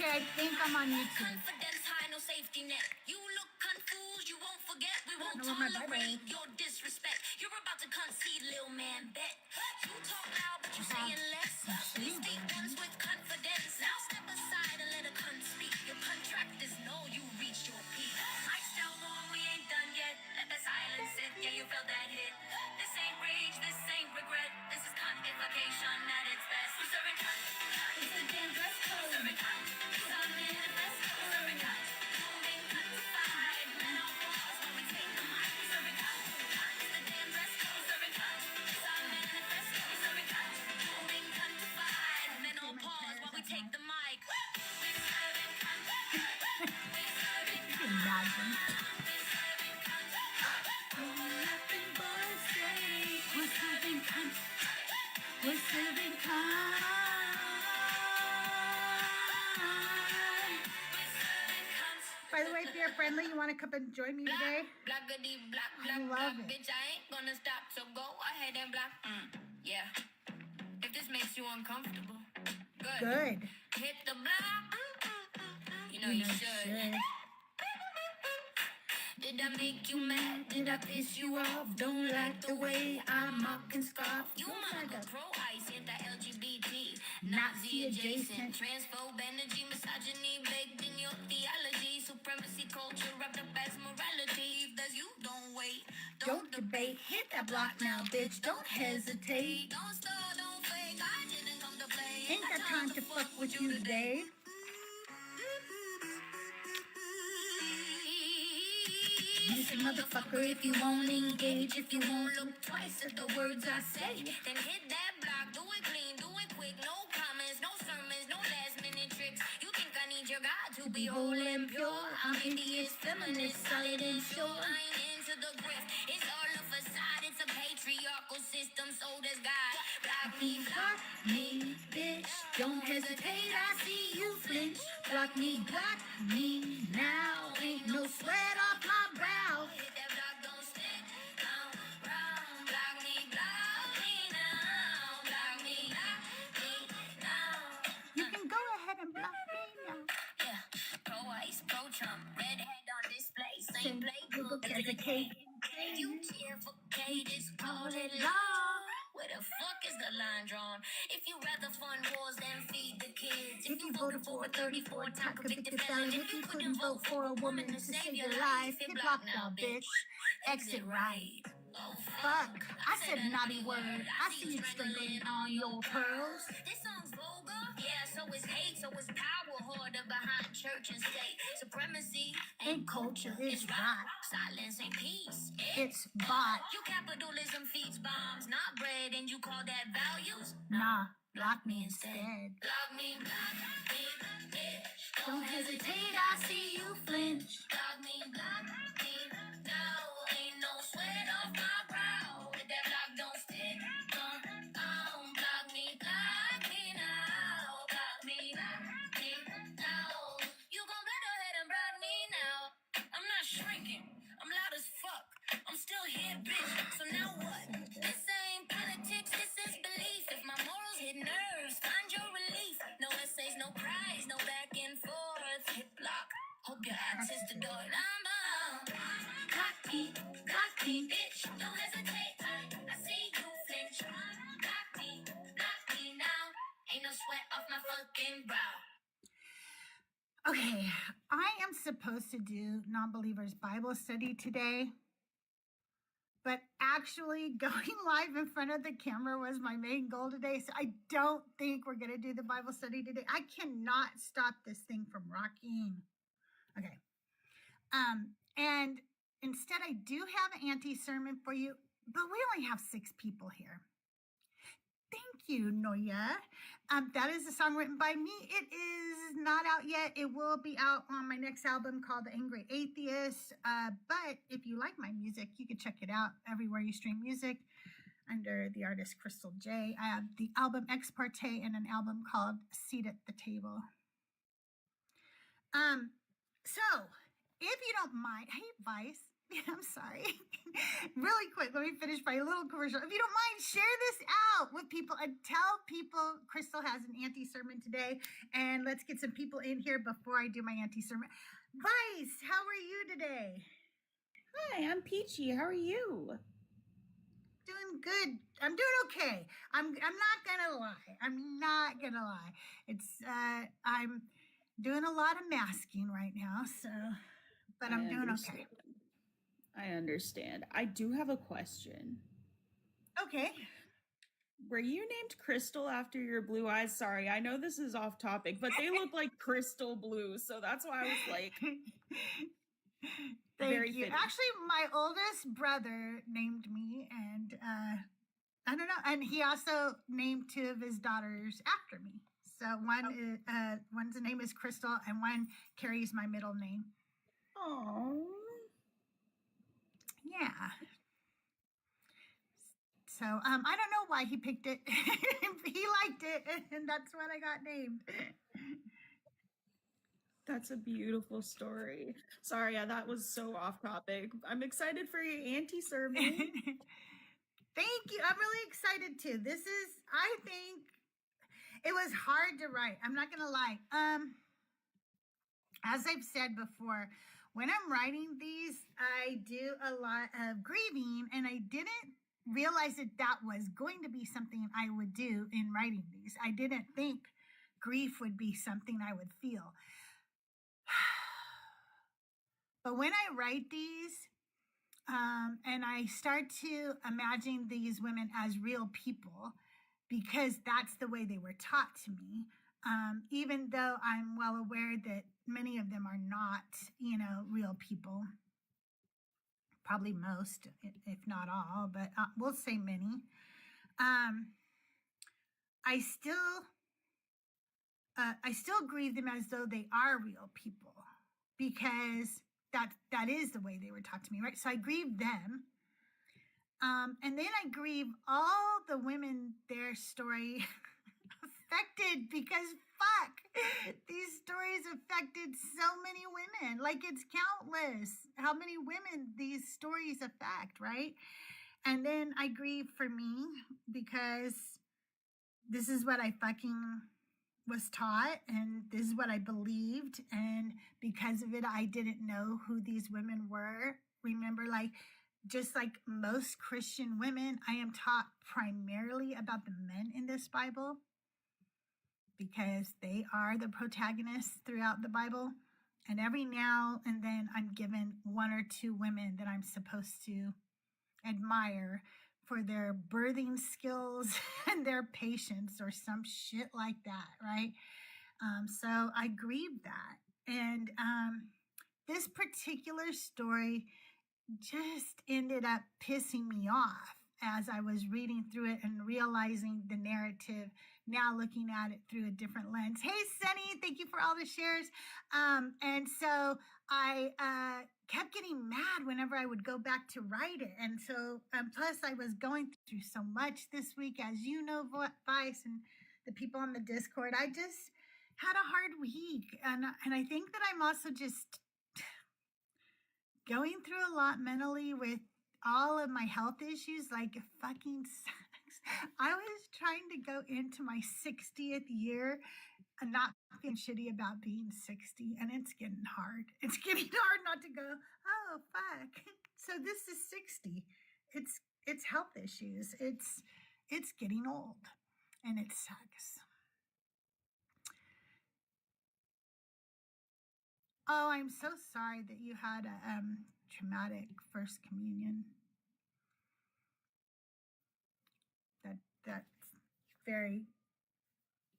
Okay, I think I'm on YouTube. Confidence high, no safety net. You look confused, you won't forget. We won't know where my Bible tolerate is. your disrespect. You're about to concede, little man, bet. You talk loud, but you're saying less. We speak once with confidence. Now step aside and let a cunt speak. Your contractors know you reached your peak. I still know we ain't done yet. Let the silence sit, yeah, you felt that hit. This ain't rage, this ain't regret. This is convocation at its best. We're serving cunt. It's the damn dress code. We're serving cunt. It's our manifest. We're serving cunt. Moving cuntified. Men on walls when we take the mic. We're serving cunt. It's the damn dress code. We're serving cunt. It's our manifest. We're serving cunt. Moving cuntified. Men on pause while we take the mic. We're serving cunt. We're serving cunt. Imagine. We're serving cunt. Nothing but say we're serving cunt. We're serving cunt. By the way, if you're friendly, you want to come and join me today? Blackity black, I black, love black, it. bitch, I ain't gonna stop, so go ahead and block. Yeah. If this makes you uncomfortable, good. Good. Hit the block. You know you should. Did I make you mad? Did I piss you off? Don't like the way I mock and scoff. You might go pro-ice, anti-LGBT, Nazi adjacent, transphobe energy, misogyny baked in your theology, supremacy culture wrapped up as morality. If that's you, don't wait, Don't debate. Hit that block now, bitch. Don't hesitate. don't stall, don't fake. I didn't come to play. Ain't got time to fuck with you today. Listen, motherfucker, if you won't engage, if you won't look twice at the words I say, then hit that block, do it clean, do it quick, no comments, no sermons, no last minute tricks. You think I need your God to be whole and pure? I'm atheist, feminist, solid and sure. I ain't into the grift, it's all a facade, it's a patriarchal system, so does God. Block me, bitch, don't hesitate, I see you flinch. Block me now, ain't no sweat off my brow. Hit that block, don't stick round. Block me now. Block me now. You can go ahead and block me now. Yeah, pro-ice, pro-Trump, redhead on display, same play, Google good as a cake. You cheer for Katie's call it law. Where the fuck is the line drawn? If you rather fund wars than feed the kids. If you voted for a 34-time convicted felon, if you couldn't vote for a woman to save your life, get blocked now, bitch. Exit right. Oh Fuck. I said a naughty word. I see you strangling on your pearls. This song's vulgar. Yeah, so is hate, so is power hoarder behind church and state. Supremacy And culture is right. right. Silence ain't peace. It's bought. You capitalism feeds bombs, not bread, and you call that values? Nah, block me instead. Block me, bitch. Don't hesitate, I see you flinch. Block me, no. Ain't no sweat off my brow. With that block, don't stick. Block me now. Block me now. You gon' better ahead and block me now. I'm not shrinking. I'm loud as fuck. I'm still here, bitch. So now what? This ain't politics, this is belief. If my morals hit nerves, find your relief. No essays, no prize, no back and forth. Hit block. Hope your access to door. I'm out. Block me, bitch. Don't hesitate. I see you flinch. Block me now. Ain't no sweat off my fucking brow. Okay, I am supposed to do non-believers Bible study today, but actually going live in front of the camera was my main goal today, so I don't think we're going to do the Bible study today. I cannot stop this thing from rocking. Okay. And instead I do have an Auntie sermon for you, but we only have 6 people here. Thank you, Noya. That is a song written by me. It is not out yet. It will be out on my next album called The Angry Atheist. But if you like my music, you can check it out everywhere you stream music under the artist CrystalJae. I have the album Ex Parte and an album called Seat at the Table. So if you don't mind, hey, Vice, I'm sorry. Really quick, let me finish my little commercial. If you don't mind, share this out with people and tell people Crystal has an anti-sermon today. And let's get some people in here before I do my anti-sermon. Vice, how are you today? Hi, I'm Peachy. How are you? Doing good. I'm doing okay. I'm not gonna lie. I'm not gonna lie. It's I'm doing a lot of masking right now, so but I'm doing okay. I understand. I do have a question. Okay. Were you named Crystal after your blue eyes? Sorry, I know this is off topic, but they look like crystal blue, so that's why I was like, Thank you. Fitting. Actually, my oldest brother named me, and I don't know, and he also named two of his daughters after me. So one's name is Crystal, and one carries my middle name. Oh. Yeah. So I don't know why he picked it. He liked it, and that's what I got named. That's a beautiful story. Sorry, that was so off topic. I'm excited for your anti-sermon. Thank you. I'm really excited too. I think it was hard to write. I'm not gonna lie. As I've said before, when I'm writing these, I do a lot of grieving, and I didn't realize that was going to be something I would do in writing these. I didn't think grief would be something I would feel. But when I write these, and I start to imagine these women as real people, because that's the way they were taught to me, even though I'm well aware that many of them are not, real people. Probably most, if not all, but we'll say many. I still grieve them as though they are real people, because that is the way they were taught to me, right? So I grieve them. And then I grieve all the women their story affected, because these stories affected so many women. Like, it's countless how many women these stories affect, right? And then I grieve for me, because this is what I fucking was taught, and this is what I believed, and because of it, I didn't know who these women were. Remember, just like most Christian women, I am taught primarily about the men in this Bible, because they are the protagonists throughout the Bible. And every now and then I'm given one or two women that I'm supposed to admire for their birthing skills and their patience or some shit like that, right? So I grieve that. And this particular story just ended up pissing me off as I was reading through it and realizing the narrative, now looking at it through a different lens. Hey, Sunny, thank you for all the shares. And so I kept getting mad whenever I would go back to write it. And so, plus I was going through so much this week, as you know, Vice and the people on the Discord. I just had a hard week. And I think that I'm also just going through a lot mentally with all of my health issues, like fucking sucks. I was trying to go into my 60th year and not feeling shitty about being 60, and it's getting hard. It's getting hard not to go, oh, fuck. So this is 60. It's health issues. It's getting old, and it sucks. Oh, I'm so sorry that you had a traumatic first communion. That's very,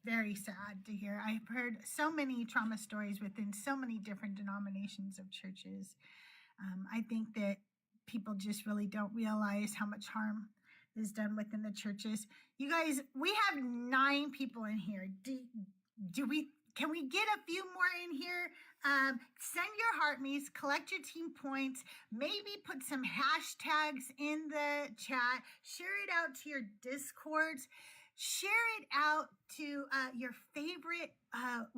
very sad to hear. I've heard so many trauma stories within so many different denominations of churches. I think that people just really don't realize how much harm is done within the churches. You guys, we have 9 people in here. Can we get a few more in here? Send your heart me's, collect your team points, maybe put some hashtags in the chat, share it out to your Discords, share it out to your favorite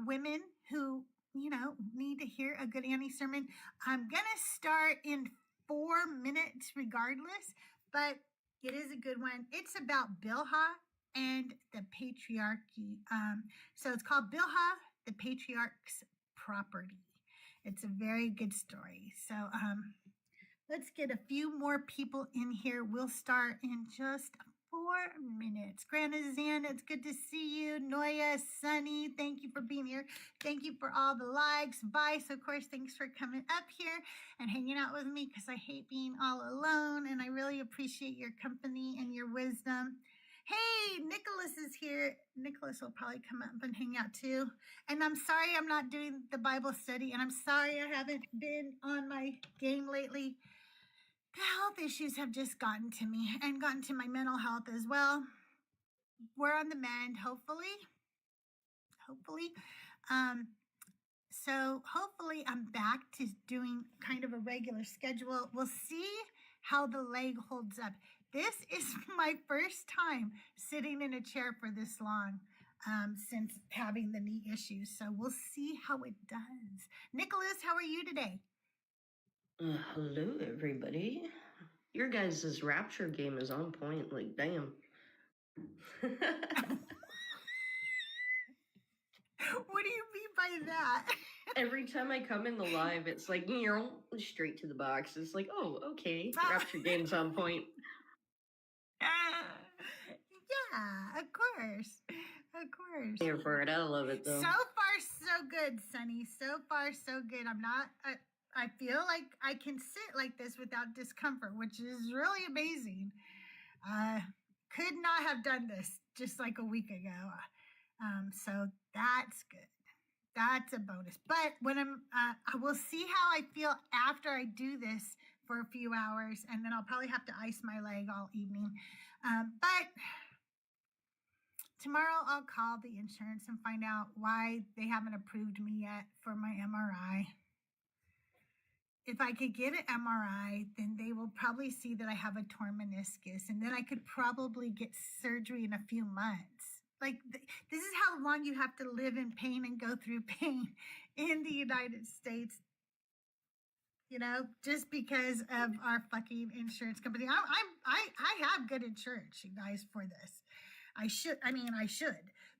women who, need to hear a good Annie sermon. I'm going to start in 4 minutes regardless, but it is a good one. It's about Bilhah and the patriarchy. So it's called Bilhah, the Patriarch's Property. It's a very good story. So let's get a few more people in here. We'll start in just 4 minutes. Grandma Zan, it's good to see you. Noya, Sunny, thank you for being here. Thank you for all the likes. Vice, of course, thanks for coming up here and hanging out with me because I hate being all alone and I really appreciate your company and your wisdom. Hey, Nicholas is here. Nicholas will probably come up and hang out too. And I'm sorry I'm not doing the Bible study and I'm sorry I haven't been on my game lately. The health issues have just gotten to me and gotten to my mental health as well. We're on the mend, hopefully. So hopefully I'm back to doing kind of a regular schedule. We'll see how the leg holds up. This is my first time sitting in a chair for this long since having the knee issues. So we'll see how it does. Nicholas, how are you today? Hello, everybody. Your guys' rapture game is on point. Like, damn. What do you mean by that? Every time I come in the live, it's like, you're straight to the box. It's like, oh, okay. Rapture game's on point. Yeah, of course. Of course. Here for it. I love it, though. So far, so good, Sunny. So far, so good. I feel like I can sit like this without discomfort, which is really amazing. Could not have done this just like a week ago. So that's good. That's a bonus. But when I will see how I feel after I do this for a few hours, and then I'll probably have to ice my leg all evening. But tomorrow I'll call the insurance and find out why they haven't approved me yet for my MRI. If I could get an MRI, then they will probably see that I have a torn meniscus, and then I could probably get surgery in a few months. Like, this is how long you have to live in pain and go through pain in the United States, you know, just because of our fucking insurance company. I have good insurance, you guys, for this. I should,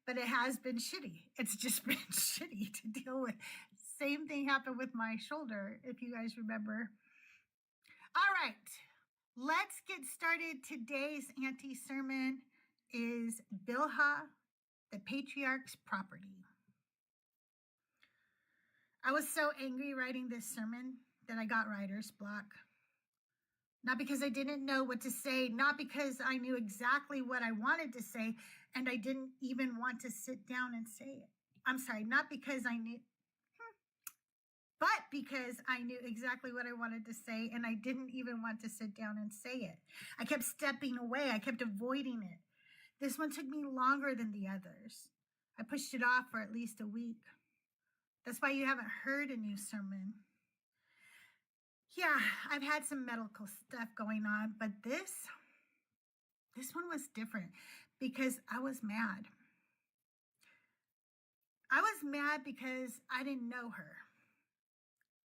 but it has been shitty. It's just been shitty to deal with. Same thing happened with my shoulder, if you guys remember. All right, let's get started. Today's Auntie Sermon is Bilhah, the Patriarch's Property. I was so angry writing this sermon that I got writer's block. Not because I didn't know what to say, not because I knew exactly what I wanted to say, and I didn't even want to sit down and say it. I'm sorry, not because I knew, but because I knew exactly what I wanted to say, and I didn't even want to sit down and say it. I kept stepping away. I kept avoiding it. This one took me longer than the others. I pushed it off for at least a week. That's why you haven't heard a new sermon. Yeah, I've had some medical stuff going on, but this one was different because I was mad. I was mad because I didn't know her.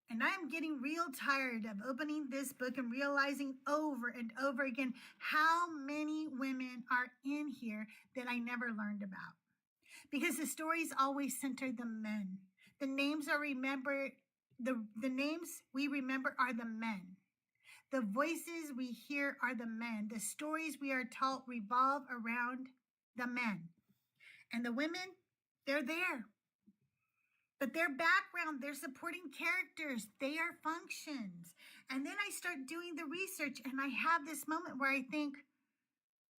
And I am getting real tired of opening this book and realizing over and over again how many women are in here that I never learned about. Because the stories always center the men. The names are remembered. The names we remember are the men. The voices we hear are the men. The stories we are taught revolve around the men. And the women, they're there. But their background, their supporting characters, they are functions. And then I start doing the research and I have this moment where I think,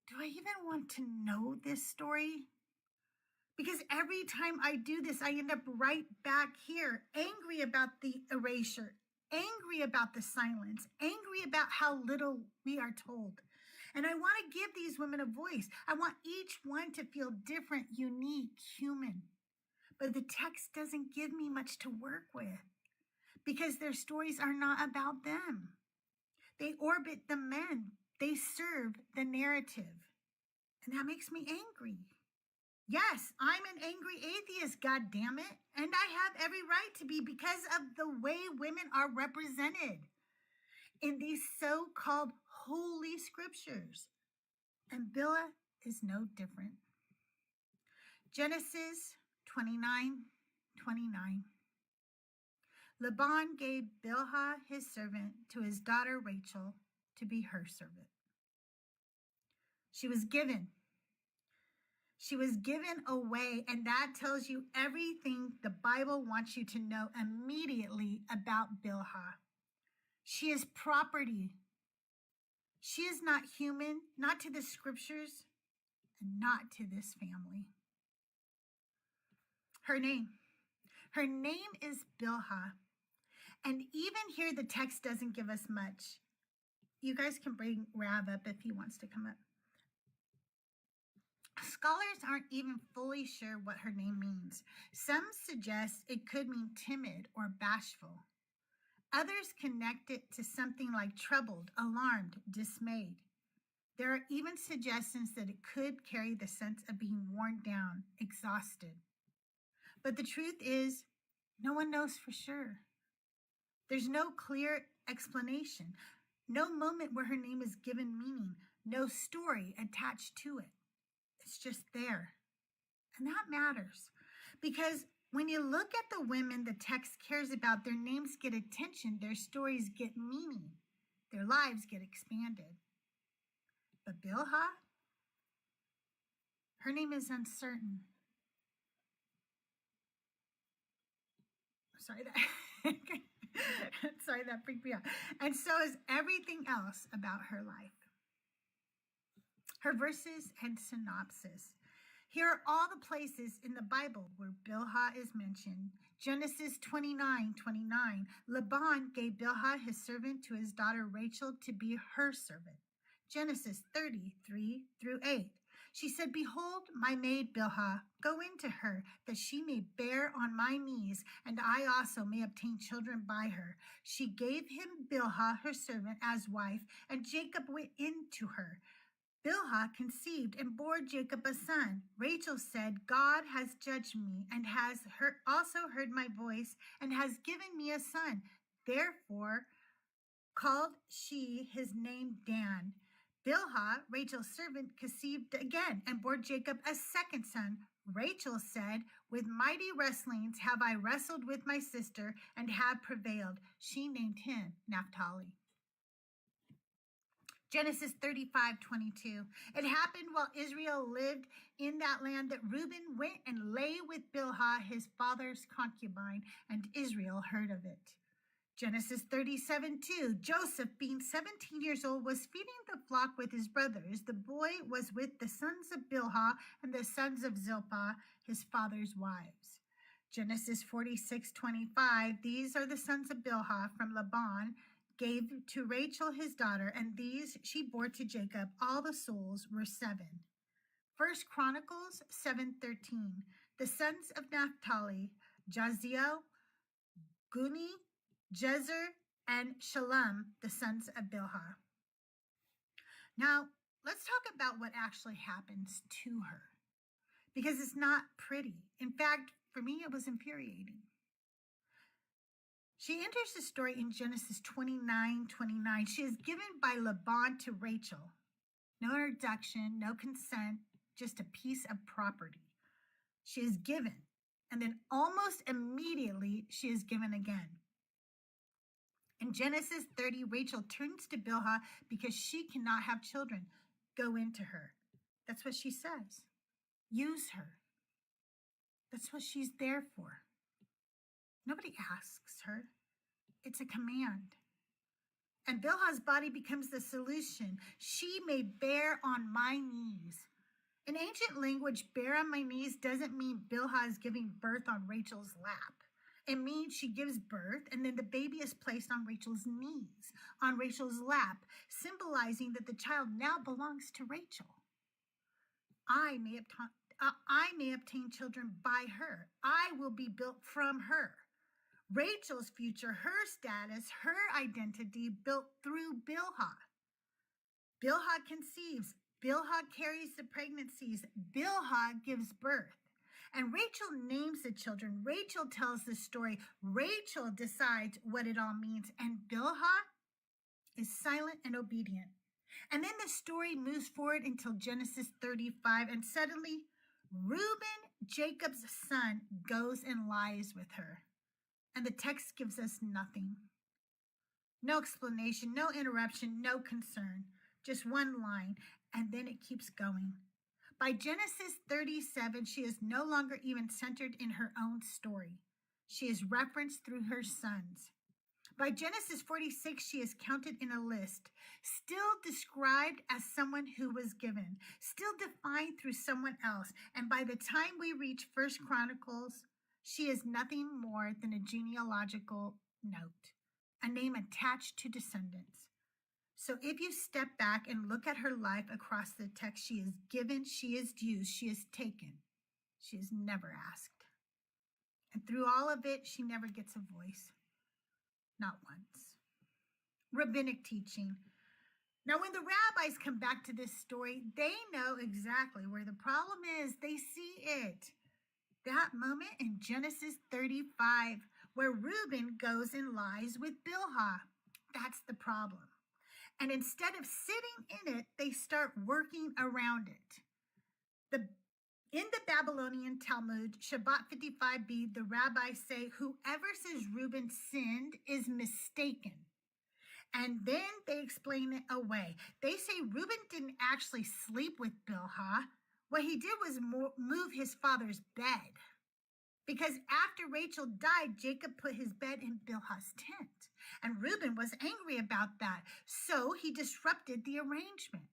do I even want to know this story? Because every time I do this, I end up right back here, angry about the erasure, angry about the silence, angry about how little we are told. And I want to give these women a voice. I want each one to feel different, unique, human. But the text doesn't give me much to work with because their stories are not about them. They orbit the men. They serve the narrative. And that makes me angry. Yes, I'm an angry atheist, God damn it. And I have every right to be because of the way women are represented. in these so-called holy scriptures. And Bilhah is no different. Genesis 29:29. Laban gave Bilhah his servant to his daughter Rachel to be her servant. She was given away, and that tells you everything the Bible wants you to know immediately about Bilhah. She is property. She is not human, not to the scriptures, and not to this family. Her name is Bilhah. And even here, the text doesn't give us much. You guys can bring Rav up if he wants to come up. Scholars aren't even fully sure what her name means. Some suggest it could mean timid or bashful. Others connect it to something like troubled, alarmed, dismayed. There are even suggestions that it could carry the sense of being worn down, exhausted. But the truth is, no one knows for sure. There's no clear explanation, no moment where her name is given meaning, no story attached to it. It's just there. And that matters because when you look at the women the text cares about, their names get attention, their stories get meaning, their lives get expanded. But Bilhah, her name is uncertain. Sorry, that freaked me out. And so is everything else about her life. Her verses and synopsis. Here are all the places in the Bible where Bilhah is mentioned. Genesis 29:29. Laban gave Bilhah his servant to his daughter Rachel to be her servant. Genesis 30:3-8. She said, "Behold, my maid Bilhah, go into her, that she may bear on my knees, and I also may obtain children by her." She gave him Bilhah, her servant, as wife, and Jacob went into her. Bilhah conceived and bore Jacob a son. Rachel said, "God has judged me and has also heard my voice and has given me a son." Therefore called she his name Dan. Bilhah, Rachel's servant, conceived again and bore Jacob a second son. Rachel said, "With mighty wrestlings have I wrestled with my sister and have prevailed." She named him Naphtali. Genesis 35:22. It happened while Israel lived in that land that Reuben went and lay with Bilhah, his father's concubine, and Israel heard of it. Genesis 37:2. Joseph, being 17 years old, was feeding the flock with his brothers. The boy was with the sons of Bilhah and the sons of Zilpah, his father's wives. Genesis 46:25. These are the sons of Bilhah from Laban, gave to Rachel his daughter, and these she bore to Jacob. All the souls were 7. 1 Chronicles 7:13. The sons of Naphtali, Jaziel, Guni, Jezer, and Shalom, the sons of Bilhah. Now, let's talk about what actually happens to her, because it's not pretty. In fact, for me, it was infuriating. She enters the story in Genesis 29:29. She is given by Laban to Rachel. No introduction, no consent, just a piece of property. She is given, and then almost immediately she is given again. In Genesis 30, Rachel turns to Bilhah because she cannot have children. Go into her. That's what she says. Use her. That's what she's there for. Nobody asks her. It's a command. And Bilhah's body becomes the solution. She may bear on my knees. In ancient language, bear on my knees doesn't mean Bilhah is giving birth on Rachel's lap. It means she gives birth and then the baby is placed on Rachel's knees, on Rachel's lap, symbolizing that the child now belongs to Rachel. I may obtain children by her. I will be built from her. Rachel's future, her status, her identity built through Bilhah. Bilhah conceives. Bilhah carries the pregnancies. Bilhah gives birth. And Rachel names the children. Rachel tells the story. Rachel decides what it all means. And Bilhah is silent and obedient. And then the story moves forward until Genesis 35, and suddenly Reuben, Jacob's son, goes and lies with her. And the text gives us nothing. No explanation, no interruption, no concern. Just one line, and then it keeps going. By Genesis 37, she is no longer even centered in her own story. She is referenced through her sons. By Genesis 46, she is counted in a list, still described as someone who was given, still defined through someone else. And by the time we reach 1 Chronicles, she is nothing more than a genealogical note, a name attached to descendants. So if you step back and look at her life across the text, she is given, she is used, she is taken. She is never asked. And through all of it, she never gets a voice. Not once. Rabbinic teaching. Now, when the rabbis come back to this story, they know exactly where the problem is. They see it. That moment in Genesis 35, where Reuben goes and lies with Bilhah. That's the problem. And instead of sitting in it, they start working around it. In the Babylonian Talmud, Shabbat 55b, the rabbis say, whoever says Reuben sinned is mistaken. And then they explain it away. They say Reuben didn't actually sleep with Bilhah. What he did was move his father's bed. Because after Rachel died, Jacob put his bed in Bilhah's tent. And Reuben was angry about that. So he disrupted the arrangement.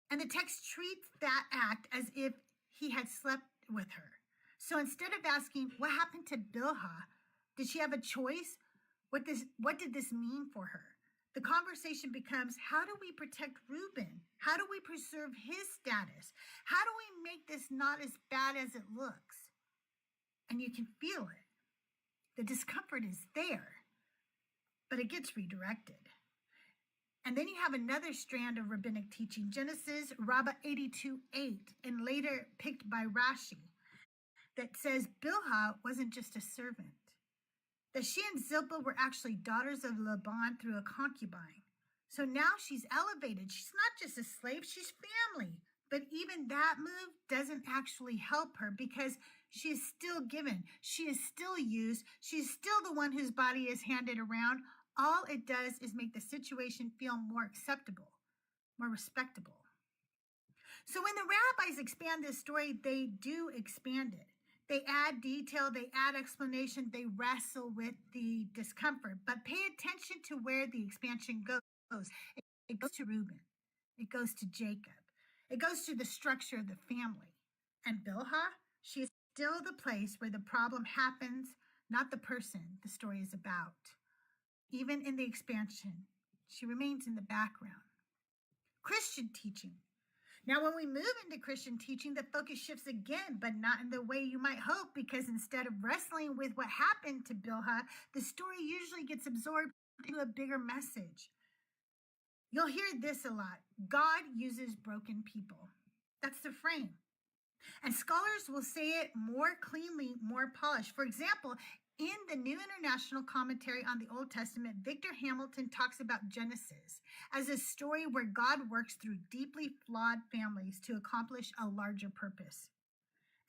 And the text treats that act as if he had slept with her. So instead of asking, what happened to Bilhah? Did she have a choice? What did this mean for her? The conversation becomes, how do we protect Reuben? How do we preserve his status? How do we make this not as bad as it looks? And you can feel it. The discomfort is there, but it gets redirected. And then you have another strand of rabbinic teaching, Genesis Rabbah 82:8, and later picked by Rashi, that says Bilhah wasn't just a servant, that she and Zilpah were actually daughters of Laban through a concubine. So now she's elevated. She's not just a slave, she's family. But even that move doesn't actually help her because she is still given. She is still used. She's still the one whose body is handed around. All it does is make the situation feel more acceptable, more respectable. So when the rabbis expand this story, they do expand it. They add detail, they add explanation, they wrestle with the discomfort. But pay attention to where the expansion goes. It goes to Reuben. It goes to Jacob. It goes to the structure of the family. And Bilhah, she is still the place where the problem happens, not the person the story is about. Even in the expansion, she remains in the background. Christian teaching. Now, when we move into Christian teaching, the focus shifts again, but not in the way you might hope, because instead of wrestling with what happened to Bilhah, the story usually gets absorbed into a bigger message. You'll hear this a lot. God uses broken people. That's the frame. And scholars will say it more cleanly, more polished. For example, in the New International Commentary on the Old Testament, Victor Hamilton talks about Genesis as a story where God works through deeply flawed families to accomplish a larger purpose.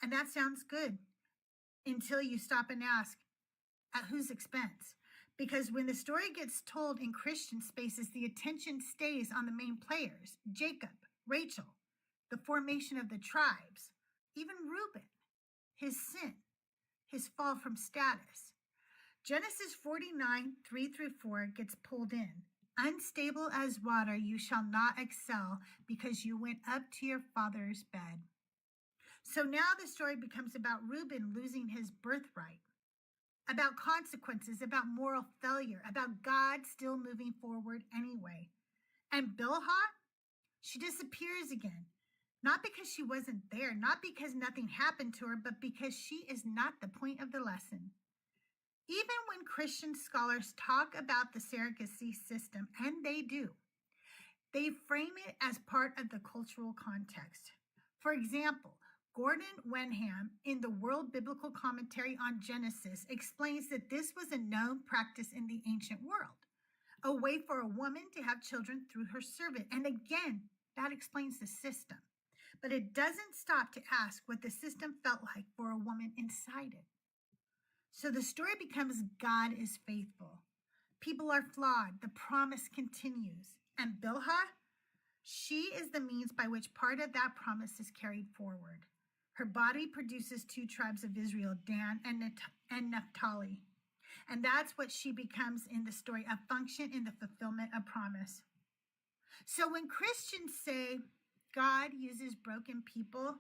And that sounds good until you stop and ask, at whose expense? Because when the story gets told in Christian spaces, the attention stays on the main players, Jacob, Rachel, the formation of the tribes, even Reuben, his sin, his fall from status. Genesis 49, 3-4 gets pulled in. Unstable as water, you shall not excel because you went up to your father's bed. So now the story becomes about Reuben losing his birthright, about consequences, about moral failure, about God still moving forward anyway. And Bilhah, she disappears again. Not because she wasn't there, not because nothing happened to her, but because she is not the point of the lesson. Even when Christian scholars talk about the surrogacy system, and they do, they frame it as part of the cultural context. For example, Gordon Wenham, in the World Biblical Commentary on Genesis, explains that this was a known practice in the ancient world. a way for a woman to have children through her servant. And again, that explains the system. But it doesn't stop to ask what the system felt like for a woman inside it. So the story becomes God is faithful. People are flawed. The promise continues. And Bilhah, she is the means by which part of that promise is carried forward. Her body produces 2 tribes of Israel, Dan and Naphtali. And that's what she becomes in the story, a function in the fulfillment of promise. So when Christians say God uses broken people,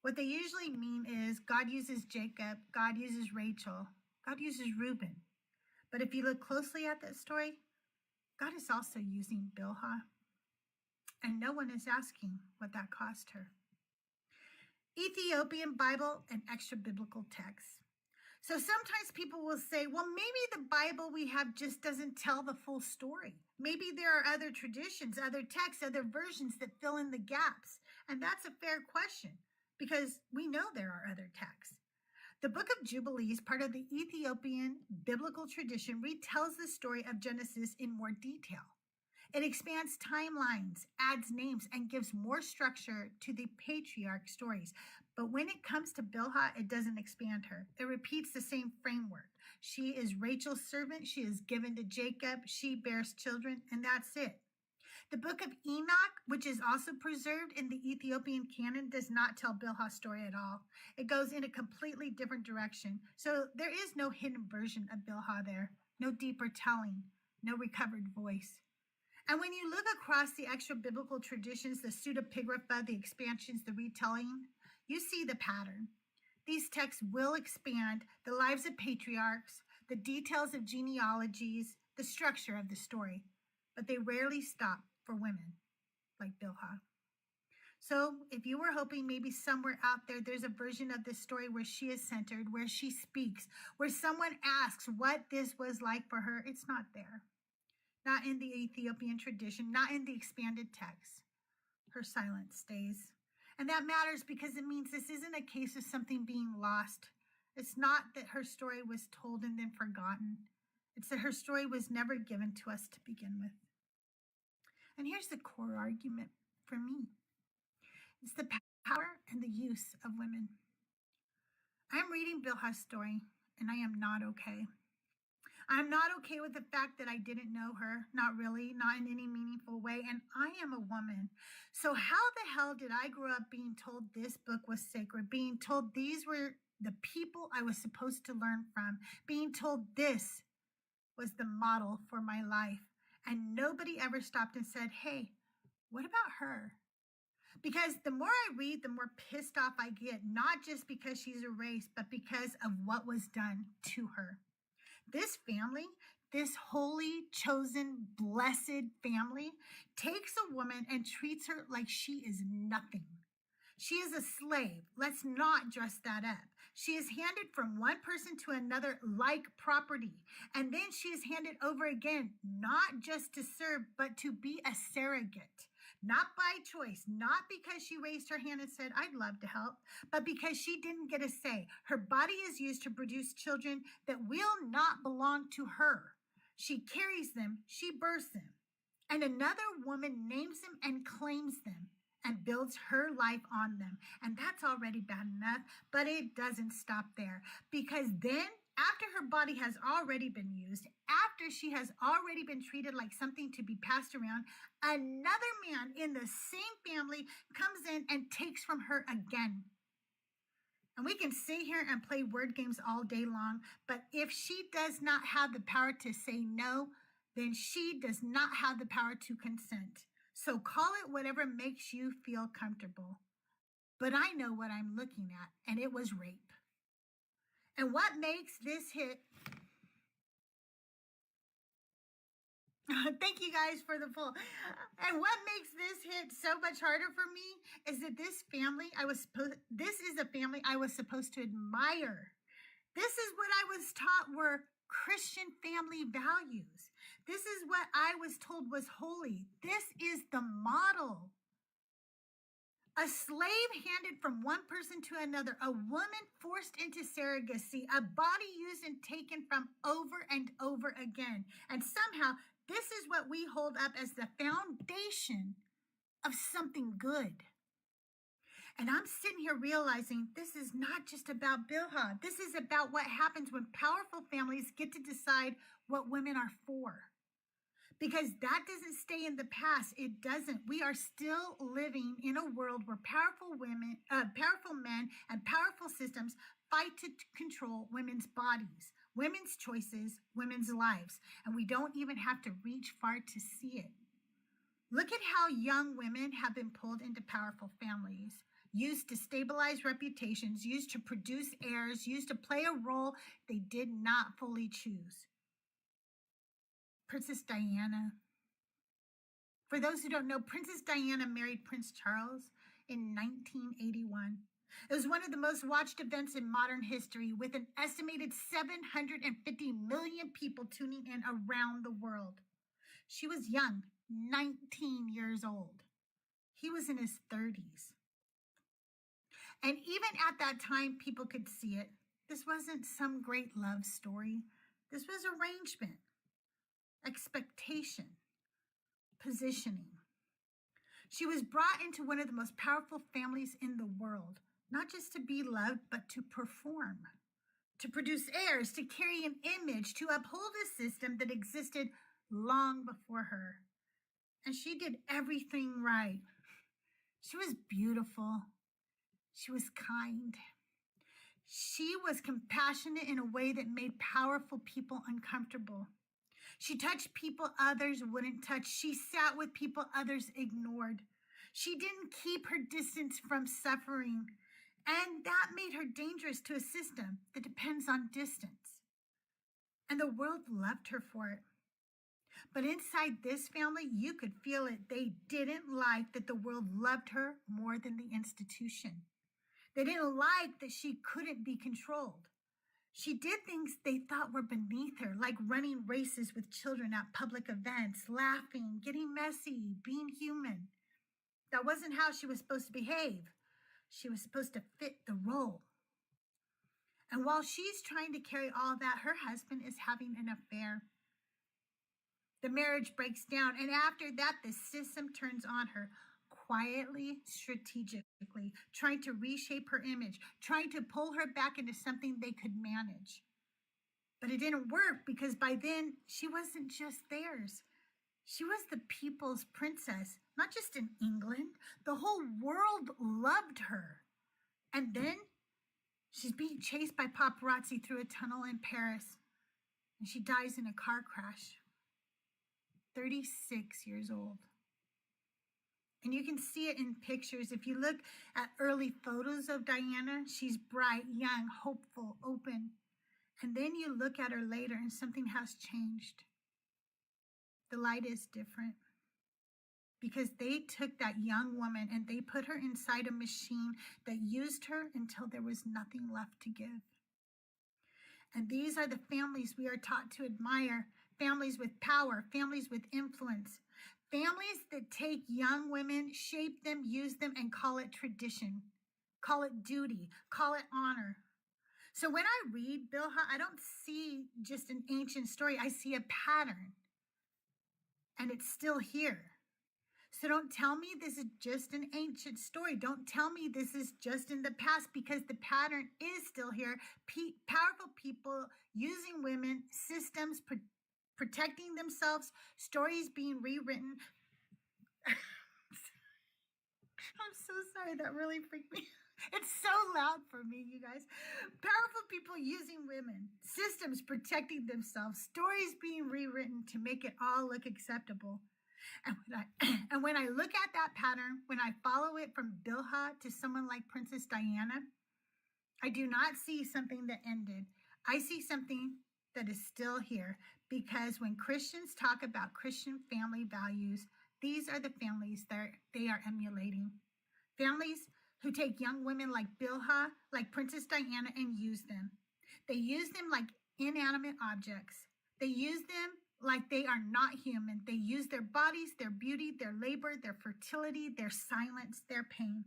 what they usually mean is God uses Jacob, God uses Rachel, God uses Reuben. But if you look closely at that story, God is also using Bilhah. And no one is asking what that cost her. Ethiopian Bible and extra biblical texts. So sometimes people will say, well, maybe the Bible we have just doesn't tell the full story. Maybe there are other traditions, other texts, other versions that fill in the gaps. And that's a fair question because we know there are other texts. The Book of Jubilees, part of the Ethiopian biblical tradition, retells the story of Genesis in more detail. It expands timelines, adds names, and gives more structure to the patriarch stories. But when it comes to Bilhah, it doesn't expand her. It repeats the same framework. She is Rachel's servant. She is given to Jacob. She bears children, and that's it. The Book of Enoch, which is also preserved in the Ethiopian canon, does not tell Bilhah's story at all. It goes in a completely different direction. So there is no hidden version of Bilhah there, no deeper telling, no recovered voice. And when you look across the extra biblical traditions, the pseudepigrapha, the expansions, the retelling, you see the pattern. These texts will expand the lives of patriarchs, the details of genealogies, the structure of the story, but they rarely stop for women like Bilhah. So if you were hoping maybe somewhere out there, there's a version of this story where she is centered, where she speaks, where someone asks what this was like for her, it's not there. Not in the Ethiopian tradition, not in the expanded text. Her silence stays. And that matters because it means this isn't a case of something being lost. It's not that her story was told and then forgotten. It's that her story was never given to us to begin with. And here's the core argument for me. It's the power and the use of women. I'm reading Bilhah's story, and I am not okay. I'm not okay with the fact that I didn't know her, not really, not in any meaningful way, and I am a woman. So how the hell did I grow up being told this book was sacred, being told these were the people I was supposed to learn from, being told this was the model for my life, and nobody ever stopped and said, hey, what about her? Because the more I read, the more pissed off I get, not just because she's erased, but because of what was done to her. This family, this holy, chosen, blessed family, takes a woman and treats her like she is nothing. She is a slave. Let's not dress that up. She is handed from one person to another like property. And then she is handed over again, not just to serve, but to be a surrogate. Not by choice, not because she raised her hand and said, I'd love to help, but because she didn't get a say. Her body is used to produce children that will not belong to her. She carries them, she births them, and another woman names them and claims them and builds her life on them. And that's already bad enough, but it doesn't stop there, because then after her body has already been used, after she has already been treated like something to be passed around, another man in the same family comes in and takes from her again. And we can sit here and play word games all day long, but if she does not have the power to say no, then she does not have the power to consent. So call it whatever makes you feel comfortable. But I know what I'm looking at, and it was rape. And what makes this hit... Thank you guys for the poll. And what makes this hit so much harder for me is that this is a family I was supposed to admire. This is what I was taught were Christian family values. This is what I was told was holy. This is the model. A slave handed from one person to another, a woman forced into surrogacy, a body used and taken from over and over again. And somehow This is what we hold up as the foundation of something good. And I'm sitting here realizing this is not just about Bilhah. This is about what happens when powerful families get to decide what women are for. Because that doesn't stay in the past. It doesn't. We are still living in a world where powerful men and powerful systems fight to control women's bodies, women's choices, women's lives. And we don't even have to reach far to see it. Look at how young women have been pulled into powerful families, used to stabilize reputations, used to produce heirs, used to play a role they did not fully choose. Princess Diana. For those who don't know, Princess Diana married Prince Charles in 1981. It was one of the most watched events in modern history, with an estimated 750 million people tuning in around the world. She was young, 19 years old. He was in his 30s. And even at that time, people could see it. This wasn't some great love story. This was arrangement, expectation, positioning. She was brought into one of the most powerful families in the world, not just to be loved, but to perform, to produce heirs, to carry an image, to uphold a system that existed long before her. And she did everything right. She was beautiful. She was kind. She was compassionate in a way that made powerful people uncomfortable. She touched people others wouldn't touch. She sat with people others ignored. She didn't keep her distance from suffering. And that made her dangerous to a system that depends on distance. And the world loved her for it. But inside this family, you could feel it. They didn't like that the world loved her more than the institution. They didn't like that she couldn't be controlled. She did things they thought were beneath her, like running races with children at public events, laughing, getting messy, being human. That wasn't how she was supposed to behave. She was supposed to fit the role. And while she's trying to carry all that, her husband is having an affair. The marriage breaks down, and after that, the system turns on her, quietly, strategically, trying to reshape her image, trying to pull her back into something they could manage. But it didn't work, because by then, she wasn't just theirs. She was the people's princess, not just in England. The whole world loved her. And then she's being chased by paparazzi through a tunnel in Paris, and she dies in a car crash. 36 years old. And you can see it in pictures. If you look at early photos of Diana, she's bright, young, hopeful, open. And then you look at her later and something has changed. The light is different. Because they took that young woman and they put her inside a machine that used her until there was nothing left to give. And these are the families we are taught to admire. Families with power, families with influence, families that take young women, shape them, use them, and call it tradition, call it duty, call it honor. So when I read Bilhah, I don't see just an ancient story. I see a pattern, and it's still here. So don't tell me this is just an ancient story. Don't tell me this is just in the past, because the pattern is still here. Powerful people using women, systems, protecting themselves, stories being rewritten. I'm so sorry, that really freaked me. It's so loud for me, you guys. Powerful people using women, systems protecting themselves, stories being rewritten to make it all look acceptable. And when I look at that pattern, when I follow it from Bilhah to someone like Princess Diana, I do not see something that ended. I see something that is still here, because when Christians talk about Christian family values, these are the families that they are emulating. Families who take young women like Bilhah, like Princess Diana, and use them. They use them like inanimate objects. They use them like they are not human. They use their bodies, their beauty, their labor, their fertility, their silence, their pain.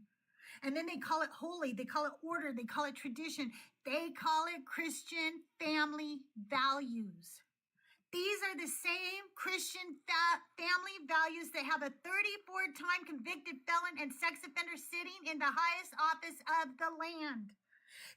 And then they call it holy, they call it order, they call it tradition, they call it Christian family values. These are the same Christian family values that have a 34-time convicted felon and sex offender sitting in the highest office of the land.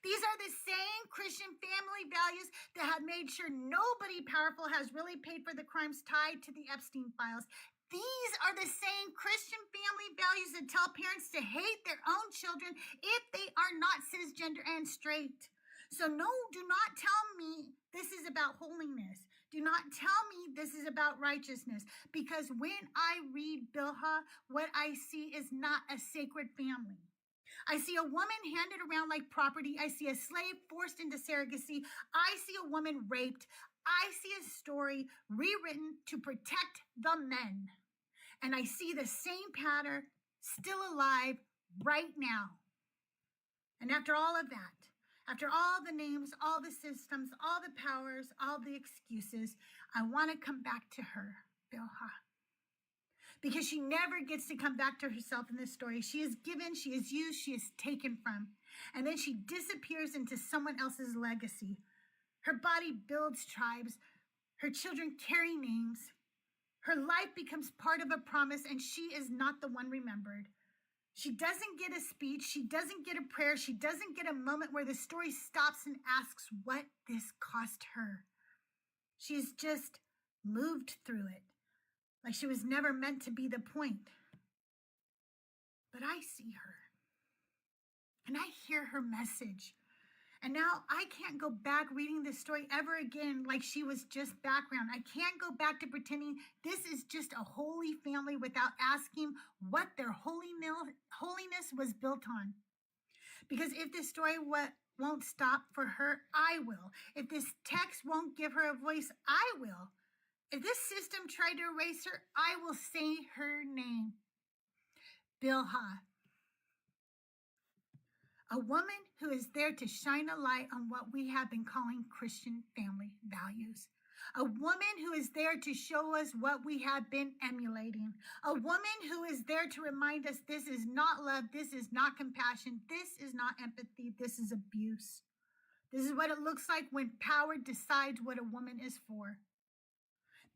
These are the same Christian family values that have made sure nobody powerful has really paid for the crimes tied to the Epstein files. These are the same Christian family values that tell parents to hate their own children if they are not cisgender and straight. So no, do not tell me this is about holiness. Do not tell me this is about righteousness, because when I read Bilhah, what I see is not a sacred family. I see a woman handed around like property. I see a slave forced into surrogacy. I see a woman raped. I see a story rewritten to protect the men. And I see the same pattern still alive right now. And after all of that, after all the names, all the systems, all the powers, all the excuses, I want to come back to her, Bilhah. Because she never gets to come back to herself in this story. She is given, she is used, she is taken from. And then she disappears into someone else's legacy. Her body builds tribes. Her children carry names. Her life becomes part of a promise, and she is not the one remembered. She doesn't get a speech. She doesn't get a prayer. She doesn't get a moment where the story stops and asks what this cost her. She's just moved through it. Like she was never meant to be the point. But I see her. And I hear her message. And now I can't go back reading this story ever again like she was just background. I can't go back to pretending this is just a holy family without asking what their holiness was built on. Because if this story won't stop for her, I will. If this text won't give her a voice, I will. If this system tried to erase her, I will say her name. Bilhah. A woman who is there to shine a light on what we have been calling Christian family values. A woman who is there to show us what we have been emulating. A woman who is there to remind us this is not love, this is not compassion, this is not empathy, this is abuse. This is what it looks like when power decides what a woman is for.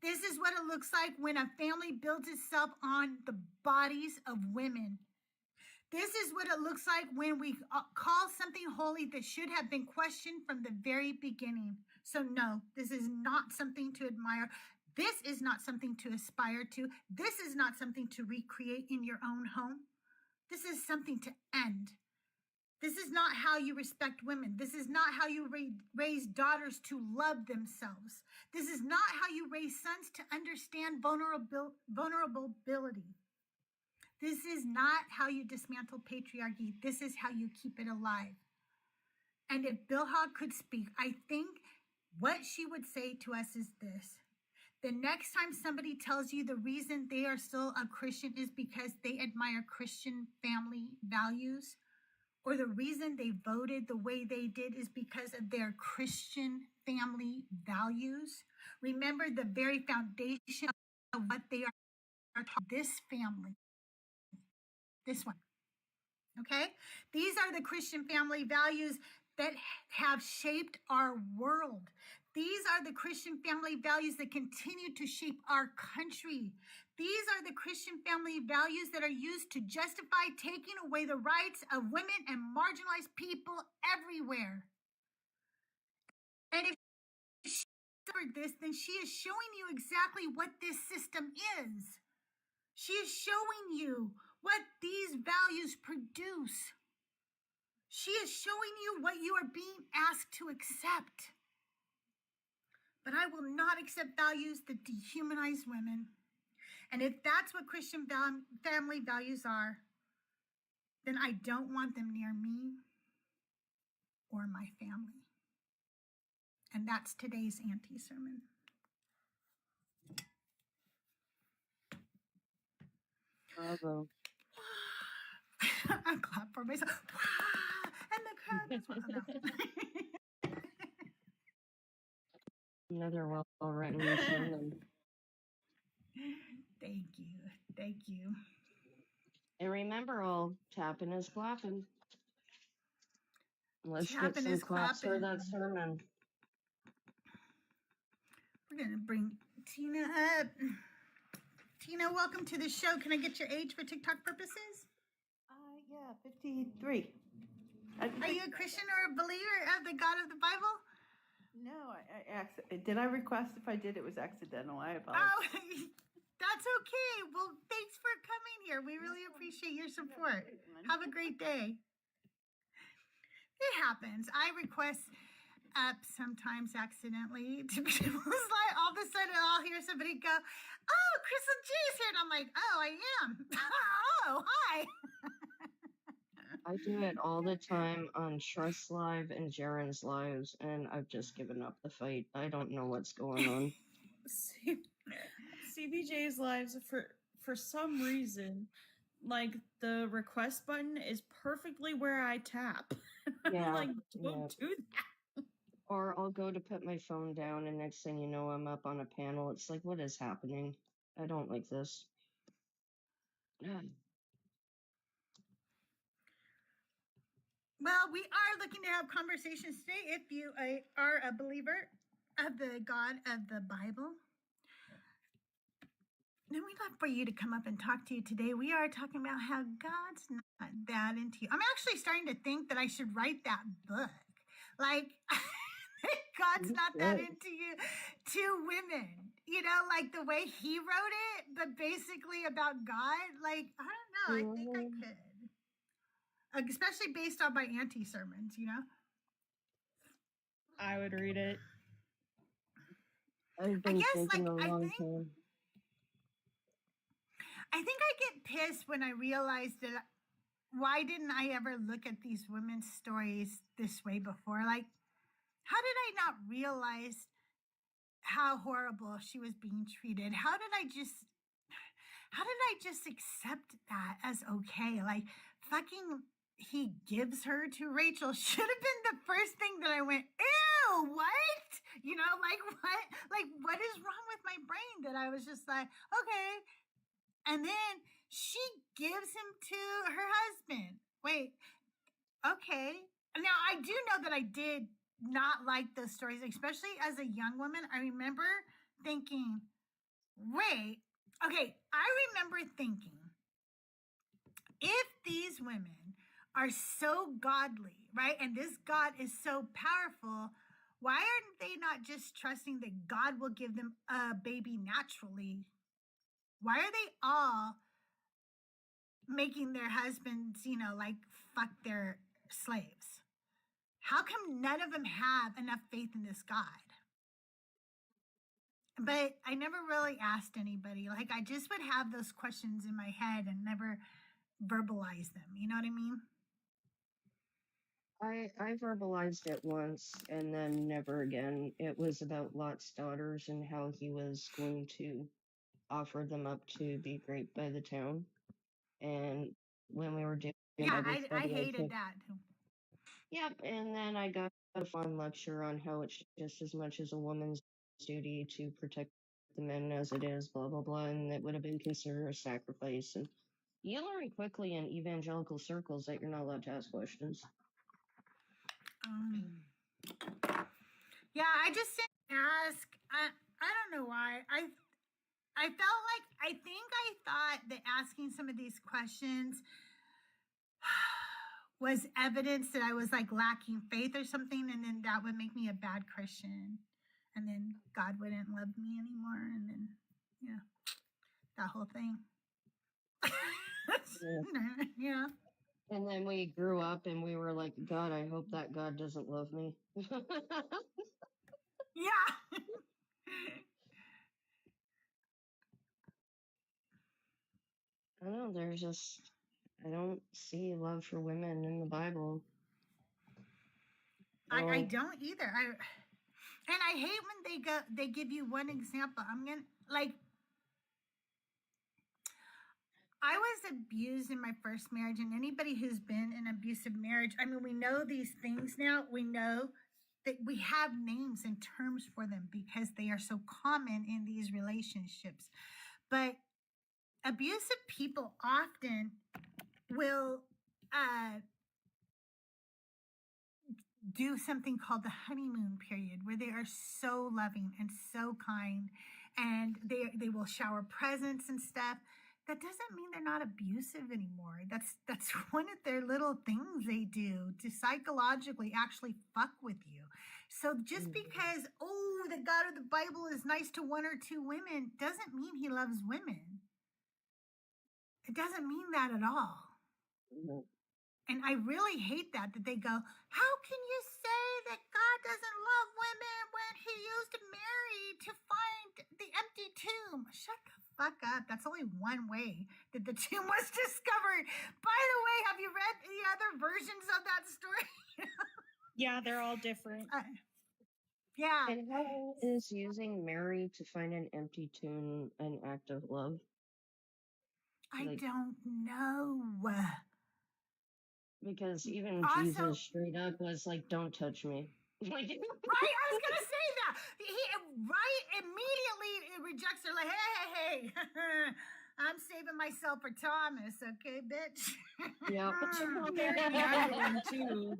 This is what it looks like when a family builds itself on the bodies of women. This is what it looks like when we call something holy that should have been questioned from the very beginning. So no, this is not something to admire. This is not something to aspire to. This is not something to recreate in your own home. This is something to end. This is not how you respect women. This is not how you raise daughters to love themselves. This is not how you raise sons to understand vulnerability. This is not how you dismantle patriarchy. This is how you keep it alive. And if Bilhah could speak, I think what she would say to us is this. The next time somebody tells you the reason they are still a Christian is because they admire Christian family values, or the reason they voted the way they did is because of their Christian family values, remember the very foundation of what they are taught, this family. This one, okay? These are the Christian family values that have shaped our world. These are the Christian family values that continue to shape our country. These are the Christian family values that are used to justify taking away the rights of women and marginalized people everywhere. And if she discovered this, then she is showing you exactly what this system is. She is showing you what these values produce. She is showing you what you are being asked to accept. But I will not accept values that dehumanize women. And if that's what Christian family values are, then I don't want them near me or my family. And that's today's Auntie Sermon. Bravo. I clap for myself. And the crowd as well. No. Another well-written sermon. Thank you. Thank you. And remember, all tapping is clapping. Let's Tapping get some is claps for clapping. that sermon. going to bring Tina up. Tina, welcome to the show. Can I get your age for TikTok purposes? Yeah, 53. Are you a Christian or a believer of the God of the Bible? No, did I request? If I did, it was accidental. I apologize. Oh, that's okay. Well, thanks for coming here. We really appreciate your support. Have a great day. It happens. I request up sometimes accidentally to people's life. All of a sudden, I'll hear somebody go, "Oh, CrystalJae's here," and I'm like, "Oh, I am." Oh, hi. I do it all the time on Trust Live and Jaren's lives, and I've just given up the fight. I don't know what's going on. CBJ's lives, for some reason, like the request button is perfectly where I tap. Yeah, I'm like, don't do that. Or I'll go to put my phone down, and next thing you know, I'm up on a panel. It's like, what is happening? I don't like this. Well, we are looking to have conversations today. If you are a believer of the God of the Bible, then we'd love for you to come up and talk to you today. We are talking about how God's not that into you. I'm actually starting to think that I should write that book. Like, God's not that into you to women. You know, like the way he wrote it, but basically about God. Like, I don't know. I think I could. Especially based on my Auntie Sermons, you know? I would read it. I've been thinking a long time. I think I get pissed when I realize that why didn't I ever look at these women's stories this way before? Like, how did I not realize how horrible she was being treated? How did I just accept that as okay? Like, fucking he gives her to Rachel should have been the first thing that I went, ew, what? You know, like what? Like, what is wrong with my brain that I was just like, okay. And then she gives him to her husband. Wait, okay. Now, I do know that I did not like those stories, especially as a young woman. I remember thinking, wait, okay, I remember thinking, if these women are so godly, right, and this God is so powerful, why aren't they not just trusting that God will give them a baby naturally? Why are they all making their husbands, you know, like fuck their slaves? How come none of them have enough faith in this God? But I never really asked anybody. Like, I just would have those questions in my head and never verbalize them. You know what I mean? I verbalized it once and then never again. It was about Lot's daughters and how he was going to offer them up to be raped by the town. And when we were doing Bible study, I hated that. Yep, and then I got a fun lecture on how it's just as much as a woman's duty to protect the men as it is, blah, blah, blah, and it would have been considered a sacrifice. And you learn quickly in evangelical circles that you're not allowed to ask questions. Yeah, I just didn't ask. I don't know why. I felt like, I thought that asking some of these questions was evidence that I was like lacking faith or something, and then that would make me a bad Christian, and then God wouldn't love me anymore, and then, yeah, that whole thing. Yeah. And then we grew up and we were like, God, I hope that God doesn't love me. Yeah. I don't know, I don't see love for women in the Bible. I don't either. And I hate when they give you one example. I was abused in my first marriage, and anybody who's been in an abusive marriage, I mean, we know these things now. We know that we have names and terms for them because they are so common in these relationships. But abusive people often will do something called the honeymoon period, where they are so loving and so kind, and they will shower presents and stuff. That doesn't mean they're not abusive anymore. That's one of their little things they do to psychologically actually fuck with you. So just because, the God of the Bible is nice to one or two women doesn't mean he loves women. It doesn't mean that at all. Mhm. And I really hate that they go, how can you say that God doesn't love women when he used Mary to find the empty tomb? Shut the fuck up. That's only one way that the tomb was discovered. By the way, have you read the other versions of that story? Yeah, they're all different. Yeah. And how is using Mary to find an empty tomb an act of love? I Like, don't know. because even Also, Jesus straight up was like, "Don't touch me." Like, right, I was gonna say that. He right immediately rejects her, like, hey, I'm saving myself for Thomas, okay, bitch. yep. Mary Magdalene too,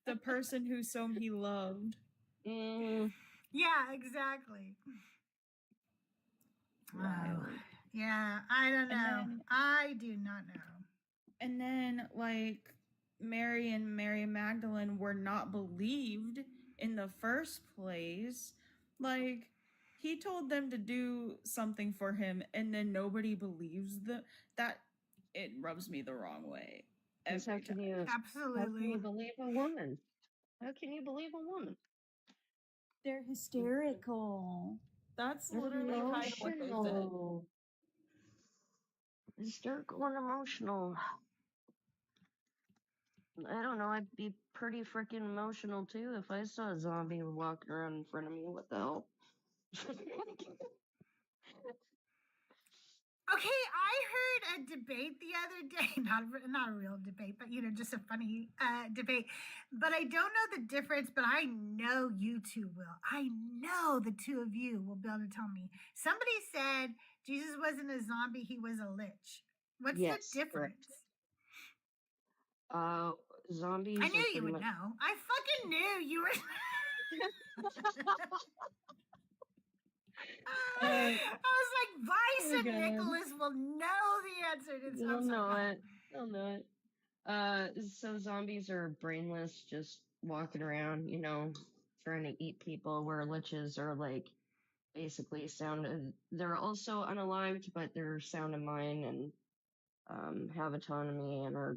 the person whom he loved. Yeah, exactly. Wild. Oh, yeah, I don't know. I do not know. And then, like, Mary and Mary Magdalene were not believed in the first place. Like, he told them to do something for him, and then nobody believes them. That, it rubs me the wrong way. How can you Absolutely. believe a woman? How can you believe a woman? They're hysterical. That's literally kind of what they said. Emotional. Hysterical and emotional. I don't know. I'd be pretty freaking emotional too if I saw a zombie walking around in front of me. What the hell? Okay, I heard a debate the other day, not a real debate, but just a funny debate. But I don't know the difference, but I know you two will. I know the two of you will be able to tell me. Somebody said Jesus wasn't a zombie, he was a lich. What's the difference? Zombies. I knew you would know. I fucking knew you were. I was like, Vice and Nicholas will know the answer to this. They'll know it. So zombies are brainless, just walking around, trying to eat people, where liches are like basically they're also unalived, but they're sound of mind and have autonomy and are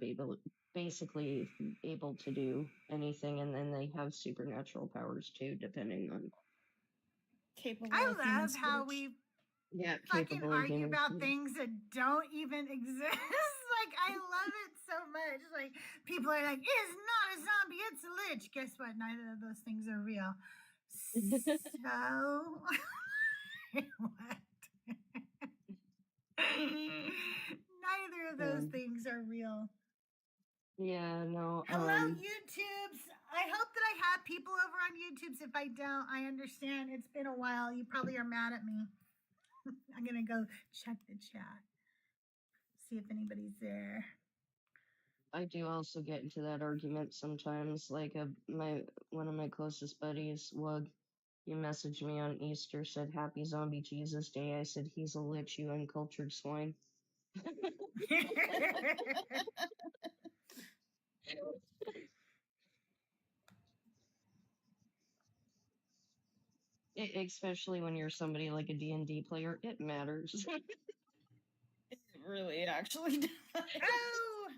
basically able to do anything, and then they have supernatural powers too, depending on. Capable. I love how we fucking argue about things that don't even exist. Like, I love it so much. Like, people are like, it's not a zombie, it's a lich. Guess what? Neither of those things are real. So, what? Neither of those things are real. Yeah, no. Hello, YouTubes. I hope that I have people over on YouTubes. If I don't, I understand. It's been a while. You probably are mad at me. I'm going to go check the chat. See if anybody's there. I do also get into that argument sometimes. Like one of my closest buddies, Wug, he messaged me on Easter, said, "Happy Zombie Jesus Day." I said, "He's a lich, you uncultured swine." Especially when you're somebody like a D&D player, it matters. It really actually does. Oh,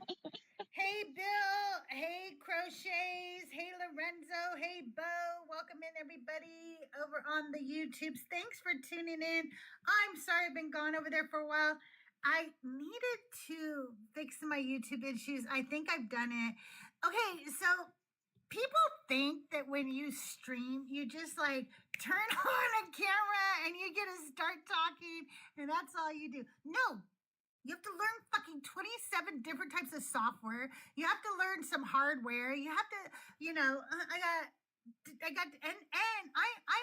hey, Bill. Hey, Crochets. Hey, Lorenzo. Hey, Bo. Welcome in, everybody, over on the YouTubes. Thanks for tuning in. I'm sorry I've been gone over there for a while. I needed to fix my YouTube issues. I think I've done it. Okay, so people think that when you stream, you just like turn on a camera and you get to start talking and that's all you do. No, you have to learn fucking 27 different types of software. You have to learn some hardware. You have to, I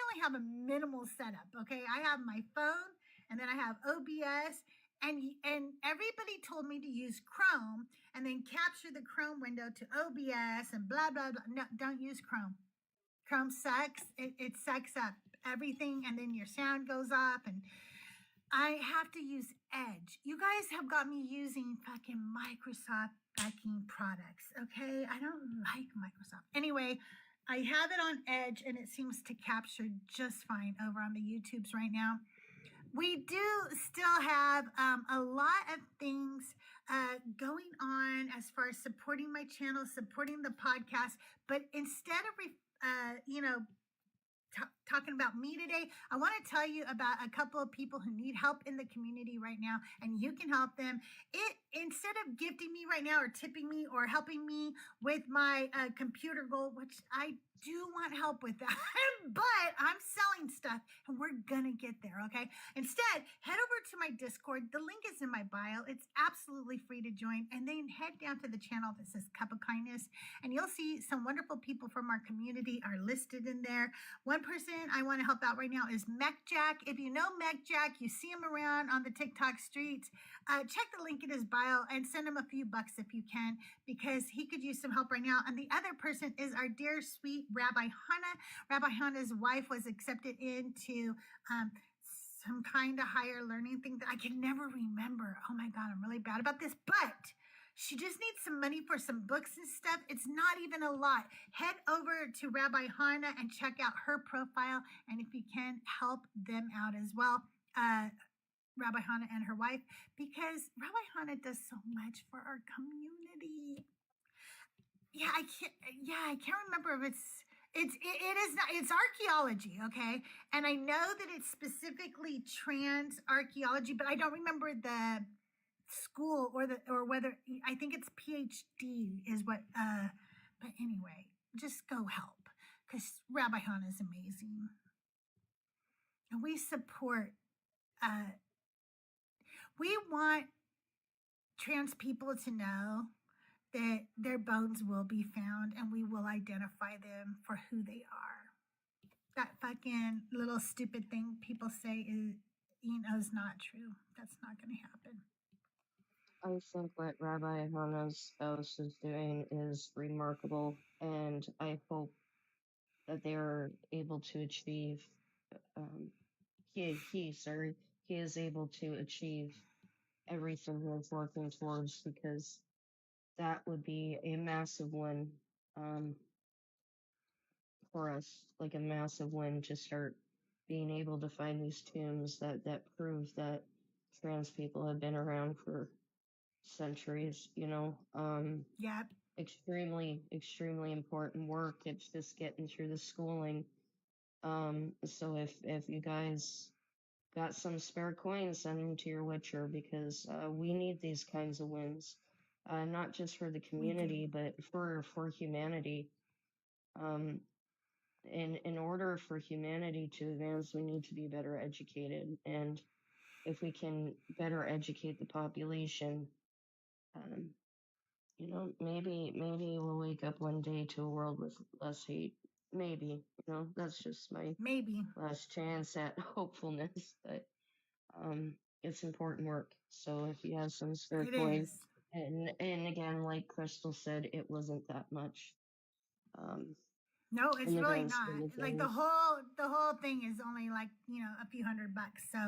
only have a minimal setup, okay? I have my phone and then I have OBS and everybody told me to use Chrome and then capture the Chrome window to OBS and blah blah blah. No, don't use Chrome. Chrome sucks. It sucks up everything, and then your sound goes up. And I have to use Edge. You guys have got me using fucking Microsoft fucking products. Okay, I don't like Microsoft. Anyway, I have it on Edge, and it seems to capture just fine over on the YouTubes right now. We do still have a lot of things going on as far as supporting my channel, supporting the podcast. But instead of, talking about me today, I want to tell you about a couple of people who need help in the community right now, and you can help them. Instead of gifting me right now or tipping me or helping me with my computer goal, which I do want help with that, but I'm selling stuff and we're gonna get there, okay? Instead, head over to my Discord. The link is in my bio. It's absolutely free to join, and then head down to the channel that says Cup of Kindness, and you'll see some wonderful people from our community are listed in there. One person I want to help out right now is MechJack. If you know MechJack, you see him around on the TikTok streets, check the link in his bio and send him a few bucks if you can, because he could use some help right now. And the other person is our dear sweet Rabbi Hannah. Rabbi Hannah's wife was accepted into some kind of higher learning thing that I can never remember. Oh my God, I'm really bad about this, but she just needs some money for some books and stuff. It's not even a lot. Head over to Rabbi Hannah and check out her profile. And if you can, help them out as well. Rabbi Hannah and her wife, because Rabbi Hannah does so much for our community. I can't remember if it is not, it's archaeology, okay? And I know that it's specifically trans archaeology, but I don't remember the school or whether, I think it's PhD is what, but anyway, just go help, because Rabbi Hannah is amazing. And we support, we want trans people to know that their bones will be found and we will identify them for who they are. That fucking little stupid thing people say is not true. That's not going to happen. I think what Rabbi Hannah's spouse is doing is remarkable, and I hope that they're able to achieve, he is able to achieve everything he's working towards, because that would be a massive win for us, like a massive win to start being able to find these tombs that prove that trans people have been around for centuries, Yep. extremely important work. It's just getting through the schooling. So if you guys got some spare coins, send them to your Witcher, because we need these kinds of wins, not just for the community, but for humanity. In order for humanity to advance, we need to be better educated, and if we can better educate the population, maybe we'll wake up one day to a world with less hate. Maybe, that's just my last chance at hopefulness, but it's important work. So if you have some spare coin, and again, like Crystal said, it wasn't that much. No, it's really not. Like the whole thing is only like, a few $100. So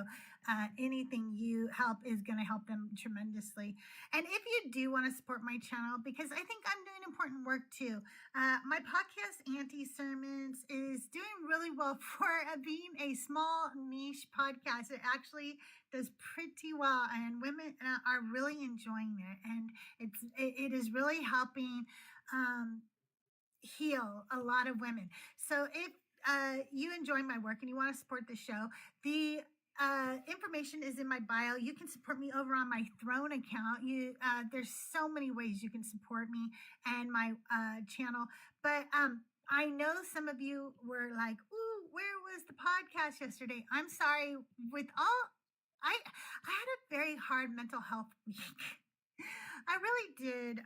anything you help is going to help them tremendously. And if you do want to support my channel, because I think I'm doing important work too. My podcast, Auntie Sermons, is doing really well for being a small niche podcast. It actually does pretty well, and women are really enjoying it. And it is really helping heal a lot of women. So if you enjoy my work and you want to support the show, the information is in my bio. You can support me over on my Throne account. There's so many ways you can support me and my channel. But I know some of you were like, "Ooh, where was the podcast yesterday?" I'm sorry. I had a very hard mental health week. I really did.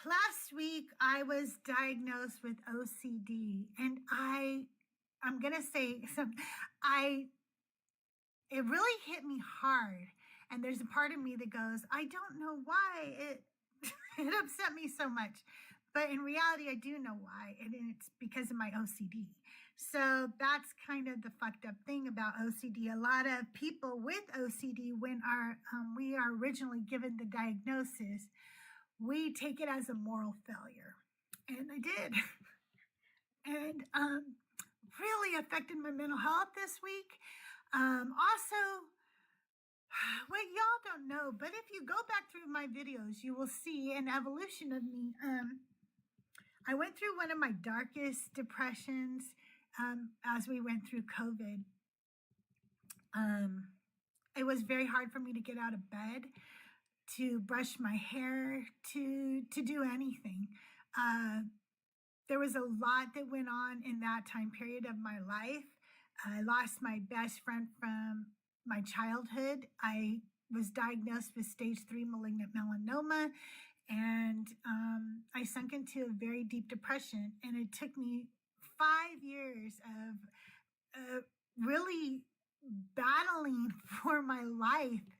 Last week I was diagnosed with OCD, and I I'm gonna say some. I it really hit me hard, and there's a part of me that goes, I don't know why it it upset me so much, but in reality, I do know why, and it's because of my OCD. So that's kind of the fucked up thing about OCD. A lot of people with OCD, when we are originally given the diagnosis, we take it as a moral failure, and I did, and really affected my mental health this week. Also, what y'all don't know, but if you go back through my videos, you will see an evolution of me. I went through one of my darkest depressions as we went through COVID. It was very hard for me to get out of bed, to brush my hair, to do anything. There was a lot that went on in that time period of my life. I lost my best friend from my childhood. I was diagnosed with stage 3 malignant melanoma, and I sunk into a very deep depression. And it took me 5 years of really battling for my life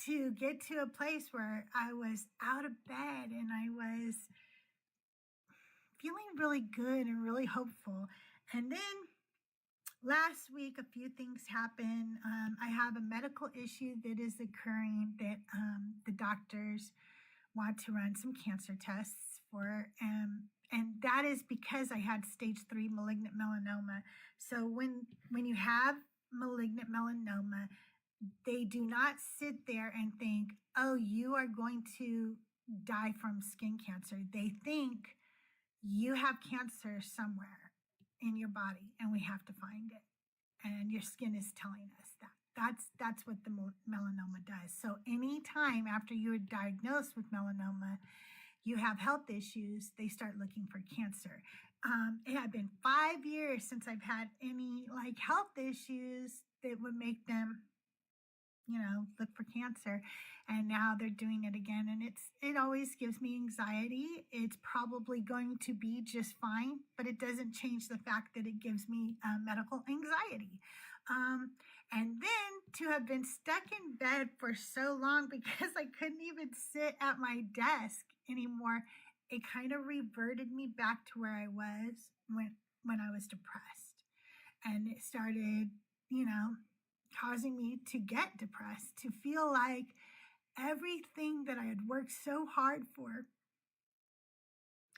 to get to a place where I was out of bed and I was feeling really good and really hopeful. And then last week, a few things happened. I have a medical issue that is occurring that the doctors want to run some cancer tests for. And that is because I had stage 3 malignant melanoma. So when you have malignant melanoma, they do not sit there and think, oh, you are going to die from skin cancer. They think you have cancer somewhere in your body and we have to find it. And your skin is telling us that. That's what the melanoma does. So anytime after you're diagnosed with melanoma, you have health issues, they start looking for cancer. It had been 5 years since I've had any like health issues that would make them, look for cancer. And now they're doing it again. And it always gives me anxiety. It's probably going to be just fine, but it doesn't change the fact that it gives me medical anxiety. And then to have been stuck in bed for so long because I couldn't even sit at my desk anymore, it kind of reverted me back to where I was when I was depressed. And it started, causing me to get depressed, to feel like everything that I had worked so hard for,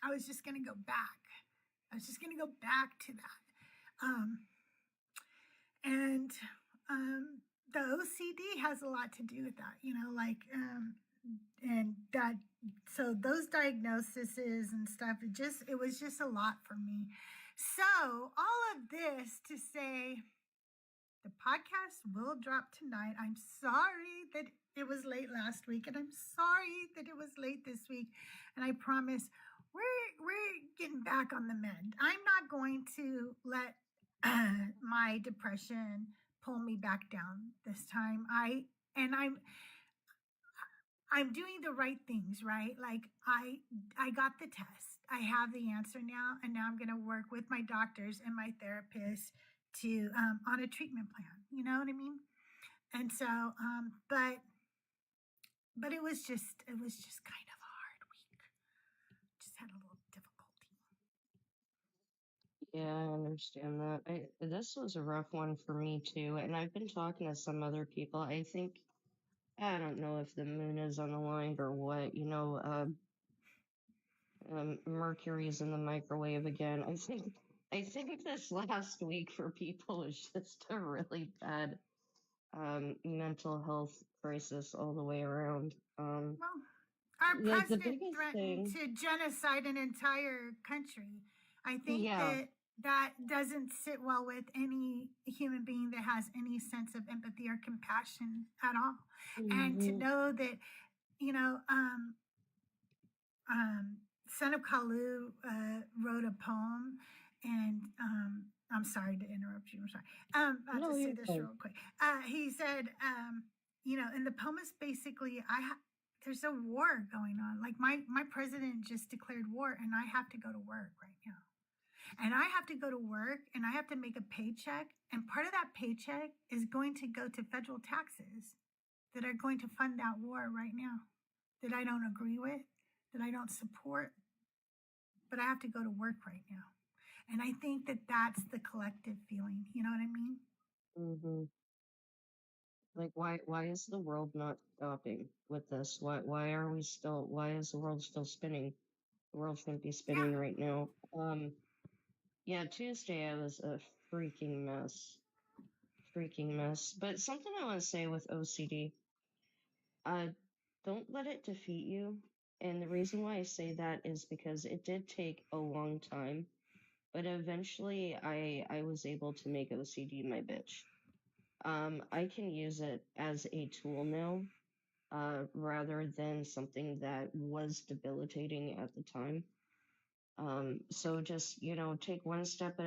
I was just going to go back. I was just going to go back to that. And the OCD has a lot to do with that, and that, so those diagnoses and stuff, it was just a lot for me. So all of this to say, the podcast will drop tonight. I'm sorry that it was late last week, and I'm sorry that it was late this week. And I promise we're getting back on the mend. I'm not going to let my depression pull me back down this time. I'm doing the right things, right? Like I got the test. I have the answer now, and now I'm going to work with my doctors and my therapist to on a treatment plan. You know what I mean? And so, but it was just kind of a hard week. Just had a little difficulty. Yeah, I understand that. This was a rough one for me too, and I've been talking to some other people. I don't know if the moon is on the line or what. Mercury's in the microwave again. I think this last week for people is just a really bad mental health crisis all the way around. Well, our Like the president biggest threatened thing, to genocide an entire country. I think yeah. that doesn't sit well with any human being that has any sense of empathy or compassion at all. And to know that, Son of Kalu wrote a poem, and I'm sorry to interrupt you. I'm sorry. I'll No, just say you're this fine. real quick. He said, and the poem is basically, there's a war going on. Like my president just declared war, and I have to go to work right now. And I have to go to work and I have to make a paycheck. And part of that paycheck is going to go to federal taxes that are going to fund that war right now, that I don't agree with, that I don't support, but I have to go to work right now. And I think that that's the collective feeling. You know what I mean? Mm-hmm. Like, why is the world not stopping with this? Why is the world still spinning? The world shouldn't be spinning Yeah. right now. Yeah, Tuesday I was a freaking mess. Freaking mess. But something I want to say with OCD, don't let it defeat you. And the reason why I say that is because it did take a long time, but eventually I was able to make OCD my bitch. I can use it as a tool now, rather than something that was debilitating at the time. So just, take one step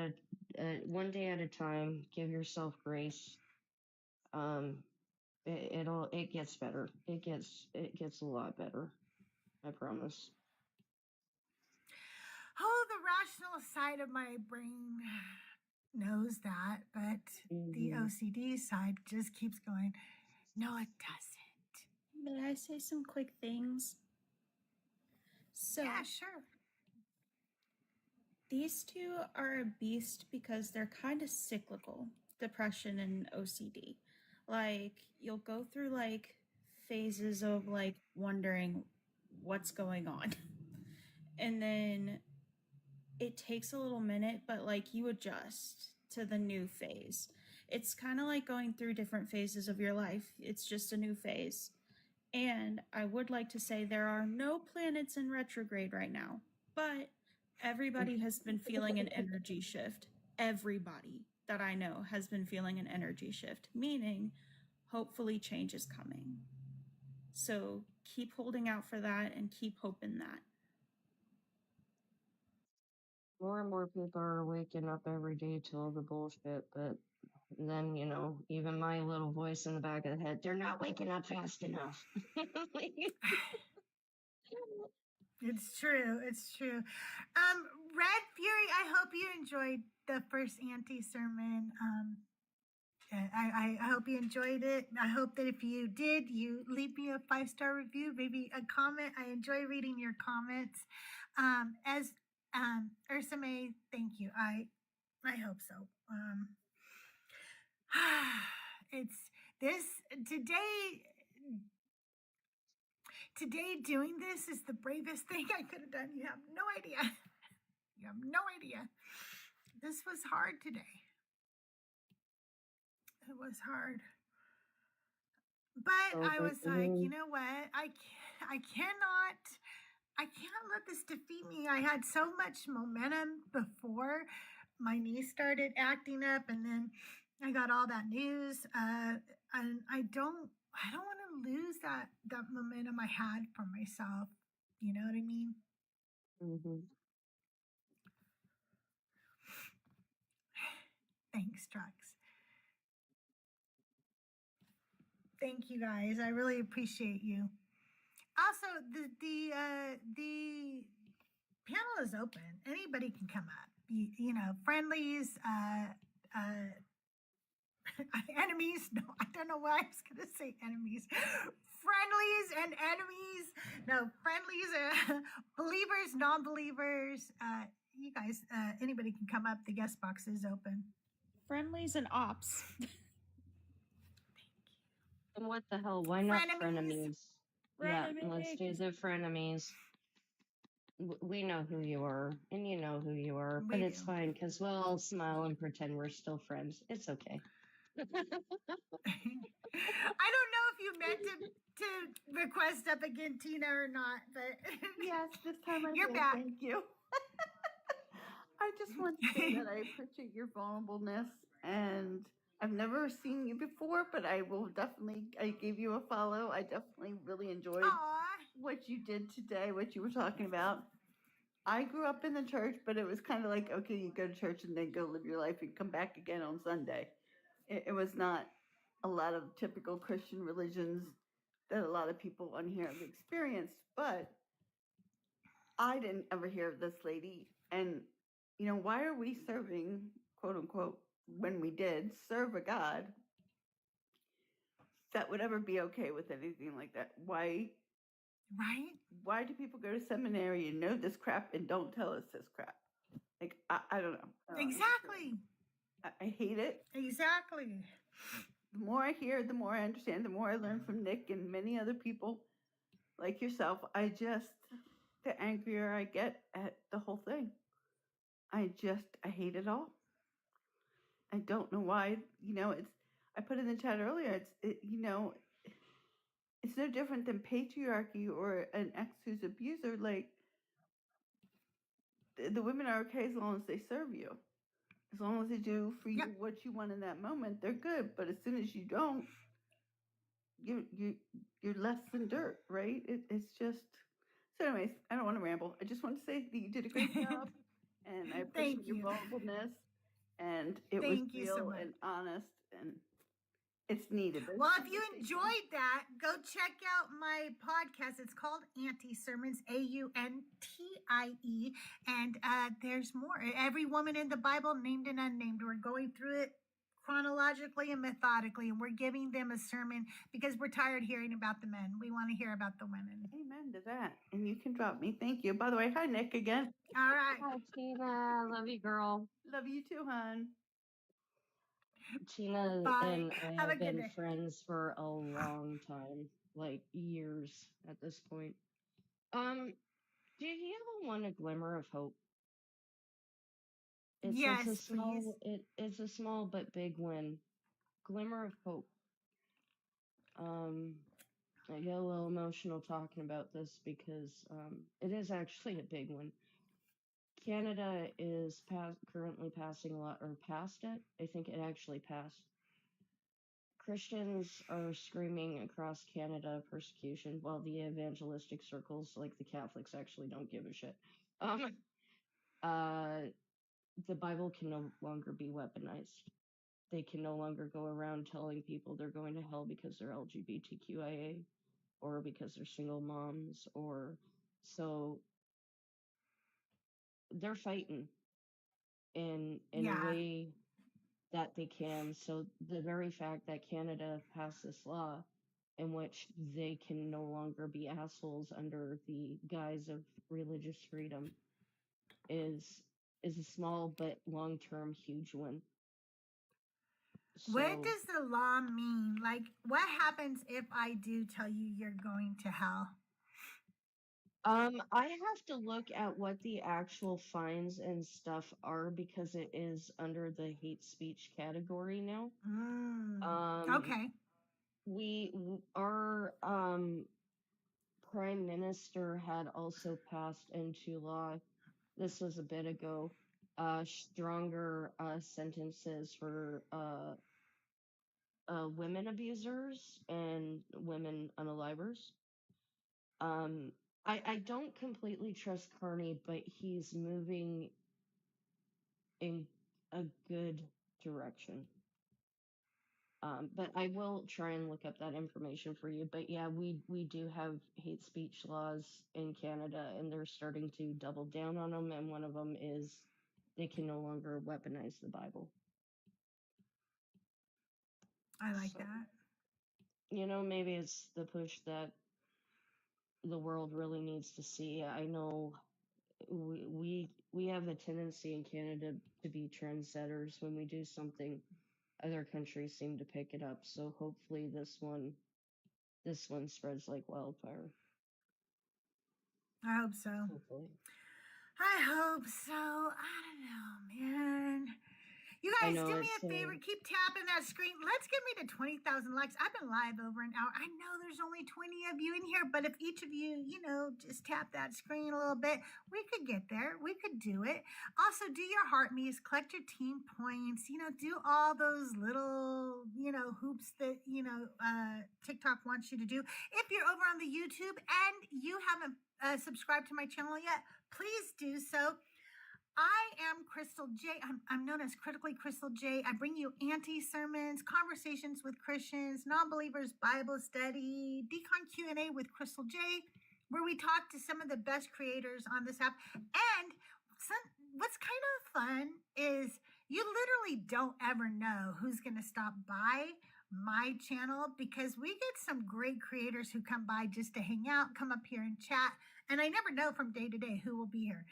one day at a time, give yourself grace. It gets better. It gets a lot better. I promise. Oh, the rational side of my brain knows that, but the Mm-hmm. OCD side just keeps going, no, it doesn't. May I say some quick things? So, Yeah, sure. these two are a beast because they're kind of cyclical, depression and OCD. Like, you'll go through like phases of like wondering what's going on. And then it takes a little minute, but like you adjust to the new phase. It's kind of like going through different phases of your life. It's just a new phase. And I would like to say there are no planets in retrograde right now, but everybody has been feeling an energy shift. Everybody that I know has been feeling an energy shift, meaning hopefully change is coming. So keep holding out for that and keep hoping that. More and more people are waking up every day to all the bullshit, but then, even my little voice in the back of the head, they're not waking up fast enough. It's true. It's true. Red Fury, I hope you enjoyed the first Auntie sermon. I hope you enjoyed it. I hope that if you did, you leave me a 5-star review, maybe a comment. I enjoy reading your comments. As Ursa May, thank you. I hope so. It's this today. Today, doing this is the bravest thing I could have done. You have no idea. You have no idea. This was hard today. It was hard. But I was like, you know what? I can't let this defeat me. I had so much momentum before my niece started acting up, and then I got all that news. And I don't want to lose that momentum I had for myself. You know what I mean? Mm-hmm. Thanks, Trux. Thank you guys. I really appreciate you. Also, the panel is open. Anybody can come up. Friendlies, enemies. No, I don't know why I was going to say enemies. Friendlies and enemies. No, friendlies, believers, non-believers. You guys, anybody can come up. The guest box is open. Friendlies and ops. And what the hell? Why not Frenemies. frenemies? Yeah, let's do the frenemies. We know who you are, and you know who you are, but it's fine because we'll all smile and pretend we're still friends. It's okay. I don't know if you meant to request up again, Tina, or not, but Yes, this time I you're did. back. Thank you. I just want to say that I appreciate your vulnerableness, and I've never seen you before, but I gave you a follow. I definitely really enjoyed what you did today, what you were talking about. I grew up in the church, but it was kind of like, okay, you go to church and then go live your life and come back again on Sunday. It was not a lot of typical Christian religions that a lot of people on here have experienced, but I didn't ever hear of this lady, and why are we serving, quote unquote, when we did serve a God that would ever be okay with anything like that? Why do people go to seminary and know this crap and don't tell us this crap? Like, I don't know. Exactly. I hate it. Exactly. The more I hear, the more I understand, the more I learn from Nick and many other people like yourself. The angrier I get at the whole thing. I hate it all. I don't know why, I put in the chat earlier, it's no different than patriarchy or an ex who's abuser. Like, the women are okay as long as they serve you. As long as they do for you what you want in that moment, they're good. But as soon as you don't, you're less than dirt, right? It's just. So, anyways, I don't want to ramble. I just want to say that you did a great job, and I appreciate your vulnerableness. And it was real and honest, and it's needed. Well, if you enjoyed that, go check out my podcast. It's called Auntie Sermons, AUNTIE, and there's more. Every woman in the Bible, named and unnamed. We're going through it chronologically and methodically, and we're giving them a sermon because we're tired hearing about the men. We want to hear about the women. Amen to that. And you can drop me. Thank you. By the way, hi, Nick, again. All right. Hi, Tina. Love you, girl. Love you too, hon. Tina Bye. and I Have a have good been day. friends for a long time, like years at this point. Do you ever want a glimmer of hope? Yes, please. It's a small but big win. Glimmer of hope. I get a little emotional talking about this because it is actually a big one. Canada is currently passing a lot, or passed it. I think it actually passed. Christians are screaming across Canada persecution, while the evangelistic circles, like the Catholics, actually don't give a shit. The Bible can no longer be weaponized. They can no longer go around telling people they're going to hell because they're LGBTQIA or because they're single moms, or so they're fighting in a way that they can. So the very fact that Canada passed this law in which they can no longer be assholes under the guise of religious freedom is a small but long-term huge win. So, what does the law mean? Like, what happens if I do tell you you're going to hell? I have to look at what the actual fines and stuff are because it is under the hate speech category now. Okay. Our prime minister had also passed into law, this was a bit ago, stronger sentences for women abusers and women unalivers. I don't completely trust Carney, but he's moving in a good direction. But I will try and look up that information for you. But yeah, we do have hate speech laws in Canada, and they're starting to double down on them. And one of them is they can no longer weaponize the Bible. I like that. Maybe it's the push that the world really needs to see. I know we have a tendency in Canada to be trendsetters. When we do something, other countries seem to pick it up. So hopefully this one spreads like wildfire. I hope so. Hopefully. I hope so. I don't know, man. You guys, do me a favor. Keep tapping that screen. Let's get me to 20,000 likes. I've been live over an hour. I know there's only 20 of you in here, but if each of you, just tap that screen a little bit, we could get there. We could do it. Also, do your heart me's, collect your team points, do all those little, hoops that, TikTok wants you to do. If you're over on the YouTube and you haven't subscribed to my channel yet, please do so. I am CrystalJae. I'm known as Critically CrystalJae. I bring you Auntie Sermons, conversations with Christians, non-believers, Bible study, Decon Q&A with CrystalJae, where we talk to some of the best creators on this app. And what's kind of fun is you literally don't ever know who's going to stop by my channel, because we get some great creators who come by just to hang out, come up here and chat. And I never know from day to day who will be here.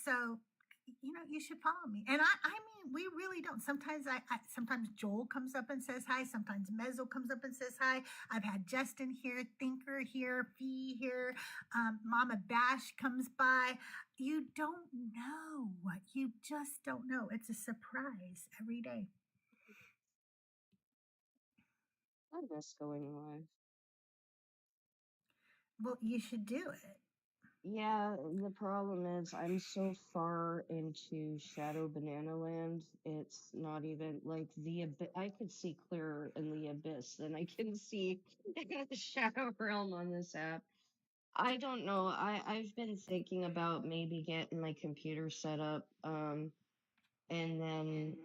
So, you should follow me. And I mean, we really don't. Sometimes sometimes Joel comes up and says hi. Sometimes Mezzo comes up and says hi. I've had Justin here, Thinker here, Fee here. Mama Bash comes by. You don't know what. You just don't know. It's a surprise every day. I miss going live. Well, you should do it. Yeah, the problem is I'm so far into Shadow Banana Land. It's not even like I could see clearer in the abyss than I can see in the Shadow Realm on this app. I don't know. I've been thinking about maybe getting my computer set up, and then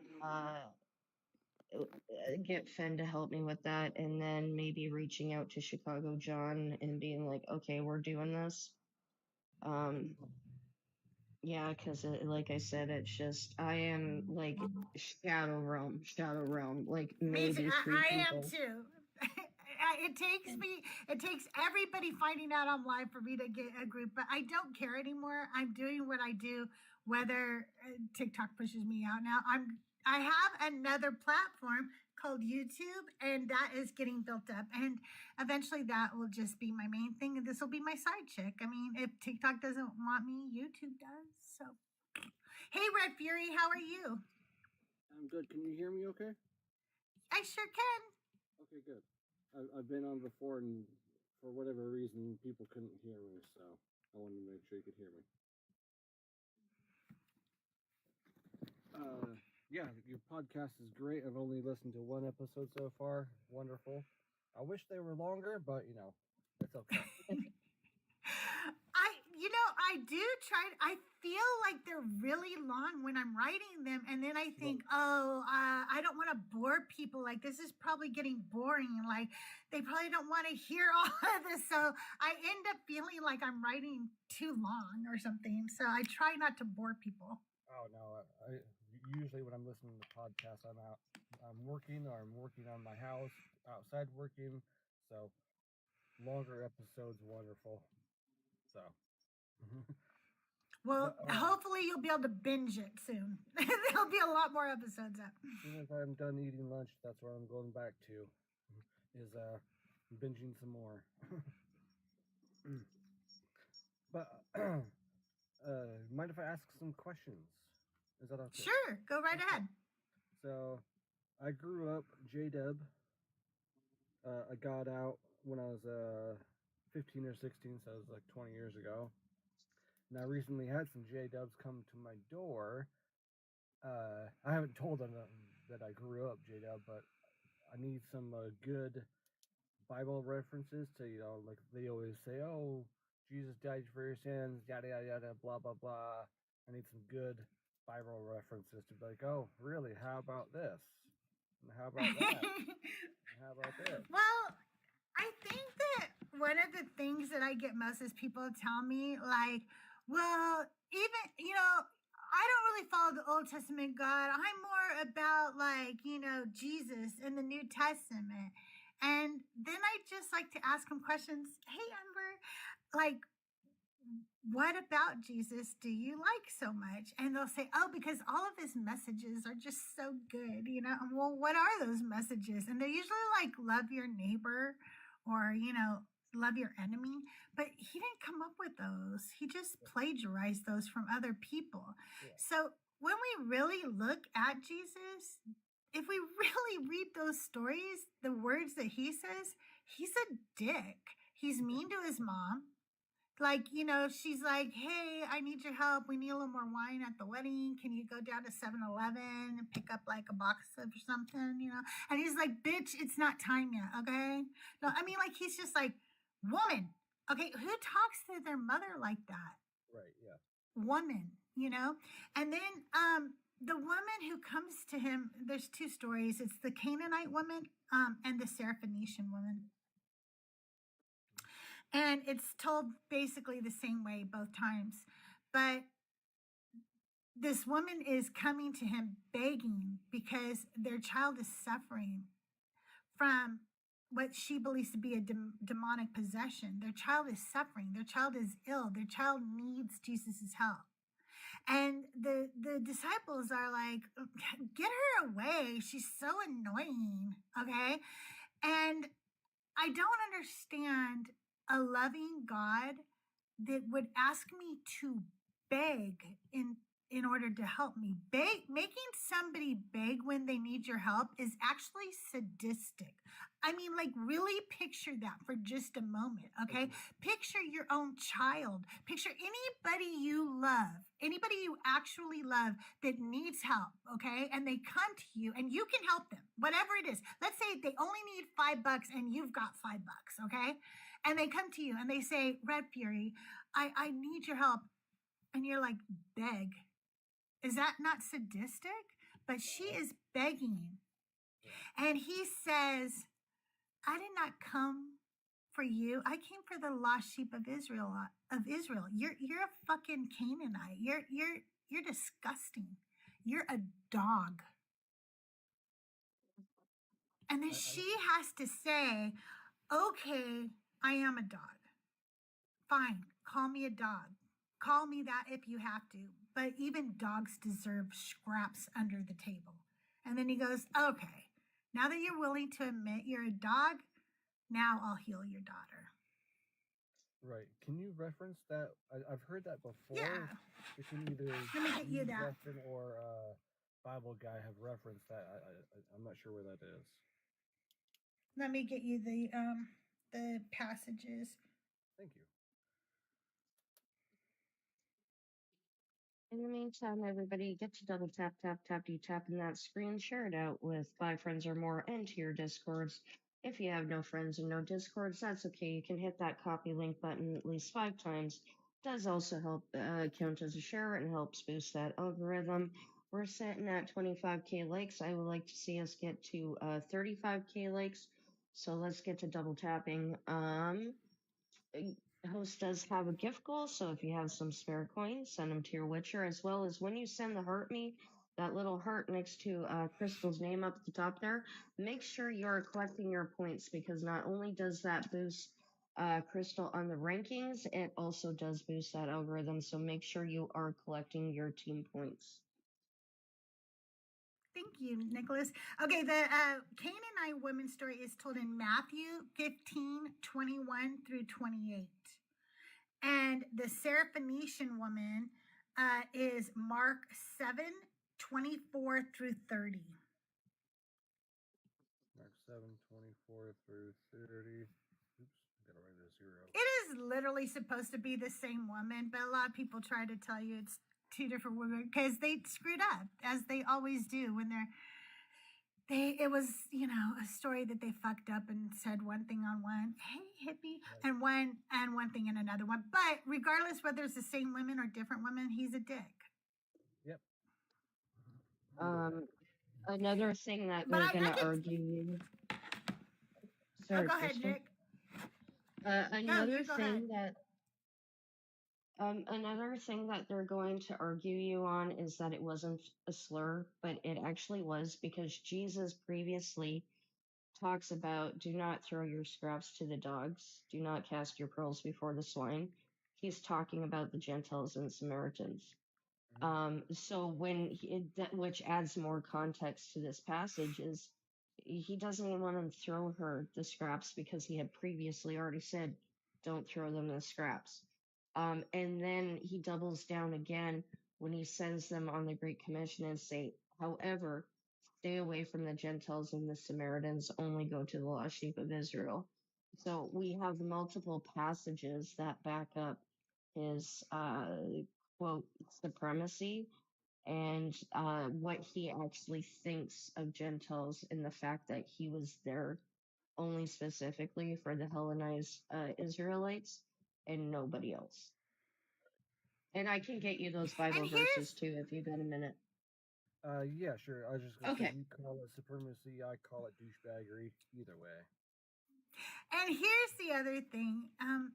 get Fen to help me with that, and then maybe reaching out to Chicago John and being like, okay, we're doing this. Yeah, because like I said, it's just I am like Shadow Realm, like Me too. maybe three I am people. too. It takes everybody finding out I'm live for me to get a group, but I don't care anymore. I'm doing what I do, whether TikTok pushes me out now. I have another platform called YouTube, and that is getting built up, and eventually that will just be my main thing, and this will be my side chick. I mean, if TikTok doesn't want me, YouTube does. So, hey, Red Fury, how are you? I'm good. Can you hear me okay? I sure can. Okay, good. I've been on before, and for whatever reason, people couldn't hear me, so I wanted to make sure you could hear me. Yeah, your podcast is great. I've only listened to one episode so far. Wonderful. I wish they were longer, but it's okay. I do try. I feel like they're really long when I'm writing them, and then I think, I don't want to bore people. Like, this is probably getting boring. Like, they probably don't want to hear all of this, so I end up feeling like I'm writing too long or something. So I try not to bore people. Oh no! Usually when I'm listening to podcasts, I'm working, or I'm working on my house, outside working. So longer episodes, wonderful. So. Well, hopefully you'll be able to binge it soon. There'll be a lot more episodes up. As soon as I'm done eating lunch, that's where I'm going back to, is binging some more. But mind if I ask some questions? Is that okay? Sure, go right ahead. So, I grew up J-Dub. I got out when I was 15 or 16, so it was like 20 years ago. And I recently had some J-Dubs come to my door. I haven't told them that I grew up J-Dub, but I need some good Bible references to, like they always say, oh, Jesus died for your sins, yada, yada, yada, blah, blah, blah. I need some good Bible references to be like, oh, really? How about this? And how about that? And how about this? Well, I think that one of the things that I get most is people tell me, like, well, even, I don't really follow the Old Testament God. I'm more about, like, Jesus in the New Testament. And then I just like to ask them questions. Hey, Amber, like, what about Jesus do you like so much? And they'll say, oh, because all of his messages are just so good, Well, what are those messages? And they're usually like, love your neighbor, or, love your enemy. But he didn't come up with those. He just plagiarized those from other people. Yeah. So when we really look at Jesus, if we really read those stories, the words that he says, he's a dick. He's mean to his mom. Like, she's like, hey, I need your help. We need a little more wine at the wedding. Can you go down to 7-Eleven and pick up like a box of something, And he's like, bitch, it's not time yet, okay? No, I mean, like, he's just like, woman, okay, who talks to their mother like that? Right, yeah. Woman, And then the woman who comes to him, there's two stories. It's the Canaanite woman and the Syrophoenician woman. And it's told basically the same way both times. But this woman is coming to him begging because their child is suffering from what she believes to be a demonic possession. Their child is suffering. Their child is ill. Their child needs Jesus' help. And the disciples are like, get her away. She's so annoying. Okay. And I don't understand a loving God that would ask me to beg in order to help me. Making somebody beg when they need your help is actually sadistic. I mean, like, really picture that for just a moment, okay? Picture your own child. Picture anybody you love, anybody you actually love that needs help, okay? And they come to you and you can help them, whatever it is. Let's say they only need $5 and you've got $5, okay? And they come to you and they say, Red Fury, I need your help. And you're like, beg. Is that not sadistic? But she is begging. And he says, I did not come for you. I came for the lost sheep of Israel. You're a fucking Canaanite. You're disgusting. You're a dog. And then she has to say, okay, I am a dog. Fine, call me a dog. Call me that if you have to. But even dogs deserve scraps under the table. And then he goes, okay, now that you're willing to admit you're a dog, now I'll heal your daughter. Right. Can you reference that? I've heard that before. Yeah. It can either Let me get you that. Justin or Bible guy have referenced that. I'm not sure where that is. Let me get you the passages. Thank you. In the meantime, everybody, get to double tap, tapping that screen, share it out with 5 friends or more, and to your discords. If you have no friends and no discords, that's okay. You can hit that copy link button at least 5 times. It does also help count as a share and helps boost that algorithm. We're sitting at 25k likes. I would like to see us get to 35k likes. So let's get to double tapping. Host does have a gift goal, so if you have some spare coins, send them to your Witcher, as well as when you send the heart me, that little heart next to Crystal's name up at the top there, make sure you're collecting your points, because not only does that boost Crystal on the rankings, it also does boost that algorithm, so make sure you are collecting your team points. Thank you, Nicholas. Okay, the Canaanite woman story is told in Matthew 15:21 through 28. And the Syrophoenician woman is Mark 7:24 through 30. Mark 7:24 through 30. Oops, I gotta write a 0. It is literally supposed to be the same woman, but a lot of people try to tell you it's 2 different women because they screwed up, as they always do when it was, a story that they fucked up and said one thing on one, hey hippie, and one thing in another one. But regardless whether it's the same women or different women, he's a dick. Yep. Another thing that they're going to argue. Sorry, go ahead, Crystal. Nick. Another thing that they're going to argue you on is that it wasn't a slur, but it actually was, because Jesus previously talks about do not throw your scraps to the dogs, do not cast your pearls before the swine. He's talking about the Gentiles and Samaritans. So which adds more context to this passage, is he doesn't even want to throw her the scraps because he had previously already said, don't throw them the scraps. And then he doubles down again when he sends them on the Great Commission and say, however, stay away from the Gentiles and the Samaritans, only go to the lost sheep of Israel. So we have multiple passages that back up his, quote, supremacy and what he actually thinks of Gentiles, and the fact that he was there only specifically for the Hellenized Israelites and nobody else. And I can get you those Bible verses too if you've got a minute. Yeah, sure. I was just gonna Okay. say, you call it supremacy, I call it douchebaggery. Either way. And here's the other thing. Can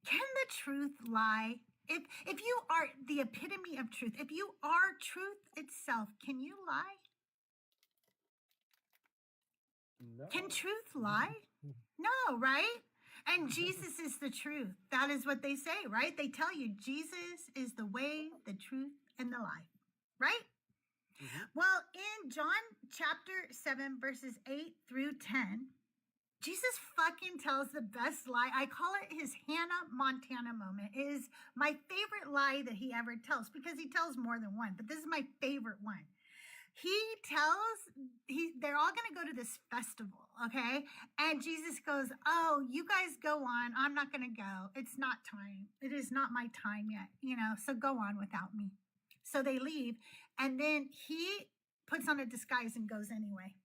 the truth lie if you are the epitome of truth, if you are truth itself, can you lie? No. Can truth lie? No, right? And Jesus is the truth. That is what they say, right? They tell you Jesus is the way, the truth, and the life, right? Mhm. Well, in John chapter 7, verses 8 through 10, Jesus fucking tells the best lie. I call it his Hannah Montana moment. It is my favorite lie that he ever tells because he tells more than one, but this is my favorite one. They're all going to go to this festival, okay? And Jesus goes, oh, you guys go on. I'm not going to go. It's not time. It is not my time yet, so go on without me. So they leave. And then he puts on a disguise and goes anyway.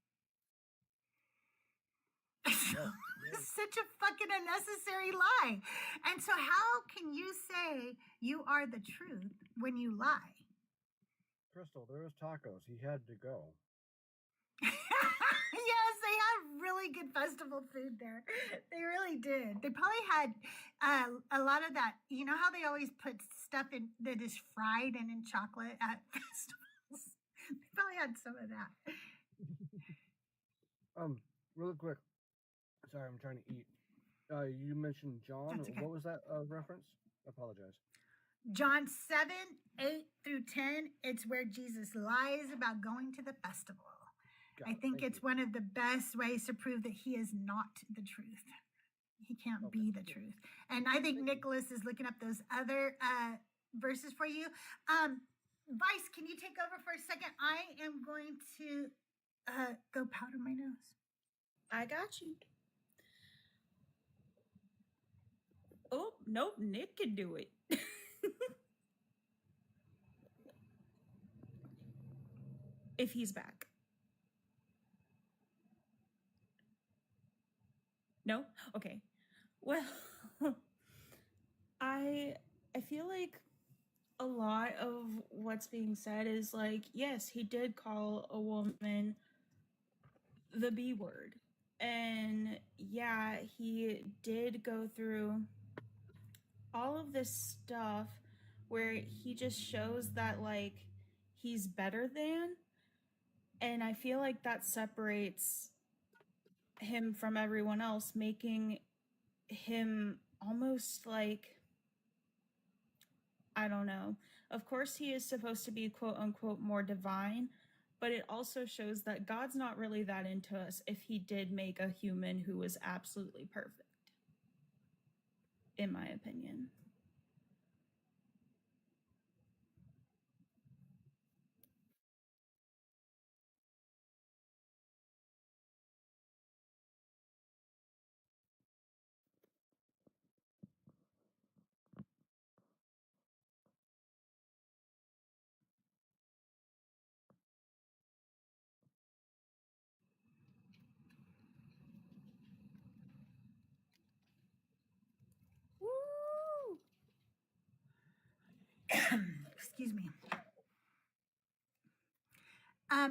It's such a fucking unnecessary lie. And so how can you say you are the truth when you lie? Crystal, there was tacos. He had to go. Yes, they had really good festival food there. They really did. They probably had a lot of that. You know how they always put stuff in that is fried and in chocolate at festivals? They probably had some of that. Really quick. Sorry, I'm trying to eat. You mentioned John. That's okay. What was that reference? I apologize. John 7, 8 through 10, it's where Jesus lies about going to the festival. I think it's one of the best ways to prove that he is not the truth. He can't be the truth. And I think Nicholas is looking up those other verses for you. Vice, can you take over for a second? I am going to go powder my nose. I got you. Oh, nope, Nick can do it. If he's back. No? Okay. Well, I feel like a lot of what's being said is like, yes, he did call a woman the B word. And yeah, he did go through all of this stuff where he just shows that like he's better than, and I feel like that separates him from everyone else, making him almost like, I don't know. Of course he is supposed to be quote unquote more divine, but it also shows that God's not really that into us if he did make a human who was absolutely perfect, in my opinion. Woo! Excuse me.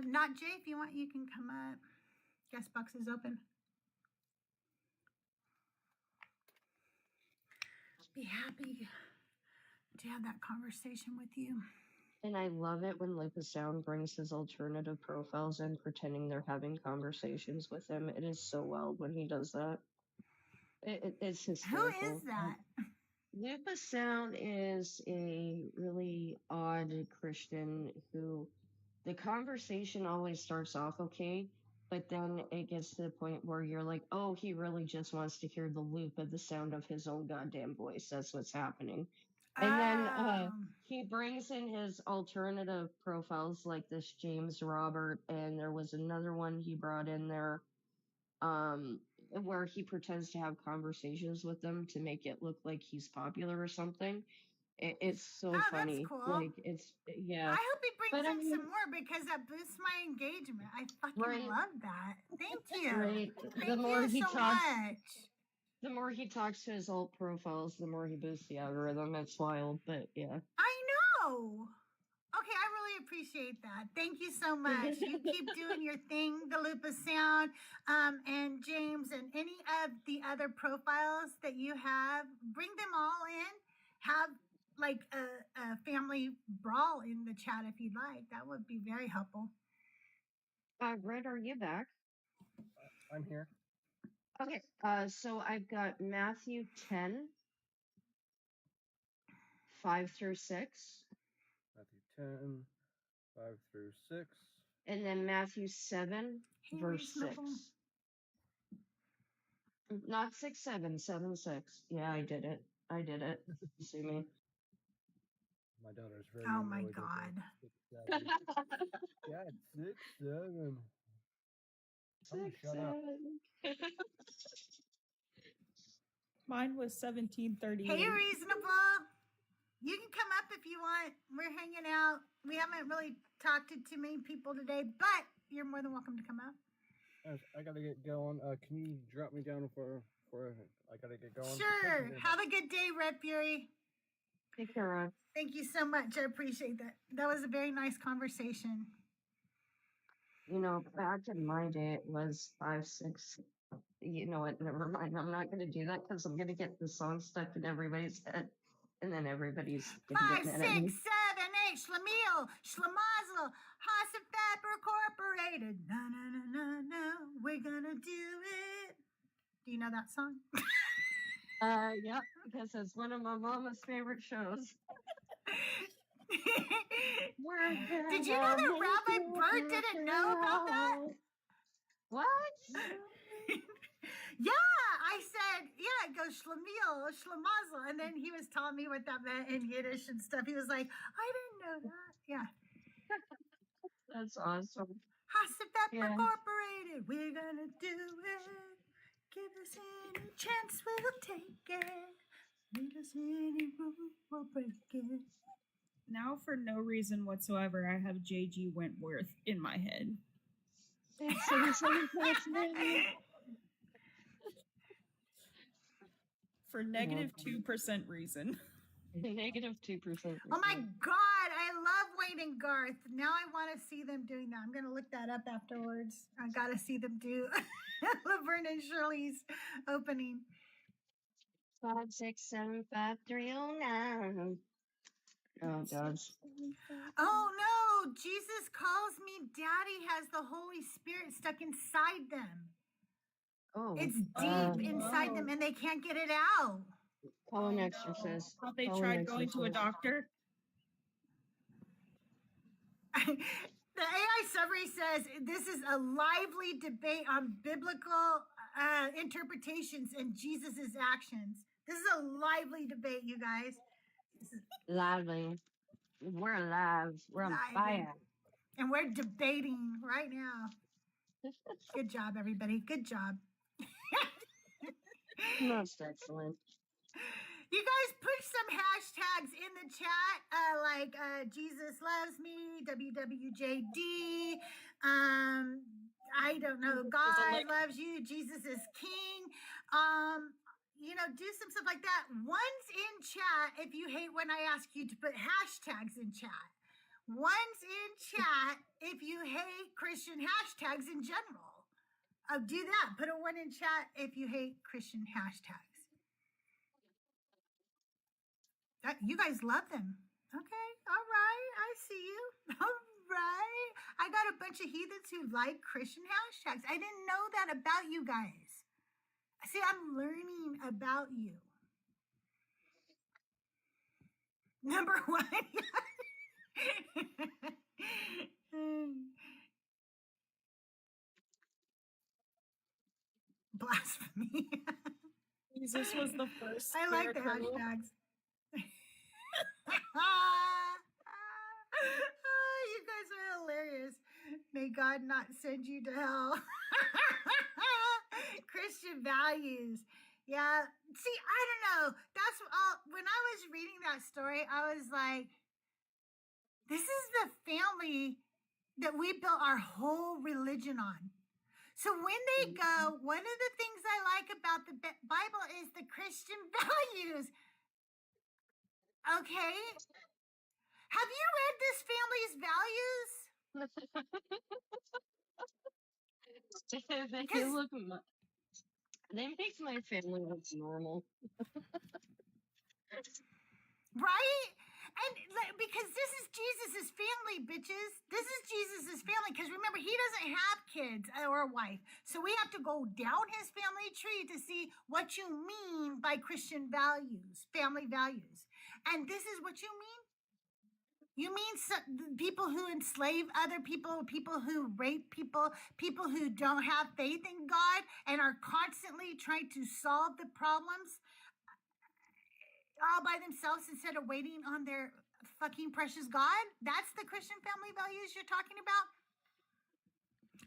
Not Jay, if you want, you can come up. Guest box is open. Be happy to have that conversation with you. And I love it when Lucas Sound brings his alternative profiles in, pretending they're having conversations with him. It is so wild when he does that. It's hysterical. Who is that? Lucas Sound is a really odd Christian who the conversation always starts off okay, but then it gets to the point where you're like, oh, he really just wants to hear the loop of the sound of his own goddamn voice. That's what's happening. And then he brings in his alternative profiles like this James Robert, and there was another one he brought in there where he pretends to have conversations with them to make it look like he's popular or something. It's so funny. That's cool. Like, it's, yeah. I hope he brings But, I in mean, some more because that boosts my engagement. I fucking love that. Thank you. Right. Thank The more you he so talks, much. the more he talks to his alt profiles, the more he boosts the algorithm. It's wild, but yeah. I know. Okay, I really appreciate that. Thank you so much. You keep doing your thing, the Loop of Sound, and James, and any of the other profiles that you have. Bring them all in. Have like a family brawl in the chat if you'd like. That would be very helpful. Red, are you back? I'm here. Okay. So I've got Matthew 10, 5 through 6. Matthew 10, 5 through 6. And then Matthew 7, Hey, verse 6. reasonable. Not 6, 7, 7, 6. Yeah, I did it. Sue me. My daughter's very Oh my annoyed with God. it. 6, 7. Yeah, it's 6, 7. I'm gonna 6, shut up. 7. Mine was 1738. Hey, reasonable. You can come up if you want. We're hanging out. We haven't really talked to too many people today, but you're more than welcome to come up. I gotta get going. Can you drop me down for I gotta get going? Sure. Have a good day, Red Fury. Take care, Ron. Thank you so much. I appreciate that. That was a very nice conversation. You know, back in my day, it was 5, 6. You know what? Never mind. I'm not going to do that because I'm going to get the song stuck in everybody's head. And then everybody's going to 5, get 6, mad 7, at me. 8, Schlemiel, Schlemazel, Hasselfab Incorporated. No, no, no, no, no. We're gonna do it. Do you know that song? Yeah, because it's one of my mama's favorite shows. Did you know that Rabbi Bird didn't know about that? What? Yeah, I said, yeah, it goes Schlemiel, Schlemazel. And then he was telling me what that meant in Yiddish and stuff. He was like, I didn't know that. Yeah. That's awesome. Hasselfab Yeah. Incorporated, we're gonna do it. Give us any chance, we'll take it. Lead us any room, we'll break it. Now, for no reason whatsoever, I have J.G. Wentworth in my head. For negative 2% reason. Negative 2%. Oh my God, I love Wayne and Garth. Now I want to see them doing that. I'm going to look that up afterwards. I got to see them do Laverne and Shirley's opening. 5, 6, 7, 5, 3, 0, 9. Oh, gosh. Oh no, Jesus calls me Daddy has the Holy Spirit stuck inside them. Oh. It's deep inside them and they can't get it out. Call an exorcist. Have they Call tried an going to a exorcist. doctor? The AI summary says this is a lively debate on biblical interpretations and Jesus's actions. This is a lively debate, you guys. Lively. We're alive. We're on Lively. fire. And we're debating right now. Good job, everybody. Good job. Most excellent. You guys put some hashtags in the chat, like Jesus loves me, WWJD. I don't know. God loves you. Jesus is king. You know, do some stuff like that. One's in chat if you hate when I ask you to put hashtags in chat. One's in chat if you hate Christian hashtags in general. Do that. Put a one in chat if you hate Christian hashtags. You guys love them. Okay. All right. I see you. All right. I got a bunch of heathens who like Christian hashtags. I didn't know that about you guys. See, I'm learning about you. Number one. Blasphemy. Jesus was the first. I like the scarecrow. hashtags. You guys are hilarious. May God not send you to hell. Christian values. Yeah. See, I don't know. That's all. When I was reading that story, I was like, this is the family that we built our whole religion on. So when they go, one of the things I like about the Bible is the Christian values. Okay. Have you read this family's values? They make my family look normal. Right? And because this is Jesus's family, bitches. This is Jesus's family. Because remember, he doesn't have kids or a wife. So we have to go down his family tree to see what you mean by Christian values, family values. And this is what you mean? You mean people who enslave other people, people who rape people, people who don't have faith in God and are constantly trying to solve the problems all by themselves instead of waiting on their fucking precious God? That's the Christian family values you're talking about?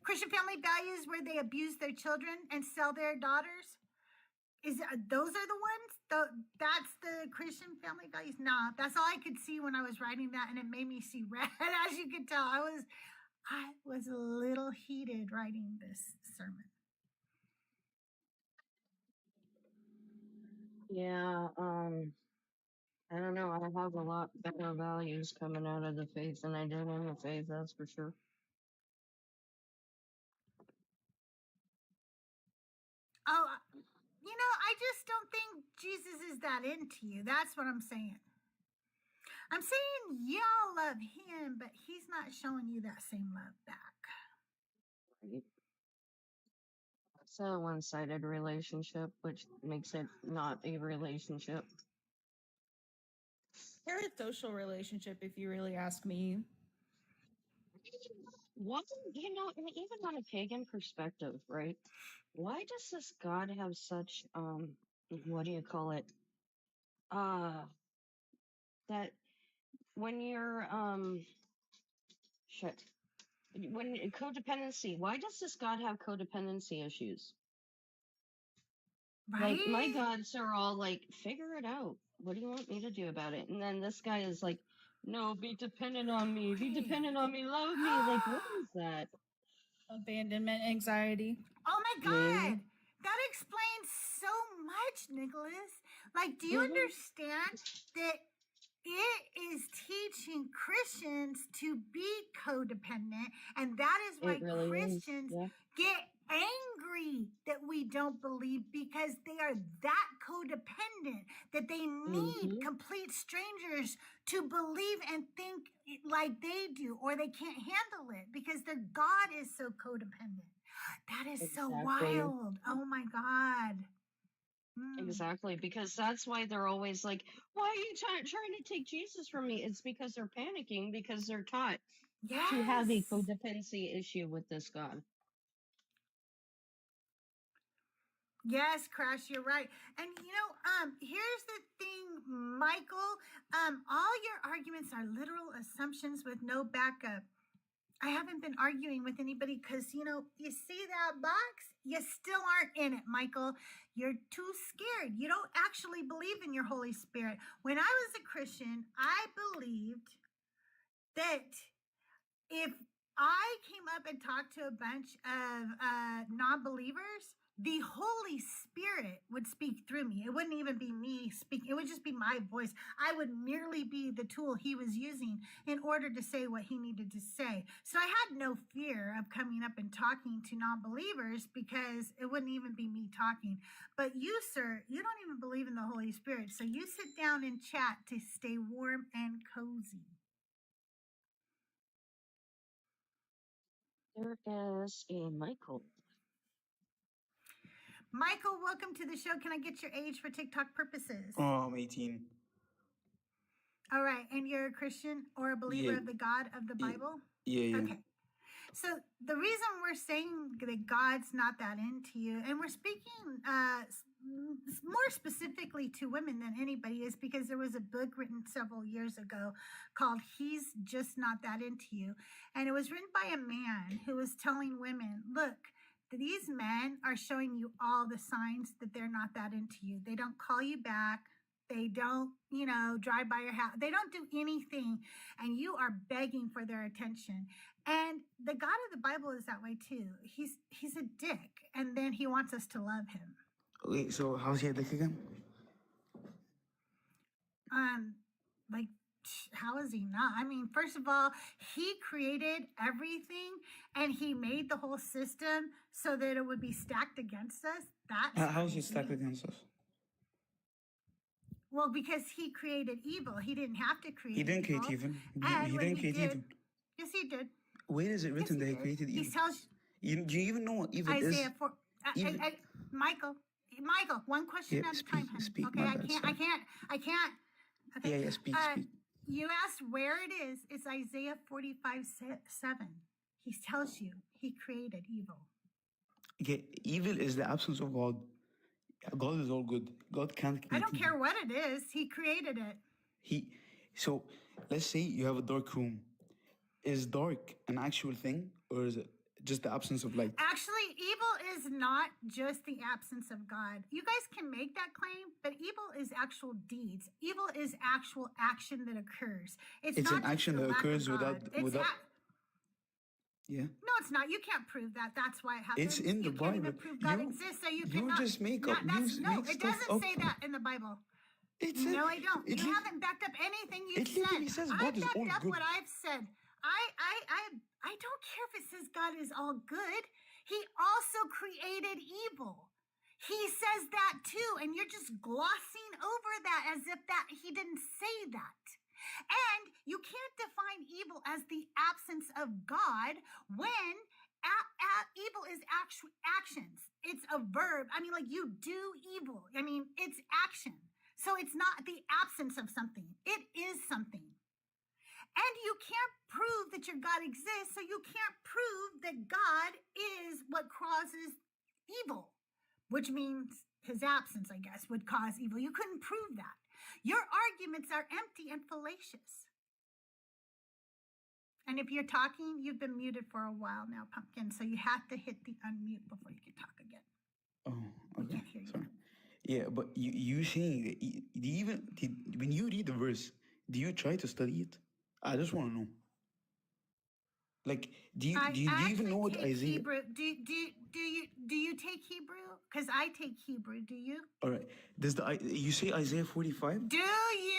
Christian family values where they abuse their children and sell their daughters? Those are the ones? That's the Christian family values? Nah, that's all I could see when I was writing that, and it made me see red. As you could tell, I was a little heated writing this sermon. Yeah, I don't know. I have a lot better values coming out of the faith than I did in the faith, that's for sure. Oh, I just don't think Jesus is that into you. That's what I'm saying. I'm saying y'all love him, but he's not showing you that same love back. Right? It's a one-sided relationship, which makes it not a relationship. Parasocial relationship, if you really ask me. What, and even on a pagan perspective, right? Why does this God have such, what do you call it? That when you're, when codependency, why does this God have codependency issues? Right? Like, my gods are all like, figure it out. What do you want me to do about it? And then this guy is like, no, be dependent on me. Be dependent on me. Love me. Like, what is that? Abandonment anxiety. Oh my God. That explains so much, Nicholas. Like, do you understand that it is teaching Christians to be codependent, and that is why really Christians get angry that we don't believe, because they are that codependent that they need complete strangers to believe and think like they do, or they can't handle it because their God is so codependent. That is so wild. Oh my God. Exactly, because that's why they're always like, why are you trying to take Jesus from me? It's because they're panicking because they're taught to have a codependency issue with this God. Yes, Crash, you're right. And here's the thing, Michael. All your arguments are literal assumptions with no backup. I haven't been arguing with anybody because, you see that box? You still aren't in it, Michael. You're too scared. You don't actually believe in your Holy Spirit. When I was a Christian, I believed that if I came up and talked to a bunch of non-believers, the Holy Spirit would speak through me. It wouldn't even be me speaking. It would just be my voice. I would merely be the tool he was using in order to say what he needed to say. So I had no fear of coming up and talking to non-believers because it wouldn't even be me talking. But you, sir, you don't even believe in the Holy Spirit. So you sit down and chat to stay warm and cozy. There is a Michael. Michael, welcome to the show. Can I get your age for TikTok purposes? Oh, I'm 18. All right. And you're a Christian or a believer of the God of the Bible? Yeah. Okay. So the reason we're saying that God's not that into you, and we're speaking more specifically to women than anybody, is because there was a book written several years ago called He's Just Not That Into You. And it was written by a man who was telling women, look, these men are showing you all the signs that they're not that into you. They don't call you back. They don't, drive by your house. They don't do anything. And you are begging for their attention. And the God of the Bible is that way too. He's a dick. And then he wants us to love him. Wait, so how's he a dick again? How is he not? I mean, first of all, he created everything and he made the whole system so that it would be stacked against us. That's how's he stacked against us? Well, because he created evil. He didn't have to create He didn't evil. create evil. And He when didn't he create did, evil. yes, he did. Where is it Yes, written he that he did. created He evil? tells Do you even know what evil is? Isaiah 4. Evil. Michael, one question Yeah, at a speak, time, honey. speak, Okay, my I bad, can't. Okay. Yeah, speak, speak. You asked where it is. It's Isaiah 45:7. He tells you he created evil. Okay, evil is the absence of God. God is all good. God can't create I don't evil. care what it is. He created it. So let's say you have a dark room. Is dark an actual thing, or is it just the absence of light? Actually, evil is not just the absence of God. You guys can make that claim, but evil is actual deeds. Evil is actual action that occurs. It's It's not an just action the that lack of occurs God. without. Yeah. No, it's not. You can't prove that. That's why it happens. It's in the you can't Bible. even prove God You- exists, so you you cannot. just make up- No, you make it stuff doesn't up. say that in the Bible. It's No, I don't. it You lit- haven't backed up anything you've it literally said. says I God is backed all up good. what I've said. I don't care if it says God is all good. He also created evil. He says that too, and you're just glossing over that as if that he didn't say that. And you can't define evil as the absence of God when evil is actual actions. It's a verb. I mean, like you do evil. I mean, it's action. So it's not the absence of something. It is something. And you can't prove that your God exists, so you can't prove that God is what causes evil, which means his absence, I guess, would cause evil. You couldn't prove that. Your arguments are empty and fallacious. And if you're talking, you've been muted for a while now, Pumpkin, so you have to hit the unmute before you can talk again. Oh, We okay. can't hear you. Sorry. Yeah, but you saying that when you read the verse, do you try to study it? I just want to know. Like, do you even know what take Isaiah? Hebrew. Do you take Hebrew? Because I take Hebrew. Do you? All right. You say Isaiah 45? Do you?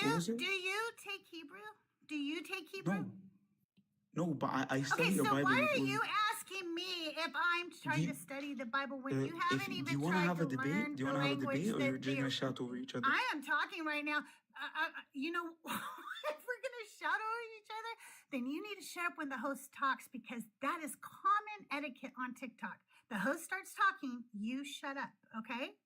What was it? Do you take Hebrew? Do you take Hebrew? No, but I study Okay, the so Bible. why are you asking me if I'm trying to study the Bible when you haven't even Do you want to tried have a to debate? learn Do you the want to have a language debate, or that you're just they gonna are? shout over each other? I am talking right now. You know, if we're gonna shout over each other, then you need to shut up when the host talks, because that is common etiquette on TikTok. The host starts talking, you shut up, okay?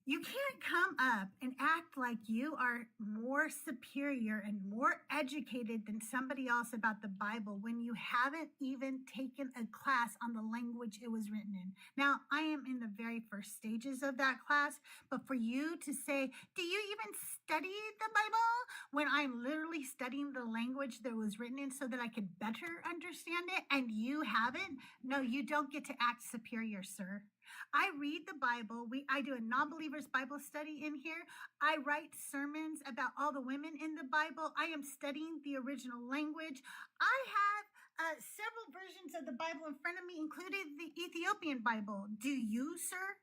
You can't come up and act like you are more superior and more educated than somebody else about the Bible when you haven't even taken a class on the language it was written in. Now, I am in the very first stages of that class, but for you to say, do you even study the Bible, when I'm literally studying the language that was written in so that I could better understand it, and you haven't? No, you don't get to act superior, sir. I read the Bible. I do a non-believers Bible study in here. I write sermons about all the women in the Bible. I am studying the original language. I have several versions of the Bible in front of me, including the Ethiopian Bible. Do you, sir?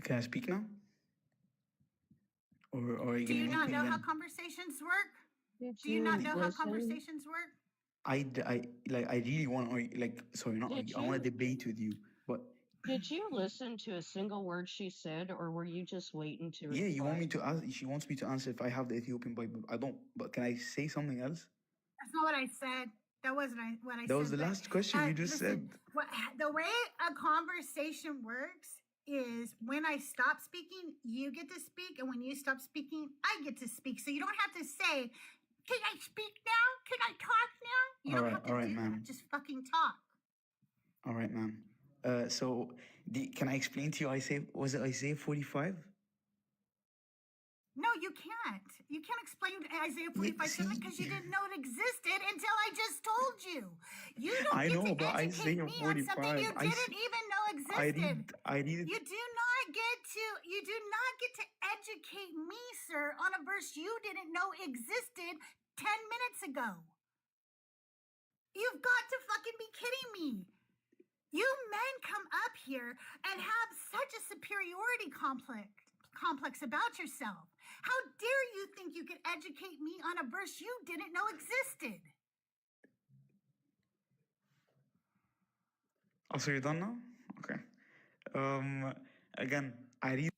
Can I speak now? Or are you Do you gonna not make me know how again? conversations work? Did Do you not you know how listen? conversations work? I really want to sorry, not Did argue. I want to you debate with you, but did you listen to a single word she said, or were you just waiting to yeah, you want me reply? to ask. She wants me to answer if I have the Ethiopian Bible. I don't. But can I say something else? That's not what I said. That wasn't what I said. That was the but, last question you just listen, said. the way a conversation works is when I stop speaking, you get to speak, and when you stop speaking, I get to speak. So you don't have to say, can I speak now? Can I talk now? You don't have to do ma'am. that. Just fucking talk. All right, ma'am. So can I explain to you? Was it Isaiah 45? No, you can't. You can't explain Isaiah 45:7 see? because you didn't know it existed until I just told you. You don't I get know to about educate Isaiah me on something 45. you didn't even know existed. I read. You do not get to educate me, sir, on a verse you didn't know existed 10 minutes ago. You've got to fucking be kidding me. You men come up here and have such a superiority complex about yourself. How dare you think you could educate me on a verse you didn't know existed? Oh, so you're done now? Okay. Again, I read.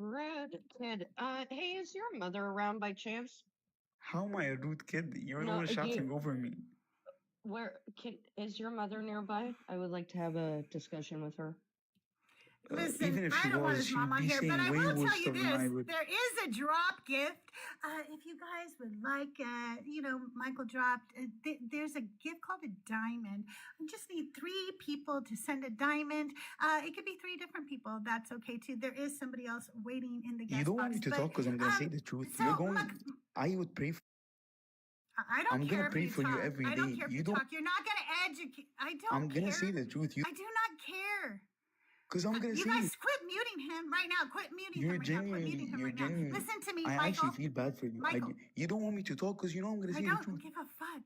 Rude kid. Hey, is your mother around by chance? How am I a rude kid? You're the No, one shouting over me. Is your mother nearby? I would like to have a discussion with her. Listen, Even if I she don't want was, his mom she'd on be here, but saying I way will worse tell you stuff than I this. would. There is a drop gift. If you guys would like, Michael dropped, there's a gift called a diamond. I just need 3 people to send a diamond. It could be 3 different people. That's okay too. There is somebody else waiting in the guest You don't want me box. to But, talk because I'm going to say the truth. so, You're going. look, I would pray for. I don't I'm care gonna if pray you for talk. you every I don't day. care if You you don't. talk. You're not going to educate. I don't I'm gonna care. say the truth. I do not care. Because I'm gonna You say guys it. quit muting him right now. Quit muting You're him right now. Quit genuinely. muting him You're right now. genuinely. Listen to me, I Michael. actually feel bad for you. Michael, You don't want me to talk because you know I'm gonna I say the don't truth. give a fuck.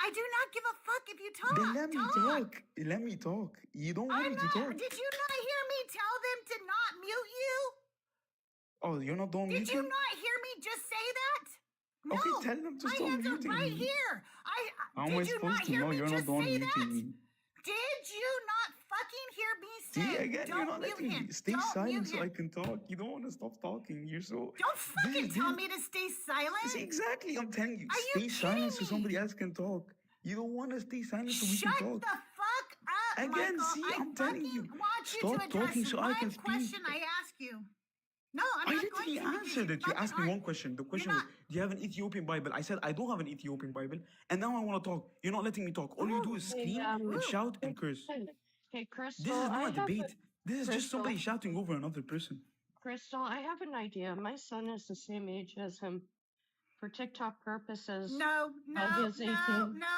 I do not give a fuck if you talk. Then let me talk. Let me talk. You don't want I'm me to not. talk. Did you not hear me tell them to not mute you? Oh, you're not done Did you muting? not hear me just say that? No. Okay, tell them to My stop hands are muting right me. here. How am I Did you supposed not to hear know me you're not just done say muting that? me? Did you not fucking hear me See, say? again, you're Don't not mute letting me. him. Stay Don't silent mute so him. I can talk. You don't want to stop talking. You're so. Don't fucking tell me to stay silent. See, exactly. I'm telling you. Are you Stay silent so kidding somebody me? else can talk. You don't want to stay silent so we Shut can talk. the fuck up, Again, Michael. see, I I'm telling fucking you. want you to Stop address talking so I one can speak. question I ask you. No, I'm I not going literally to because answered you it. You fucking asked me aren't. one question. The You're question was, not. do you have an Ethiopian Bible? I said, I don't have an Ethiopian Bible. And now I want to talk. You're not letting me talk. All you do is Hey, scream and shout and curse. hey, This Crystal, is not I a have debate. This is just Crystal. somebody shouting over another person. Crystal, I have an idea. My son is the same age as him. For TikTok purposes, No, is 18. No.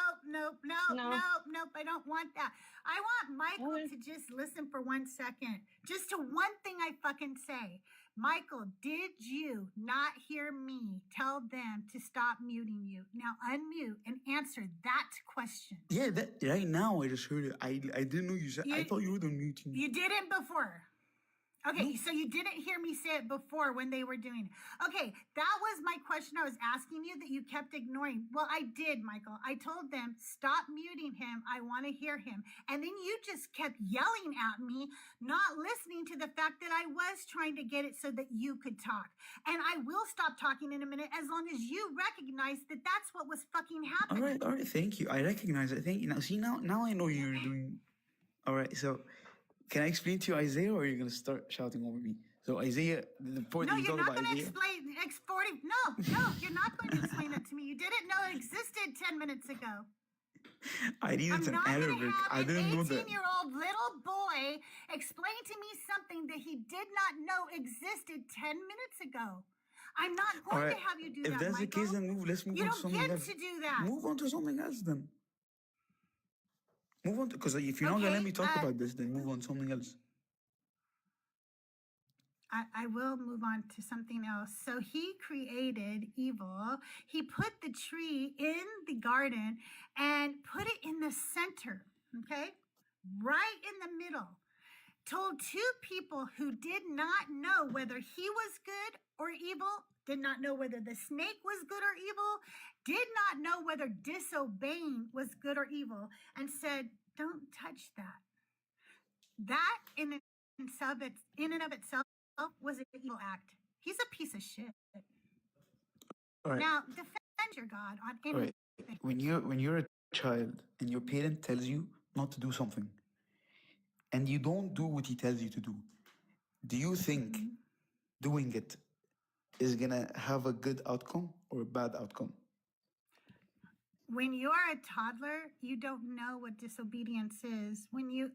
I don't want that. I want Michael to just listen for 1 second. Just to one thing I fucking say. Michael, did you not hear me tell them to stop muting you? Now unmute and answer that question. Yeah, that right now I just heard it. I didn't know you said. I thought you were done muting. You didn't before. Okay, so you didn't hear me say it before when they were doing it. Okay, that was my question I was asking you that you kept ignoring. Well, I did, Michael. I told them, stop muting him. I want to hear him. And then you just kept yelling at me, not listening to the fact that I was trying to get it so that you could talk. And I will stop talking in a minute as long as you recognize that that's what was fucking happening. All right, thank you. I recognize it. Thank you. Now, see, now I know you're doing. All right, so can I explain to you Isaiah, or are you gonna start shouting over me? So Isaiah, the point that you talk about Isaiah. No, you're not going to explain it to me. You didn't know it existed 10 minutes ago. I read it in Arabic. I didn't know that. 18-year-old little boy explain to me something that he did not know existed 10 minutes ago. I'm not going to have you do that, If that's the case, then let's move on to something else. You don't get to do that. Move on to something else then. Move on to, because if you're not gonna let me talk about this, then move on to something else. I will move on to something else. So he created evil. He put the tree in the garden and put it in the center, okay? Right in the middle. Told 2 people who did not know whether he was good or evil, did not know whether the snake was good or evil, did not know whether disobeying was good or evil, and said, don't touch that. That in and of itself was an evil act. He's a piece of shit. All right. Now, defend your God on anything. Right. When you're a child and your parent tells you not to do something, and you don't do what he tells you to do you think doing it is gonna have a good outcome or a bad outcome? When you are a toddler, you don't know what disobedience is. When you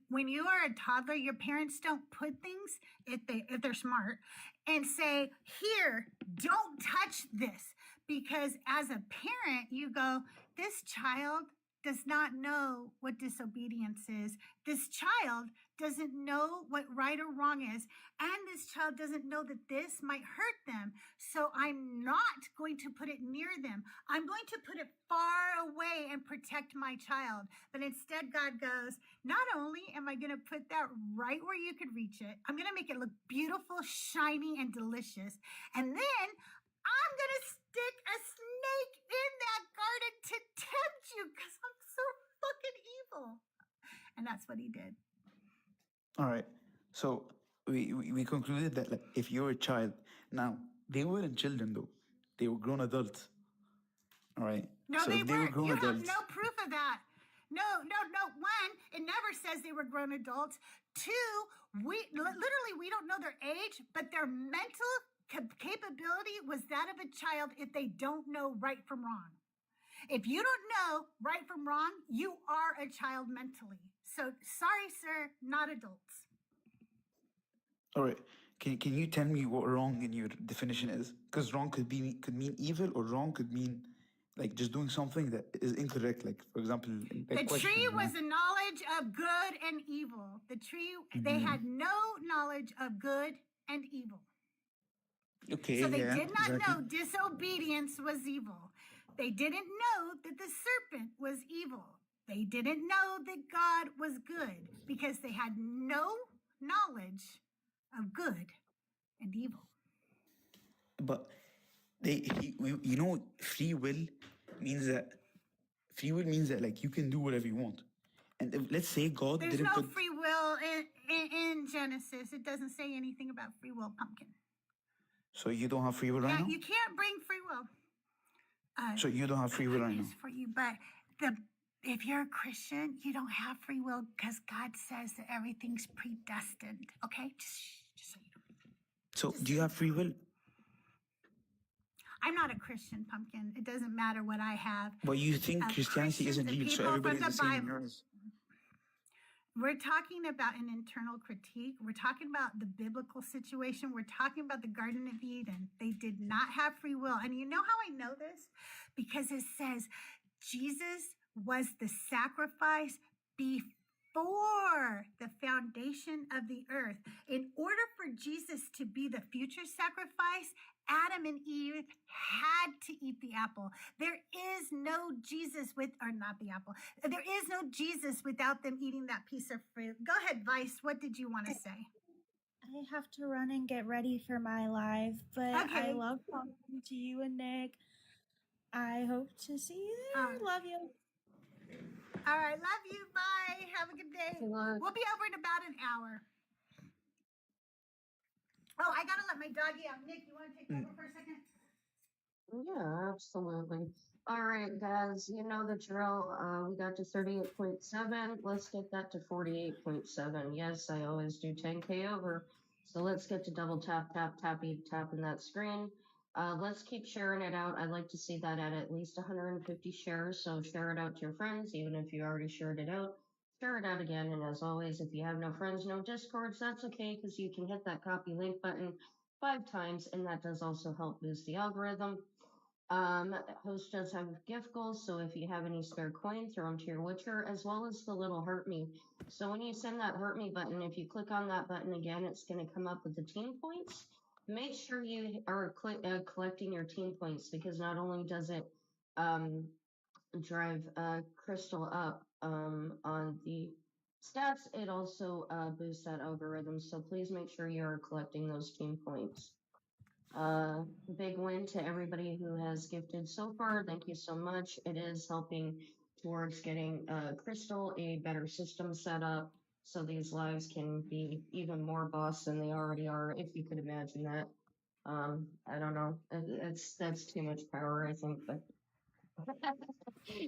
are a toddler, your parents don't put things, if they're smart, and say, here, don't touch this. Because as a parent, you go, this child does not know what disobedience is. This child doesn't know what right or wrong is. And this child doesn't know that this might hurt them. So I'm not going to put it near them. I'm going to put it far away and protect my child. But instead, God goes, not only am I going to put that right where you could reach it, I'm going to make it look beautiful, shiny, and delicious. And then I'm going to stick a snake in that garden to tempt you because I'm so fucking evil. And that's what he did. All right. So we concluded that like, if you're a child, now they weren't children though, they were grown adults. All right. No, So they if they were weren't. grown You have adults, no proof of that. No. One, it never says they were grown adults. Two, literally we don't know their age, but their mental capability was that of a child if they don't know right from wrong. If you don't know right from wrong, you are a child mentally. So sorry, sir, not adults. all right. Can you tell me what wrong in your definition is? Because wrong could mean evil, or wrong could mean like just doing something that is incorrect. Like for example, The tree was a knowledge of good and evil. The tree, they had no knowledge of good and evil. Okay. So they yeah, did not exactly. know disobedience was evil. They didn't know that the serpent was evil. They didn't know that God was good because they had no knowledge of good and evil. But free will means that like you can do whatever you want. And if, let's say God There's didn't no put. free will in Genesis. It doesn't say anything about free will, Pumpkin. So you don't have free will right Yeah, now. you can't bring free will. So you don't have free will right now. It's for you, but if you're a Christian, you don't have free will because God says that everything's predestined. Okay, just so you know. So do you have free will? I'm not a Christian, Pumpkin. It doesn't matter what I have. But you think Christianity Christians isn't and real, so people from everybody's the the same in Bible. yours. We're talking about an internal critique. We're talking about the biblical situation. We're talking about the Garden of Eden. They did not have free will. And you know how I know this? Because it says Jesus was the sacrifice before the foundation of the earth. In order for Jesus to be the future sacrifice, Adam and Eve had to eat the apple. There is no Jesus not the apple. There is no Jesus without them eating that piece of fruit. Go ahead, Vice. What did you want to say? I have to run and get ready for my live, but I Okay. love talking to you and Nick. I hope to see you there. Love you. All right. Love you. Bye. Have a good day. We'll be over in about an hour. Oh, I got to let my doggy out. Nick, you want to take over for a second? Yeah, absolutely. All right, guys, you know the drill. We got to 38.7. Let's get that to 48.7. Yes, I always do 10K over. So let's get to double tapping that screen. Let's keep sharing it out. I'd like to see that at least 150 shares. So share it out to your friends, even if you already shared it out. Share it out again. And as always, if you have no friends, no Discords, that's okay, because you can hit that copy link button 5 times, and that does also help boost the algorithm. Host does have gift goals, so if you have any spare coin, throw them to your Witcher, as well as the little hurt me. So when you send that hurt me button, if you click on that button again, it's going to come up with the team points. Make sure you are collecting your team points, because not only does it drive Crystal up on the stats, it also boosts that algorithm. So please make sure you are collecting those team points. Big win to everybody who has gifted so far. Thank you so much. It is helping towards getting Crystal a better system set up, so these lives can be even more boss than they already are, if you could imagine that. I don't know. That's too much power, I think, but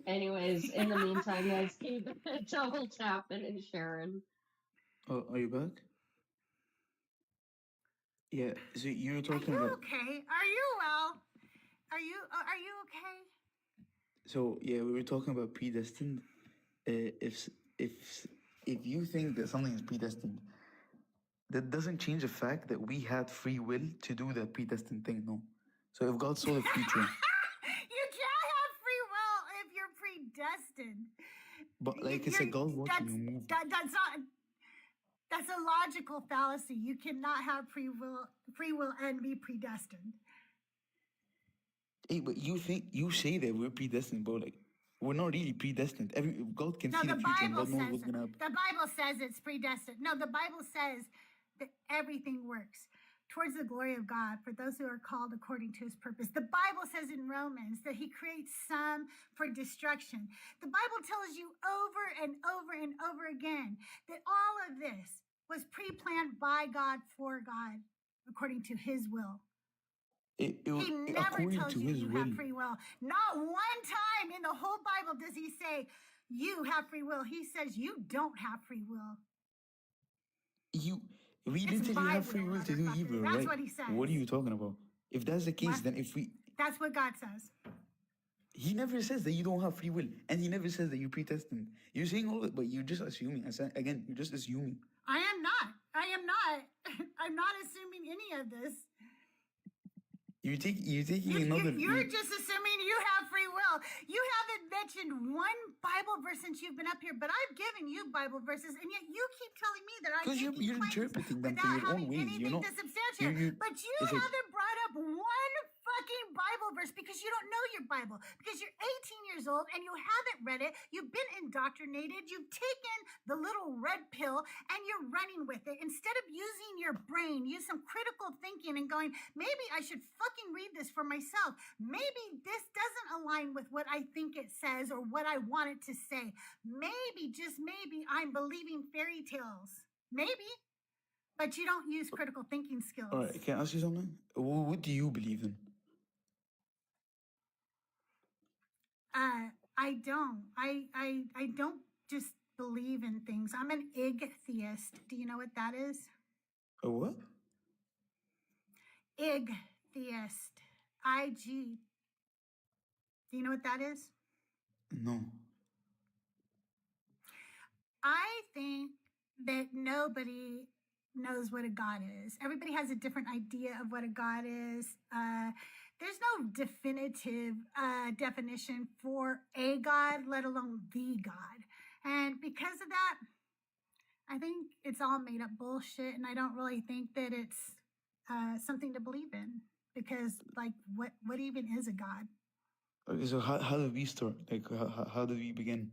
anyways, in the meantime, guys, keep double tapping and sharing. Oh, are you back? Yeah. So you were talking Are you about. okay? Are you well? Are you okay? So yeah, we were talking about predestined. If you think that something is predestined, that doesn't change the fact that we had free will to do that predestined thing. No. So if God saw the future. You can't have free will if you're predestined. But like I said, God watching you move. That's a logical fallacy. You cannot have free will and be predestined. Hey, but you say that we're predestined, but like we're not really predestined. God can see the future and God knows what's gonna happen. The Bible says it's predestined. No, the Bible says that everything works towards the glory of God for those who are called according to his purpose. The Bible says in Romans that he creates some for destruction. The Bible tells you over and over and over again that all of this was pre-planned by God for God, according to his will. He never according tells to you his you will. have free will. Not one time in the whole Bible does he say you have free will. He says you don't have free will. We It's literally my have free will to do motherfucker. evil, That's right? what he says. What are you talking about? If that's the case, What? then if we... That's what God says. He never says that you don't have free will, and he never says that you're predestined. You're saying all that, but you're just assuming. Again, you're just assuming. I am not. I'm not assuming any of this. You're taking another... You're just assuming you have free will. You haven't mentioned one Bible verse since you've been up here, but I've given you Bible verses, and yet you keep telling me that I'm Because making you're claims interpreting them to without your own having ways. anything to substantiate. But you it's like- haven't brought up one fucking Bible verse because you don't know your Bible, because you're 18 years old and you haven't read it. You've been indoctrinated. You've taken the little red pill and you're running with it. Instead of using your brain, use some critical thinking and going, maybe I should fucking read this for myself. Maybe this doesn't align with what I think it says or what I want it to say. Maybe, just maybe, I'm believing fairy tales. Maybe. But you don't use critical thinking skills. All right, can I ask you something? What do you believe in? I don't. I don't just believe in things. I'm an atheist. Do you know what that is? A what? Atheist. IG. Do you know what that is? No. I think that nobody knows what a God is. Everybody has a different idea of what a God is. There's no definitive definition for a God, let alone the God. And because of that, I think it's all made up bullshit, and I don't really think that it's something to believe in. Because, like, what even is a God? Okay, so how do we start? Like, how do we begin?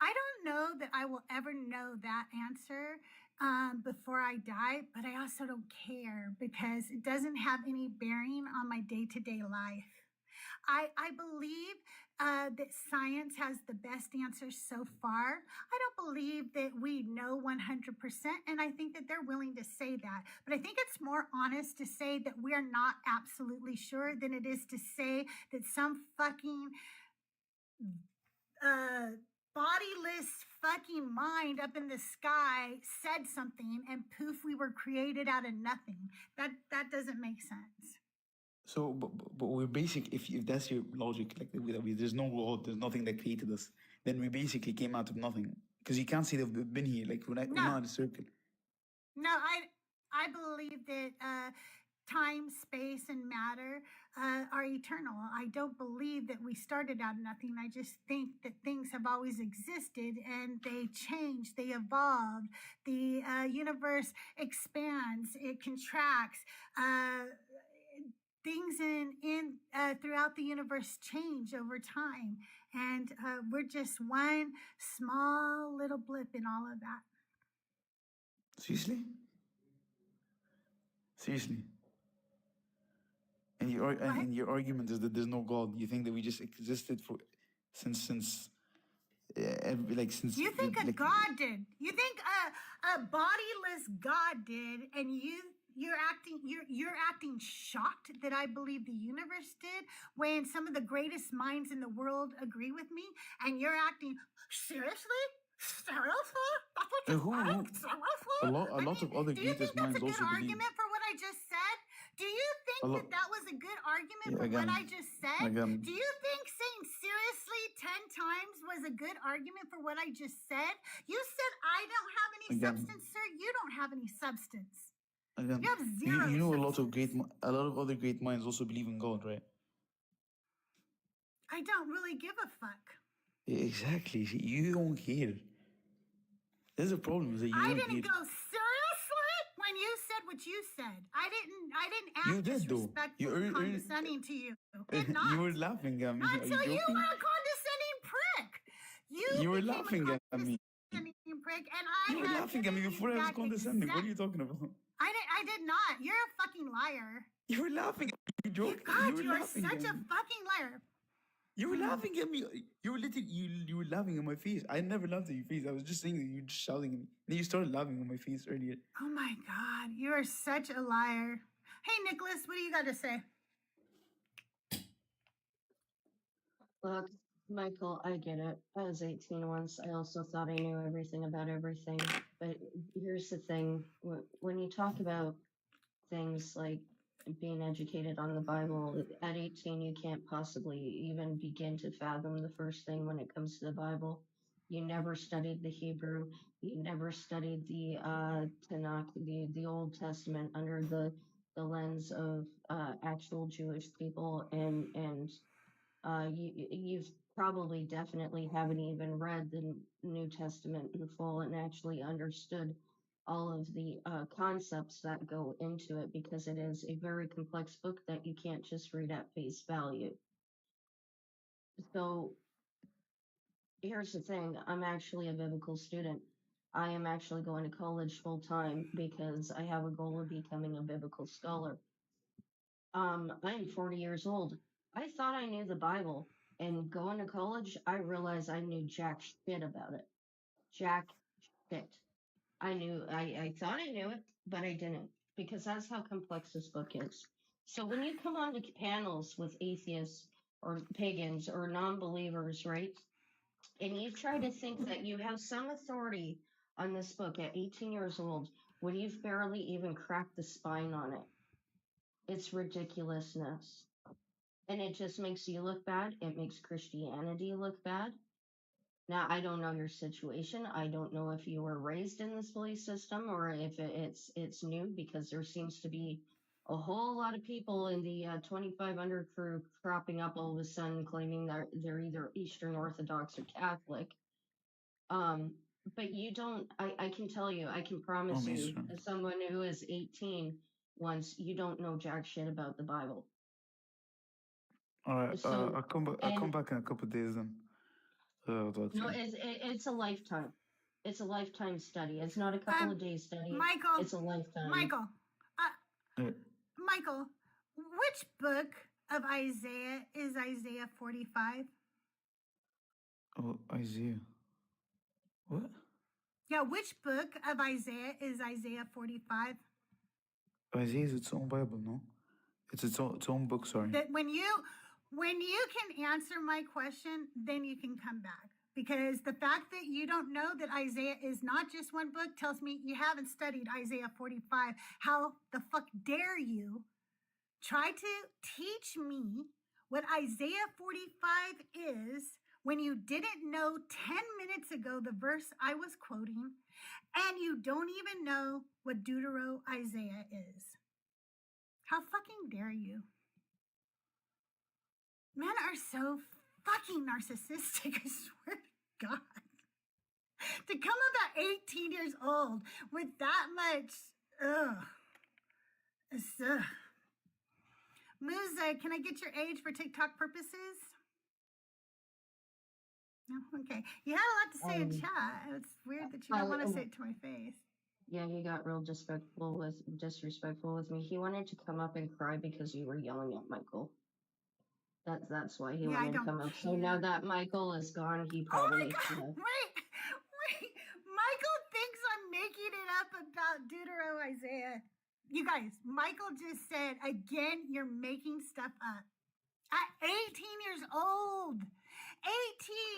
I don't know that I will ever know that answer before I die, but I also don't care because it doesn't have any bearing on my day-to-day life. I believe that science has the best answers so far. I don't believe that we know 100%, and I think that they're willing to say that. But I think it's more honest to say that we are not absolutely sure than it is to say that some fucking bodiless fucking mind up in the sky said something and poof, we were created out of nothing. That doesn't make sense. So, but we're basic. If that's your logic, like there's no God, there's nothing that created us, then we basically came out of nothing. Because you can't say they've been here. Like we're not in a circle. No, I believe that time, space, and matter are eternal. I don't believe that we started out of nothing. I just think that things have always existed and they change, they evolve. The universe expands, it contracts. Things in throughout the universe change over time, and we're just one small little blip in all of that. Seriously? And your argument is that there's no God. You think that we just existed since you think a God did? You think a bodiless God did, and you're acting shocked that I believe the universe did when some of the greatest minds in the world agree with me, and you're acting seriously? Seriously? That's what you think? Seriously? A lot of other greatest minds also believe. Do you think that's a good argument for what I just said? Do you think that was a good argument for what I just said? Do you think saying seriously 10 times was a good argument for what I just said? You said I don't have any substance, sir. You don't have any substance. Again, you have zero. You know, a lot of other great minds also believe in God, right? I don't really give a fuck. Exactly. See, you don't care. There's a problem is that you don't care. I didn't go seriously when you said what you said. I didn't act disrespectful or condescending to you. You were laughing at me. Until you were a condescending prick. You were laughing at me. Prick, and you were laughing at me before I was condescending. What are you talking about? I did not. You're a fucking liar. You were laughing at me. You joking. God, you are such a fucking liar. You were laughing at me. You were literally you were laughing at my face. I never laughed at your face. I was just saying that you were just shouting at me. Then you started laughing at my face earlier. Oh my God, you are such a liar. Hey, Nicholas, what do you got to say? Look, Michael, I get it. I was 18 once. I also thought I knew everything about everything. But here's the thing. When you talk about things like being educated on the Bible, at 18, you can't possibly even begin to fathom the first thing when it comes to the Bible. You never studied the Hebrew. You never studied the Tanakh, the Old Testament, under the lens of actual Jewish people, and you've probably definitely haven't even read the New Testament in full and actually understood all of the concepts that go into it, because it is a very complex book that you can't just read at face value. So here's the thing. I'm actually a biblical student. I am actually going to college full time because I have a goal of becoming a biblical scholar. I'm 40 years old. I thought I knew the Bible, and going to college, I realized I knew jack shit about it. Jack shit. I thought I knew it, but I didn't, because that's how complex this book is. So when you come on to panels with atheists or pagans or non-believers, right, and you try to think that you have some authority on this book at 18 years old when you've barely even cracked the spine on it, it's ridiculousness. And it just makes you look bad. It makes Christianity look bad. Now, I don't know your situation. I don't know if you were raised in this belief system or if it's new, because there seems to be a whole lot of people in the 2500 crew cropping up all of a sudden claiming that they're either Eastern Orthodox or Catholic. But you don't, I can tell you, I can promise you, as someone who is 18 once, you don't know jack shit about the Bible. All right, So, I'll come back in a couple of days then. no, it's a lifetime. It's a lifetime study. It's not a couple of days study. Michael. It's a lifetime. Michael. Yeah. Michael, which book of Isaiah is Isaiah 45? Oh, Isaiah. What? Yeah, which book of Isaiah is Isaiah 45? Isaiah is its own Bible, no? It's its own book, sorry. That when you can answer my question, then you can come back. Because the fact that you don't know that Isaiah is not just one book tells me you haven't studied Isaiah 45. How the fuck dare you try to teach me what Isaiah 45 is when you didn't know 10 minutes ago the verse I was quoting, and you don't even know what Deuteronomy Isaiah is? How fucking dare you? Men are so fucking narcissistic, I swear to God. To come about 18 years old with that much, Musa, can I get your age for TikTok purposes? No? Okay. You had a lot to say in chat. It's weird that you don't want to say it to my face. Yeah, he got real disrespectful with me. He wanted to come up and cry because you were yelling at Michael. That's why he wanted to come up. So now that Michael is gone, he probably needs to know. Wait. Michael thinks I'm making it up about Deuteronomy Isaiah. You guys, Michael just said, again, you're making stuff up. At 18 years old.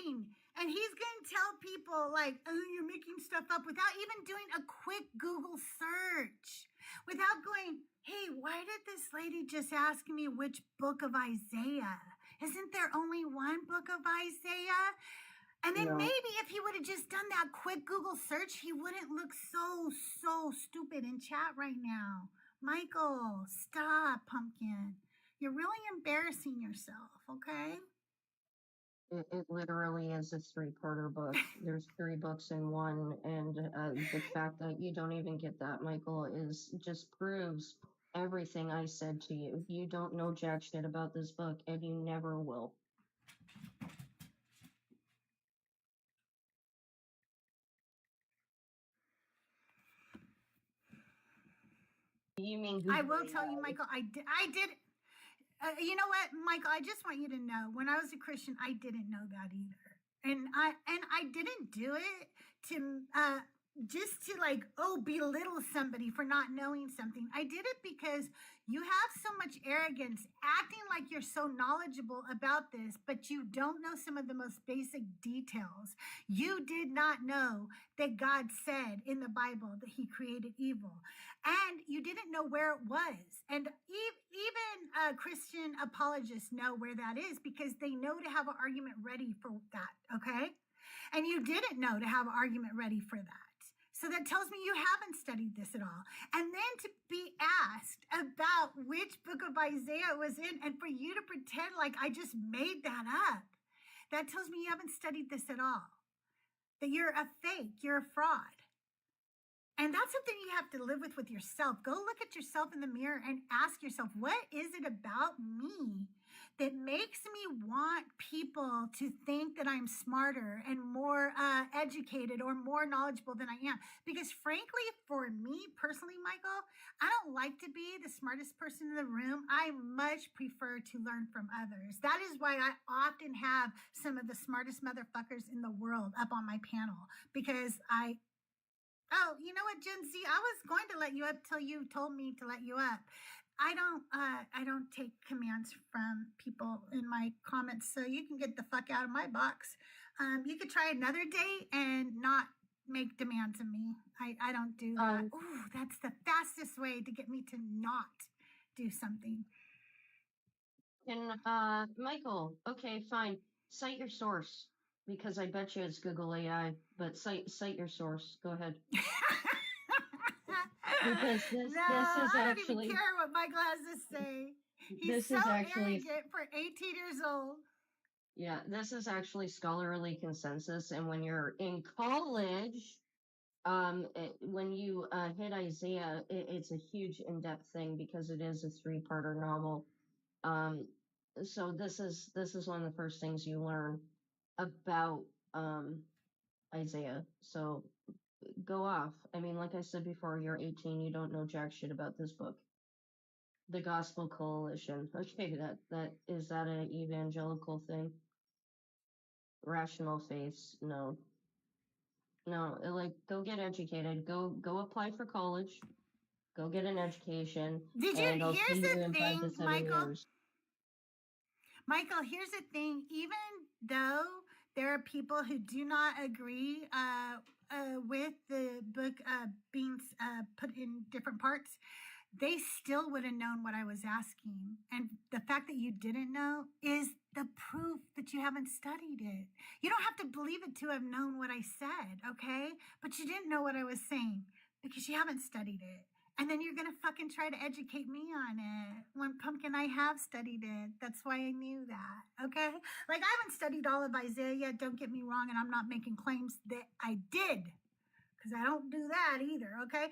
18. And he's going to tell people like, oh, you're making stuff up without even doing a quick Google search. Without going, hey, why did this lady just ask me which book of Isaiah? Isn't there only one book of Isaiah? And then maybe if he would have just done that quick Google search, he wouldn't look so stupid in chat right now. Michael, stop, pumpkin. You're really embarrassing yourself, okay? It literally is a 3-parter book. There's 3 books in one, and the fact that you don't even get that, Michael, is just proves everything I said to you. You don't know jack shit about this book, and you never will. You mean I will tell you, Michael, I did. You know what, Michael? I just want you to know, when I was a Christian, I didn't know that either, and I didn't do it to just to like belittle somebody for not knowing something. I did it because you have so much arrogance, acting like you're so knowledgeable about this, but you don't know some of the most basic details. You did not know that God said in the Bible that He created evil, and you didn't know where it was. And even Christian apologists know where that is because they know to have an argument ready for that, okay? And you didn't know to have an argument ready for that. So that tells me you haven't studied this at all. And then to be asked about which book of Isaiah it was in, and for you to pretend like I just made that up, that tells me you haven't studied this at all. That you're a fake, you're a fraud. And that's something you have to live with yourself. Go look at yourself in the mirror and ask yourself, what is it about me that makes me want people to think that I'm smarter and more educated or more knowledgeable than I am? Because frankly, for me personally, Michael, I don't like to be the smartest person in the room. I much prefer to learn from others. That is why I often have some of the smartest motherfuckers in the world up on my panel, because oh, you know what, Gen Z? I was going to let you up till you told me to let you up. I don't take commands from people in my comments, so you can get the fuck out of my box. You could try another day and not make demands of me. I don't do that. Ooh, that's the fastest way to get me to not do something. And Michael, okay, fine. Cite your source, because I bet you it's Google AI, but cite your source. Go ahead. Because this is I don't actually, even care what Michael has to say. He's this so is actually, arrogant for 18 years old. yeah, this is actually scholarly consensus. And when you're in college, when you hit Isaiah, it's a huge in-depth thing because it is a 3-parter novel. So this is one of the first things you learn about Isaiah. So go off. I mean, like I said before, you're 18, you don't know jack shit about this book. The Gospel Coalition. Okay, that is that an evangelical thing? Rational faiths? No. Like, go get educated. Go apply for college. Go get an education. Did you? And I'll see Here's you the in thing, 5 to 7 Michael. years. Michael, here's the thing. Even though there are people who do not agree with the book being put in different parts, they still would have known what I was asking. And the fact that you didn't know is the proof that you haven't studied it. You don't have to believe it to have known what I said, okay? But you didn't know what I was saying because you haven't studied it. And then you're going to fucking try to educate me on it. When Pumpkin, I have studied it. That's why I knew that, okay? Like, I haven't studied all of Isaiah yet, don't get me wrong, and I'm not making claims that I did, because I don't do that either, okay?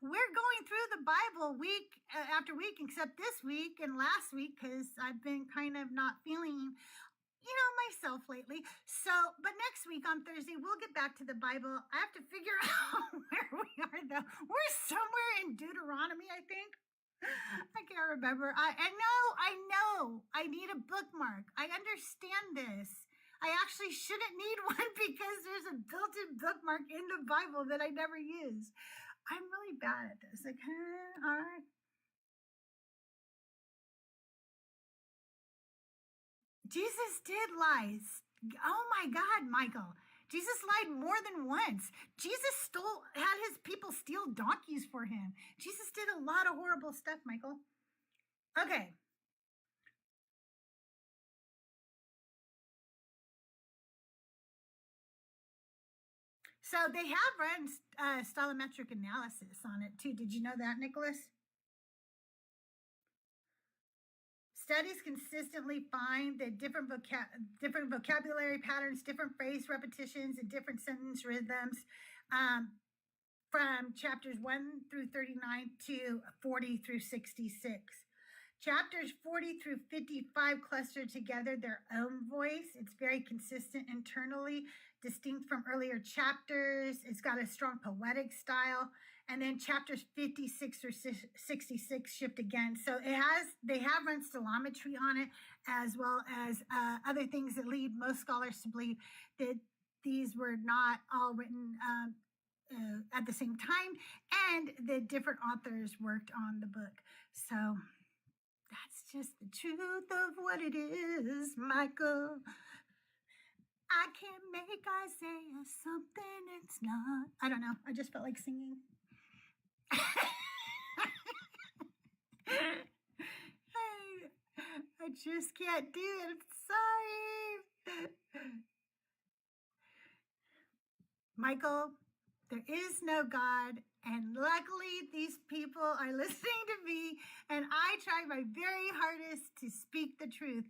We're going through the Bible week after week, except this week and last week, because I've been kind of not feeling, myself lately. So, but next week on Thursday, we'll get back to the Bible. I have to figure out where we are, though. We're somewhere in Deuteronomy, I think. I can't remember. I know. I need a bookmark. I understand this. I actually shouldn't need one because there's a built-in bookmark in the Bible that I never use. I'm really bad at this. Okay, all right. Jesus did lie. Oh my God, Michael. Jesus lied more than once. Jesus had his people steal donkeys for him. Jesus did a lot of horrible stuff, Michael. Okay. So they have run stylometric analysis on it too. Did you know that, Nicholas? Studies consistently find that different vocabulary patterns, different phrase repetitions, and different sentence rhythms from chapters 1 through 39 to 40 through 66. Chapters 40 through 55 cluster together their own voice. It's very consistent internally, distinct from earlier chapters. It's got a strong poetic style. and then chapters 56 or 66 shift again. So they have run stilometry on it, as well as other things that lead most scholars to believe that these were not all written at the same time, and the different authors worked on the book. So that's just the truth of what it is, Michael. I can't make Isaiah something it's not. I don't know. I just felt like singing. I just can't do it. I'm sorry. Michael, there is no God, and luckily these people are listening to me, and I try my very hardest to speak the truth.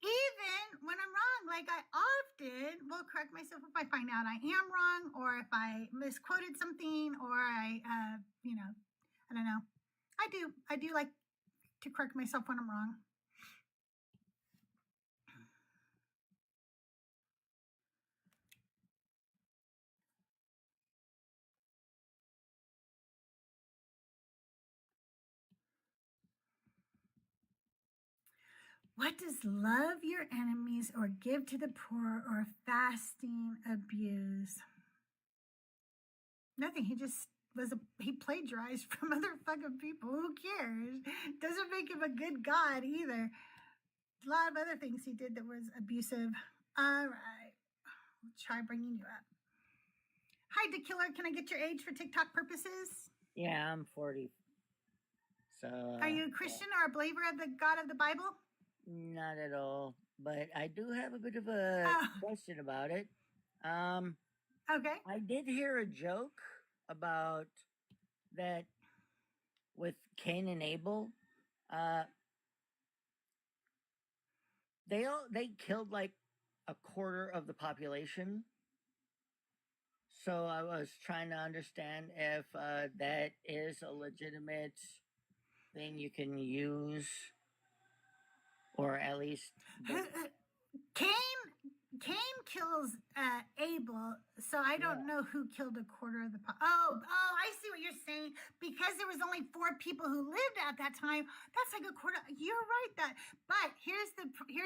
Even when I'm wrong, like I often will correct myself if I find out I am wrong, or if I misquoted something, or I don't know. I do like to correct myself when I'm wrong. What does love your enemies or give to the poor or fasting abuse? Nothing. He plagiarized from other fucking people. Who cares? Doesn't make him a good God either. A lot of other things he did that was abusive. All right. I'll try bringing you up. Hi, DeKiller. Can I get your age for TikTok purposes? Yeah, I'm 40. So. Are you a Christian or a believer of the God of the Bible? Not at all. But I do have a bit of a question about it. Okay. I did hear a joke about that with Cain and Abel. They killed like a quarter of the population. So I was trying to understand if that is a legitimate thing you can use, or at least Cain kills Abel, so I don't know who killed a quarter of the Oh, I see what you're saying. Because there was only 4 people who lived at that time, that's like a quarter. You're right. But here's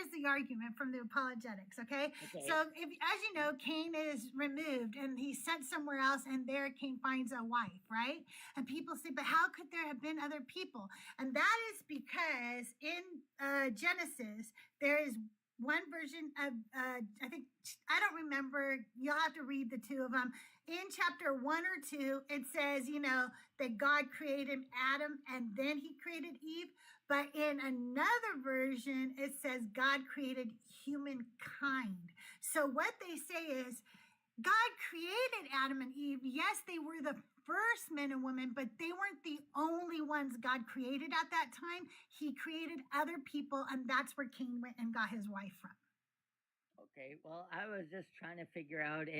the argument from the apologetics, okay? So as you know, Cain is removed and he's sent somewhere else, and there Cain finds a wife, right? And people say, but how could there have been other people? And that is because in Genesis, there is one version of, I don't remember, you'll have to read the 2 of them. In chapter 1 or 2, it says, that God created Adam and then he created Eve. But in another version, it says God created humankind. So what they say is, God created Adam and Eve. Yes, they were the first men and women, but they weren't the only ones God created at that time. He created other people, and that's where Cain went and got his wife from. Okay, well, I was just trying to figure out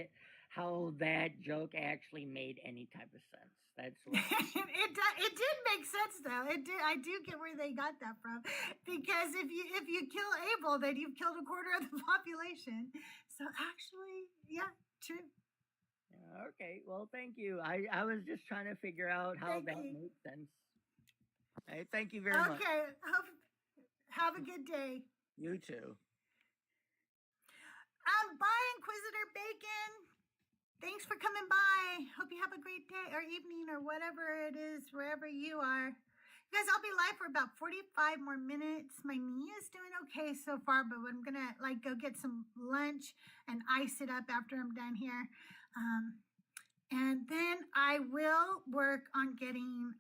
how that joke actually made any type of sense. That's what it did make sense though. It did. I do get where they got that from, because if you kill Abel, then you've killed a quarter of the population. So actually, yeah, true. Okay, well, thank you. I was just trying to figure out how that made sense. Hey, thank you very much. Okay, have a good day. You too. Bye, Inquisitor Bacon. Thanks for coming by. Hope you have a great day or evening or whatever it is, wherever you are. You guys, I'll be live for about 45 more minutes. My knee is doing okay so far, but I'm going to go get some lunch and ice it up after I'm done here. And then I will work on getting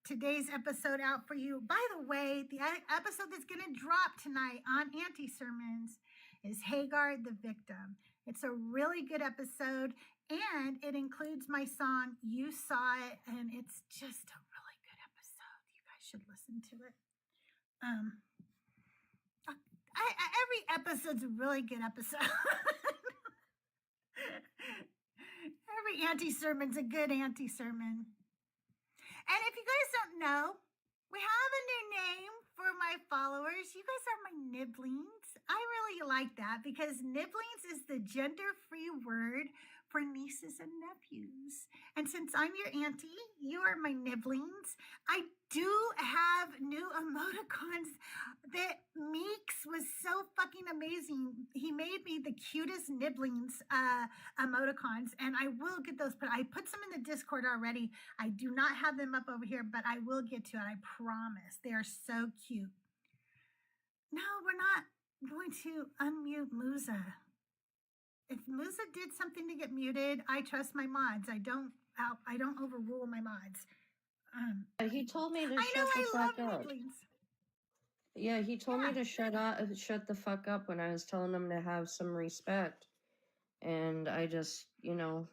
today's episode out for you. By the way, the episode that's going to drop tonight on Auntie Sermons is Hagar the Victim. It's a really good episode, and it includes my song, You Saw It, and it's just a really good episode. You guys should listen to it. Every episode's a really good episode. Every Auntie Sermon's a good Auntie Sermon. And if you guys don't know, we have a new name for my my followers. You guys are my nibblings. I really like that because nibblings is the gender-free word for nieces and nephews. And since I'm your auntie, you are my nibblings. I do have new emoticons that Meeks was so fucking amazing. He made me the cutest nibblings emoticons, and I will get those. But I put some in the Discord already. I do not have them up over here, but I will get to it. I promise. They are so cute. No, we're not going to unmute Musa. If Musa did something to get muted, I trust my mods. I don't overrule my mods. He told me to I shut know the I love fuck up. nibblings. Yeah, he told Yeah. me to shut the fuck up when I was telling him to have some respect. And I just,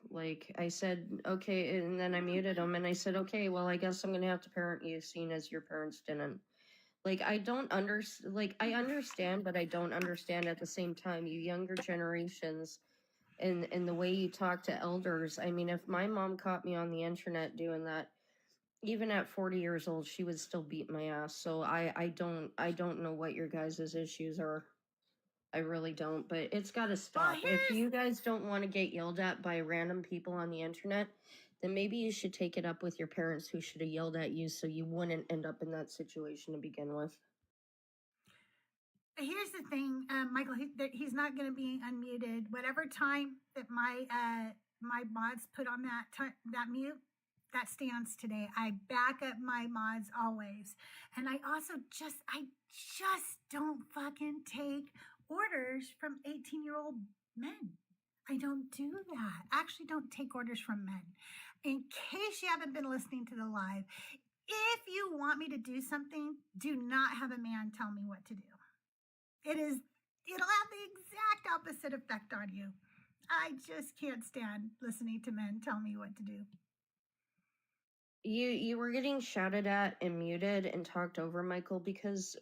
like I said, okay, and then I muted him and I said, okay, well, I guess I'm gonna have to parent you, seeing as your parents didn't. Like, I understand, but I don't understand at the same time. You younger generations and the way you talk to elders. I mean, if my mom caught me on the internet doing that, even at 40 years old, she would still beat my ass. So I don't know what your guys' issues are. I really don't, but it's got to stop. If you guys don't want to get yelled at by random people on the internet, then maybe you should take it up with your parents who should have yelled at you so you wouldn't end up in that situation to begin with. Here's the thing, Michael, he's not going to be unmuted. Whatever time that my mods put on that mute, that stands today. I back up my mods always. And I also just don't fucking take orders from 18-year-old men. I don't do that. I actually don't take orders from men. In case you haven't been listening to the live, if you want me to do something, do not have a man tell me what to do. It'll have the exact opposite effect on you. I just can't stand listening to men tell me what to do. You were getting shouted at and muted and talked over, Michael, because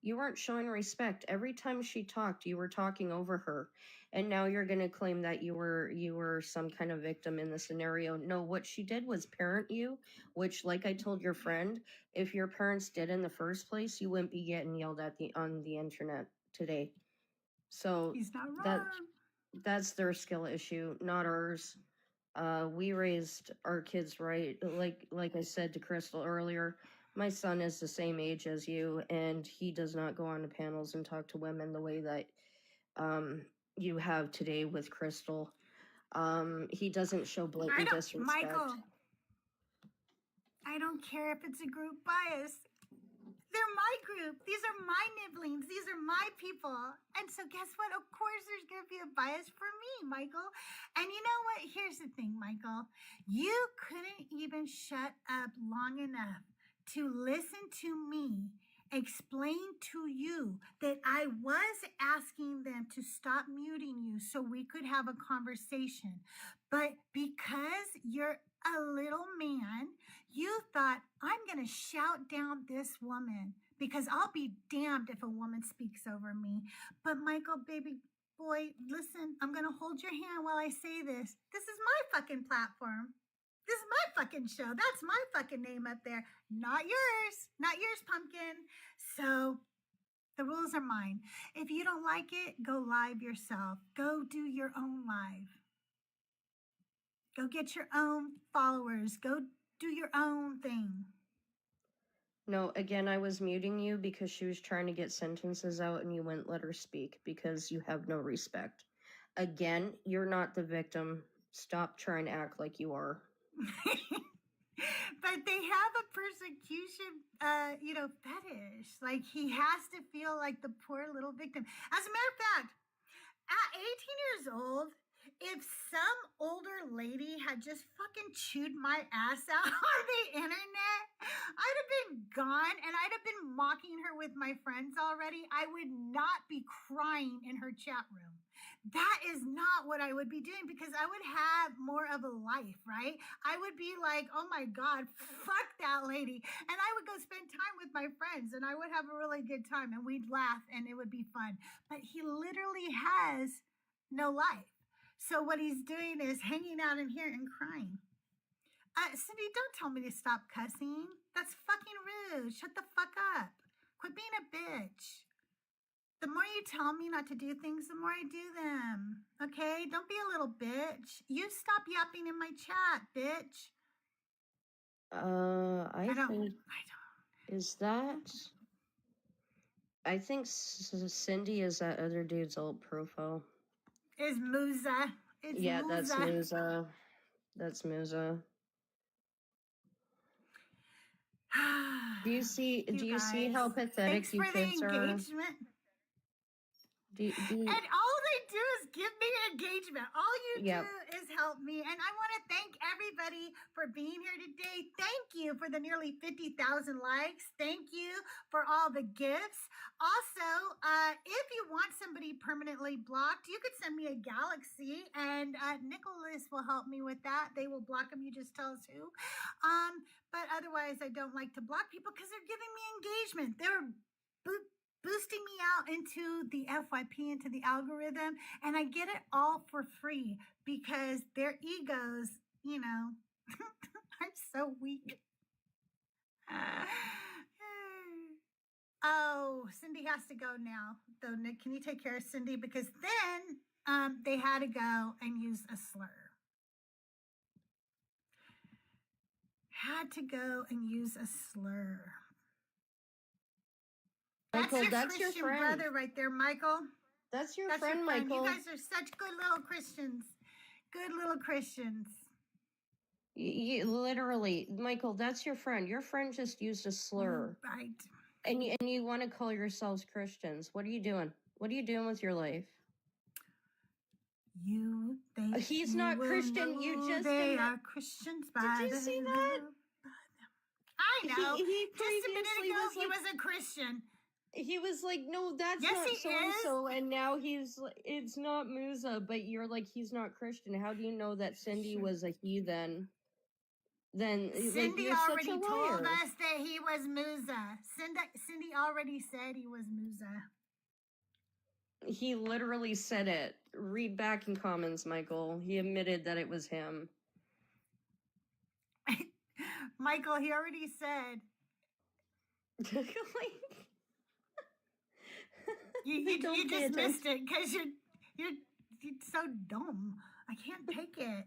you weren't showing respect. Every time she talked, you were talking over her. And now you're going to claim that you were some kind of victim in the scenario. No, what she did was parent you, which, like I told your friend, if your parents did in the first place, you wouldn't be getting yelled at on the internet today. So he's not wrong. That's their skill issue, not ours. We raised our kids right. Like I said to Crystal earlier, my son is the same age as you, and he does not go on to panels and talk to women the way that you have today with Crystal. He doesn't show blatant disrespect. Michael, I don't care if it's a group bias. They're my group. These are my nibblings. These are my people. And so guess what? Of course there's going to be a bias for me, Michael. And you know what? Here's the thing, Michael. You couldn't even shut up long enough to listen to me explain to you that I was asking them to stop muting you so we could have a conversation. But because you're a little man, you thought, I'm going to shout down this woman because I'll be damned if a woman speaks over me. But Michael, baby boy, listen, I'm going to hold your hand while I say this. This is my fucking platform. This is my fucking show. That's my fucking name up there. Not yours. Not yours, pumpkin. So the rules are mine. If you don't like it, go live yourself. Go do your own live. Go get your own followers. Go do your own thing. No, again, I was muting you because she was trying to get sentences out and you wouldn't let her speak because you have no respect. Again, you're not the victim. Stop trying to act like you are. But they have a persecution, fetish. Like, he has to feel like the poor little victim. As a matter of fact, at 18 years old, if some older lady had just fucking chewed my ass out on the internet, I'd have been gone and I'd have been mocking her with my friends already. I would not be crying in her chat room. That is not what I would be doing because I would have more of a life, right? I would be like, oh my God, fuck that lady. And I would go spend time with my friends and I would have a really good time and we'd laugh and it would be fun. But he literally has no life. So what he's doing is hanging out in here and crying. Cindy, don't tell me to stop cussing. That's fucking rude. Shut the fuck up. Quit being a bitch. The more you tell me not to do things, the more I do them. Okay? Don't be a little bitch. You stop yapping in my chat, bitch. I think don't. is that. I think Cindy is that other dude's old profile. Is Musa. It's Yeah, Musa. that's Musa. That's Musa. Do you see? You do you see guys, how pathetic thanks you for the kids are? engagement. Do And all they do is give me engagement. All you Yep. do is help me. And I want to thank everybody for being here today. Thank you for the nearly 50,000 likes. Thank you for all the gifts. Also, if you want somebody permanently blocked, you could send me a galaxy and Nicholas will help me with that. They will block them. You just tell us who. But otherwise, I don't like to block people because they're giving me engagement. They're boosting me out into the FYP, into the algorithm, and I get it all for free because their egos, you know, I'm so weak. Oh, Cindy has to go now. Though, Nick, can you take care of Cindy? Because then they had to go and use a slur. Had to go and use a slur. Michael, That's that's your your Christian friend. brother right there, Michael. That's your That's friend, your friend. Michael. You guys are such good little Christians. Good little Christians. Literally, Michael, that's your friend. Your friend just used a slur. Right. And you want to call yourselves Christians. What are you doing? What are you doing with your life? You think He's not Christian. You just they are Christians by Did you see that? I know. He Just a minute previously ago, was he like, was a Christian. he was like, no, that's Yes, not he so is. and so, and now it's not Musa, but you're like, he's not Christian. How do you know that Cindy was a heathen? Then Cindy like, you're already such a told liar. us that he was Musa. Cindy already said he was Musa. He literally said it. Read back in comments, Michael. He admitted that it was him. Michael, he already said. You just missed it because you're so dumb. I can't take it.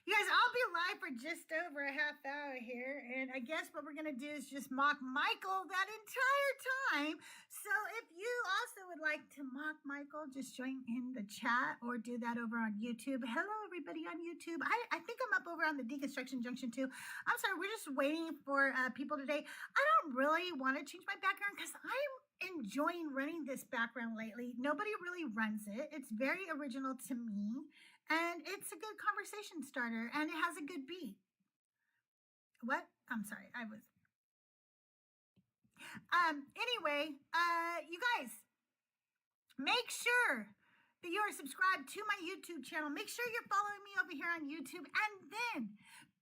You guys, I'll be live for just over a half hour here, and I guess what we're gonna do is just mock Michael that entire time. So if you also would like to mock Michael, just join in the chat or do that over on YouTube. Hello, everybody on YouTube. I think I'm up over on the Deconstruction Junction too. I'm sorry, we're just waiting for people today. I don't really want to change my background because I'm enjoying running this background lately. Nobody really runs it. It's very original to me. And it's a good conversation starter, and it has a good beat. What? I'm sorry, I was. Anyway, you guys, make sure that you are subscribed to my YouTube channel. Make sure you're following me over here on YouTube, and then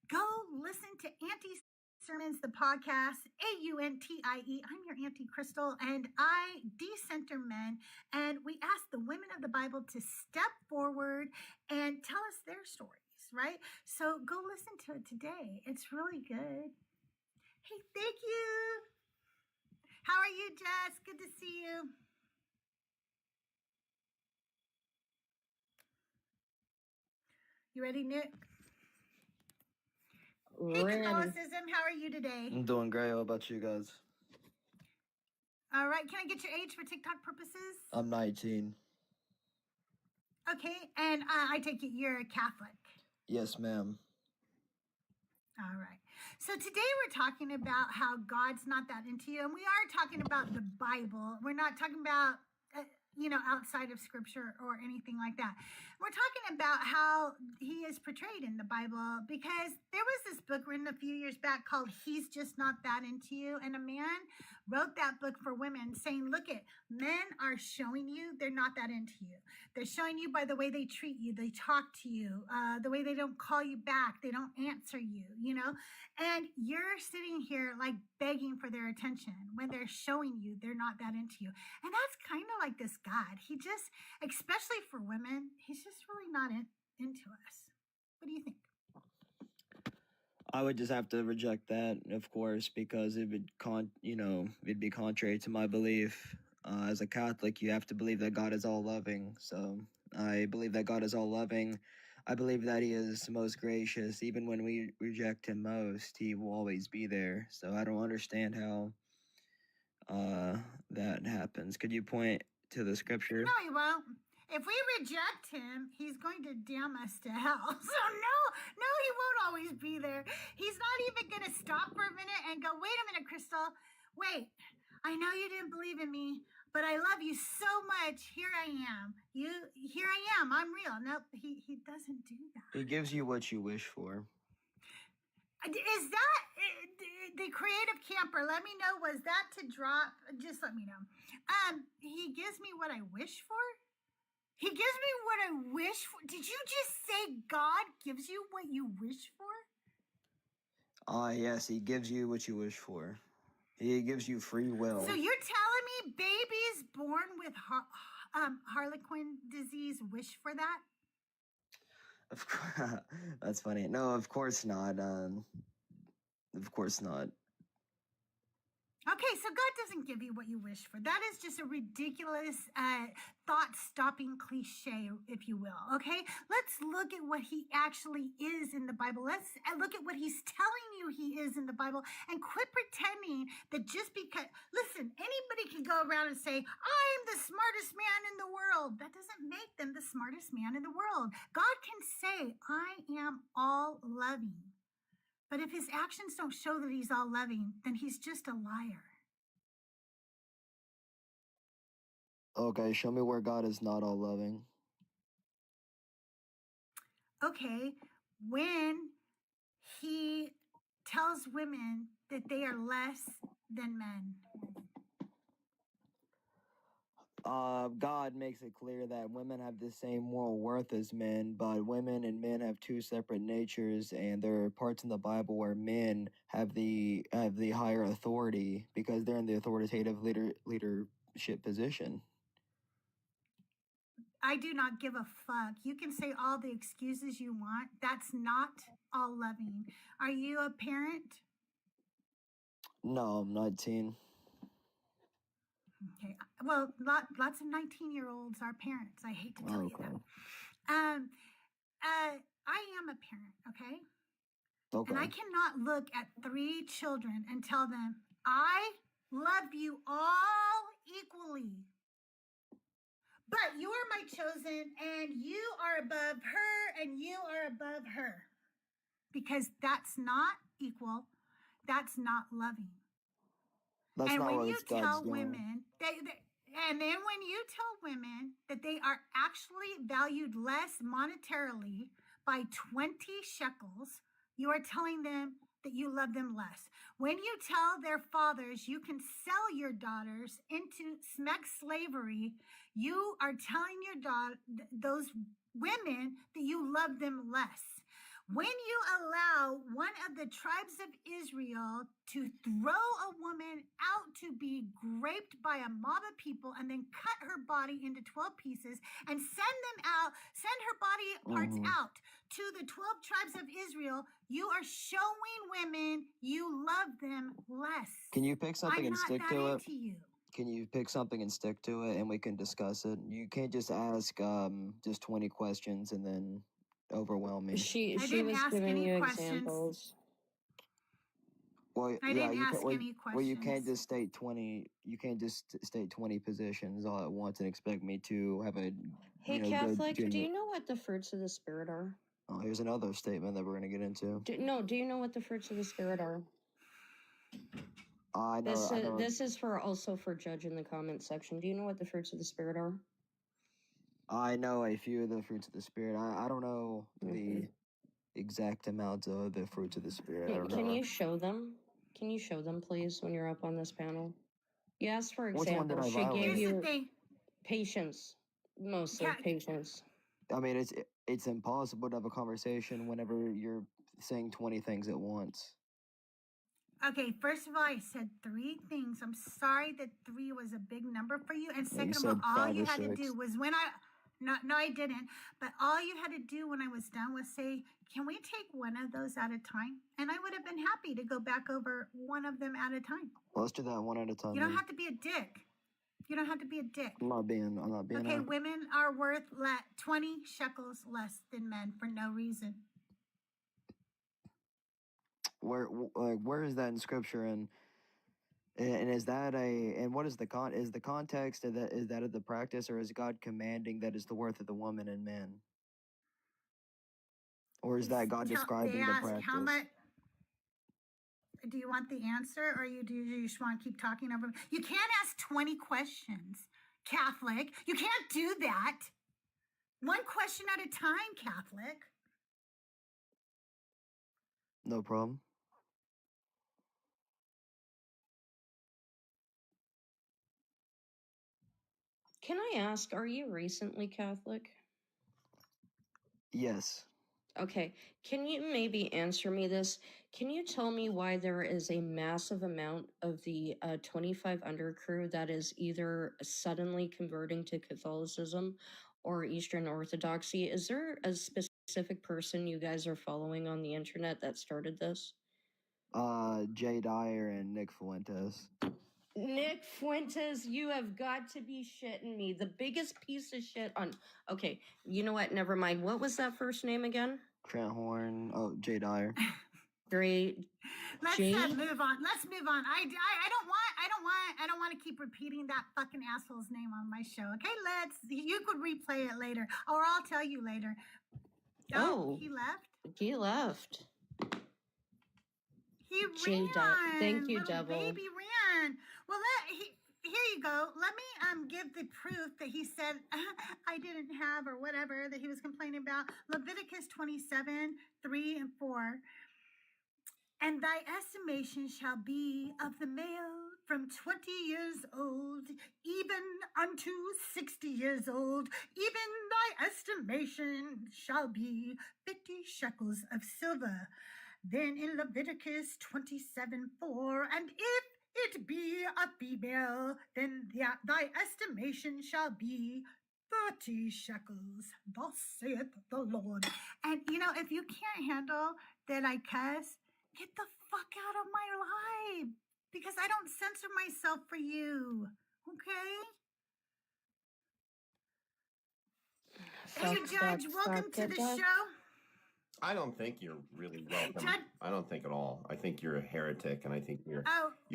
go listen to Auntie Sermons, the podcast, AUNTIE. I'm your Auntie Crystal, and I decenter men, and we ask the women of the Bible to step forward and tell us their stories, right? So go listen to it today. It's really good. Hey, thank you. How are you, Jess? Good to see you. You ready, Nick? Hey, Catholicism, how are you today? I'm doing great. How about you guys? All right, can I get your age for TikTok purposes? I'm 19. Okay, and I take it you're a Catholic. Yes, ma'am. All right. So today we're talking about how God's not that into you, and we are talking about the Bible. We're not talking about outside of scripture or anything like that. We're talking about how he is portrayed in the Bible, because there was this book written a few years back called He's Just Not That Into You. And a man wrote that book for women saying, look it, men are showing you they're not that into you. They're showing you by the way they treat you, they talk to you, the way they don't call you back, they don't answer you, and you're sitting here like begging for their attention when they're showing you they're not that into you. And that's kind of like this God. He just, especially for women, he's just really not into us. What do you think? I would just have to reject that, of course, because it would it'd be contrary to my belief. As a Catholic, you have to believe that God is all loving. So I believe that God is all loving. I believe that He is most gracious. Even when we reject Him most, He will always be there. So I don't understand how that happens. Could you point to the scripture? No, he won't. If we reject him, he's going to damn us to hell. So no, he won't always be there. He's not even going to stop for a minute and go, wait a minute, Crystal. Wait, I know you didn't believe in me, but I love you so much. Here I am. Here I am. I'm real. Nope, he doesn't do that. He gives you what you wish for. Is that the creative camper? Let me know. Was that to drop? Just let me know. He gives me what I wish for. He gives me what I wish for. Did you just say God gives you what you wish for? Yes, He gives you what you wish for. He gives you free will. So you're telling me babies born with Harlequin disease wish for that? Of course, that's funny. No, of course not. Of course not. Okay, so God doesn't give you what you wish for. That is just a ridiculous thought-stopping cliche, if you will, okay? Let's look at what he actually is in the Bible. Let's look at what he's telling you he is in the Bible and quit pretending that just because... Listen, anybody can go around and say, I'm the smartest man in the world. That doesn't make them the smartest man in the world. God can say, I am all-loving. But if his actions don't show that he's all loving, then he's just a liar. Okay, show me where God is not all loving. Okay, when he tells women that they are less than men. God makes it clear that women have the same moral worth as men, but women and men have two separate natures, and there are parts in the Bible where men have the higher authority because they're in the authoritative leadership position. I do not give a fuck. You can say all the excuses you want. That's not all loving. Are you a parent? No, I'm 19. Okay. Well, lots of 19-year-olds are parents. I hate to tell you that. I am a parent, okay? Okay. And I cannot look at 3 children and tell them, I love you all equally. But you are my chosen, and you are above her, and you are above her. Because that's not equal. That's not loving. That's and not when what you God's tell doing. women, and then when you tell women that they are actually valued less monetarily by 20 shekels, you are telling them that you love them less. When you tell their fathers you can sell your daughters into slavery, you are telling those women that you love them less. When you allow one of the tribes of Israel to throw a woman out to be raped by a mob of people and then cut her body into 12 pieces and send her body parts out to the 12 tribes of Israel, you are showing women you love them less. Can you pick something and stick to it? You. Can you pick something and stick to it, and we can discuss it? You can't just ask just 20 questions and then overwhelm me. She I didn't was ask giving any you questions. examples. Well, I didn't ask any questions. Well, you can't just state 20. You can't just state 20 positions all at once and expect me to have a. Hey, Catholic, do you know what the fruits of the Spirit are? Oh, here's another statement that we're going to get into. Do you know what the fruits of the Spirit are? I know. This is also for Judge in the comments section. Do you know what the fruits of the Spirit are? I know a few of the fruits of the Spirit. I don't know the exact amount of the fruits of the Spirit. Can you show them? Can you show them, please, when you're up on this panel? You asked for Which one did examples. I She violate? gave Here's the you thing. patience, mostly patience. I mean, it's impossible to have a conversation whenever you're saying 20 things at once. Okay, first of all, I said 3 things. I'm sorry that 3 was a big number for you. And second of all, all you had to do was No, I didn't. But all you had to do when I was done was say, can we take one of those at a time? And I would have been happy to go back over one of them at a time. Well, let's do that one at a time. You don't then. have to be a dick. You don't have to be a dick. I'm not being. Okay, women are worth 20 shekels less than men for no reason. Where is that in scripture, and is that what is the context of that? Is that of the practice, or is God commanding that is the worth of the woman and man, or is that God describing the practice? How much? Do you want the answer, or do you just want to keep talking over? You can't ask 20 questions, Catholic. You can't do that. One question at a time, Catholic. No problem. Can I ask, are you recently Catholic? Yes. Okay, can you maybe answer me this? Can you tell me why there is a massive amount of the 25 under crew that is either suddenly converting to Catholicism or Eastern Orthodoxy? Is there a specific person you guys are following on the internet that started this? Jay Dyer and Nick Fuentes. Nick Fuentes, you have got to be shitting me. The biggest piece of shit on... Okay, you know what? Never mind. What was that first name again? Trent Horn. Oh, Jay Dyer. Great. Let's move on. Let's move on. I don't want to keep repeating that fucking asshole's name on my show. Okay, you could replay it later, or I'll tell you later. Oh, he left? He left. He ran. Thank you, Devil. Baby ran. Well, here you go. Let me give the proof that he said I didn't have, or whatever that he was complaining about. Leviticus 27, 3 and 4. And thy estimation shall be of the male from 20 years old, even unto 60 years old. Even thy estimation shall be 50 shekels of silver. Then in Leviticus 27, 4, and if it be a female, then thy estimation shall be 30 shekels. Thus saith the Lord. And if you can't handle that I cuss, get the fuck out of my life, because I don't censor myself for you. Okay? Hey, Judge, welcome to the show. I don't think you're really welcome. I don't think at all. I think you're a heretic, and I think you're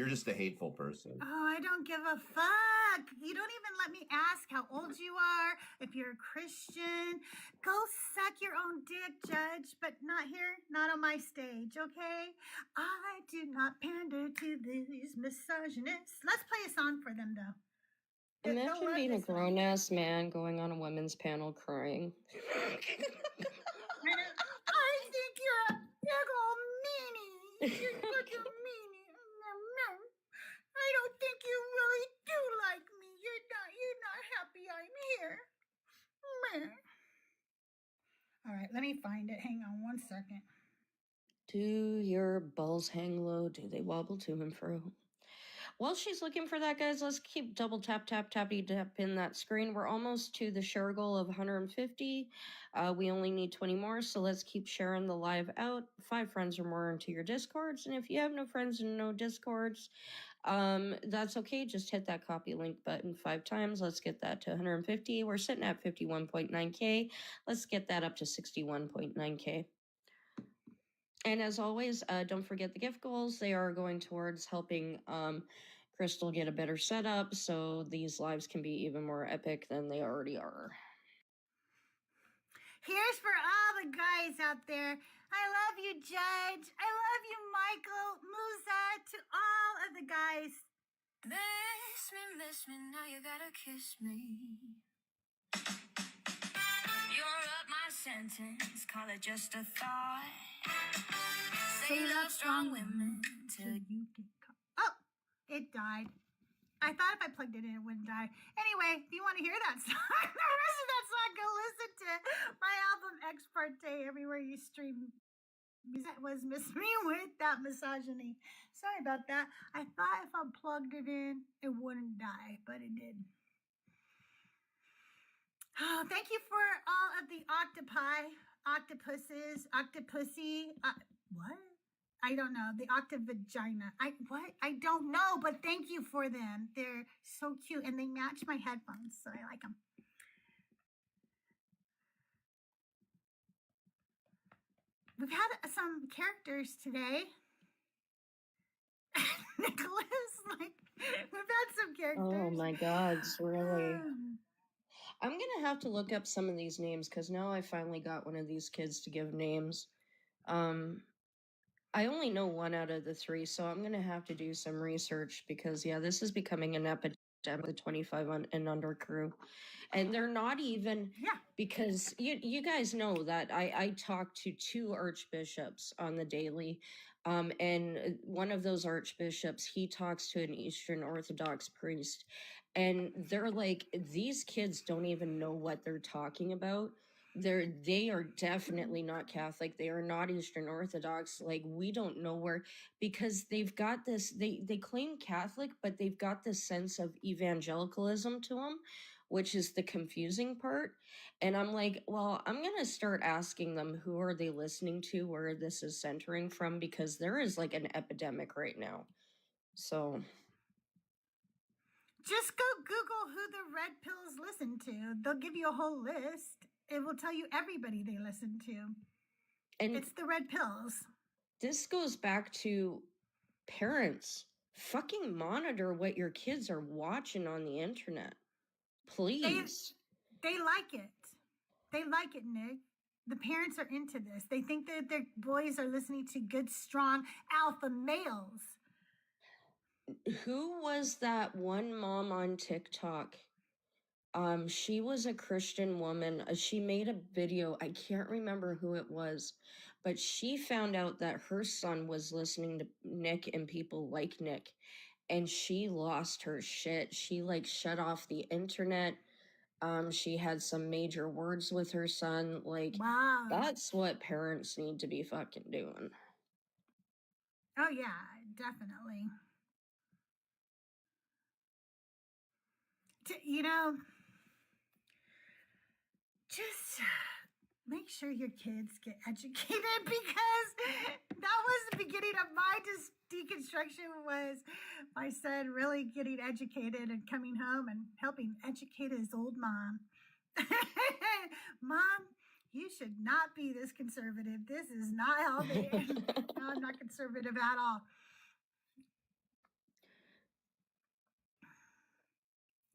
just a hateful person. Oh, I don't give a fuck. You don't even let me ask how old you are, if you're a Christian. Go suck your own dick, Judge, but not here, not on my stage, okay? I do not pander to these misogynists. Let's play a song for them, though. Imagine being a grown-ass man going on a women's panel crying. I think you're a big old meanie. You're such a meanie. I don't think you really do like me. You're not happy I'm here. All right, let me find it. Hang on 1 second. Do your balls hang low? Do they wobble to and fro? While she's looking for that, guys, let's keep double tapping in that screen. We're almost to the share goal of 150. We only need 20 more, so let's keep sharing the live out. 5 friends or more into your Discords, and if you have no friends and no Discords, that's okay. Just hit that copy link button 5 times. Let's get that to 150. We're sitting at 51.9K. Let's get that up to 61.9K. And as always, don't forget the gift goals. They are going towards helping Crystal get a better setup so these lives can be even more epic than they already are. Here's for all the guys out there. I love you, Judge. I love you, Michael, Musa, to all of the guys. Miss me, now you gotta kiss me. You're up my sentence, call it just a thought. Say you love strong women till you get caught. Oh, it died. I thought if I plugged it in, it wouldn't die. Anyway, if you want to hear that song, the rest of that song, go listen to my album Ex Parte everywhere you stream. That was Miss Me with that misogyny. Sorry about that. I thought if I plugged it in, it wouldn't die, but it did. Oh, thank you for all of the octopi, octopuses, octopussy. What? I don't know. The octavagina. I don't know, but thank you for them. They're so cute and they match my headphones, so I like them. We've had some characters today. Nicholas, like, we've had some characters. Oh my gods, really? I'm gonna have to look up some of these names because now I finally got one of these kids to give names. I only know one out of the three, so I'm gonna have to do some research because yeah, this is becoming an epidemic. The 25 and under crew, and they're not even because you guys know that I talk to 2 archbishops on the daily, and one of those archbishops, he talks to an Eastern Orthodox priest, and they're like, these kids don't even know what they're talking about. They are definitely not Catholic. They are not Eastern Orthodox. Like, we don't know where, because they've got this, they claim Catholic, but they've got this sense of evangelicalism to them, which is the confusing part. And I'm like, well, I'm going to start asking them, who are they listening to, where this is centering from, because there is like an epidemic right now. So just go Google who the red pills listen to. They'll give you a whole list. It will tell you everybody they listen to. And it's the red pills. This goes back to parents. Fucking monitor what your kids are watching on the internet. Please. They like it. They like it, Nick. The parents are into this. They think that their boys are listening to good, strong alpha males. Who was that one mom on TikTok? She was a Christian woman. She made a video. I can't remember who it was, but she found out that her son was listening to Nick and people like Nick, and she lost her shit. She like shut off the internet. She had some major words with her son. Like, wow. That's what parents need to be fucking doing. Oh yeah, definitely. You know, just make sure your kids get educated, because that was the beginning of my deconstruction, was my son really getting educated and coming home and helping educate his old mom. Mom, you should not be this conservative. This is not healthy. No, I'm not conservative at all.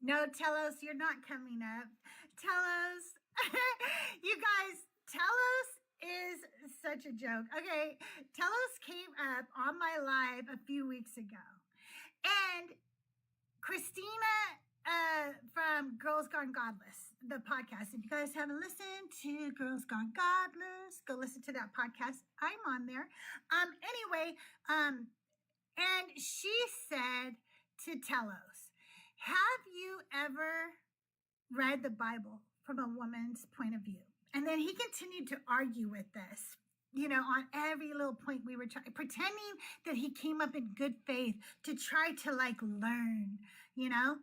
No, Telos, you're not coming up. Telos, you guys, Telos is such a joke. Okay, Telos came up on my live a few weeks ago. And Christina from Girls Gone Godless, the podcast. If you guys haven't listened to Girls Gone Godless, go listen to that podcast. I'm on there. Anyway, and she said to Telos, have you ever read the Bible from a woman's point of view? And then he continued to argue with this, you know, on every little point we were pretending that he came up in good faith to try to like learn, you know?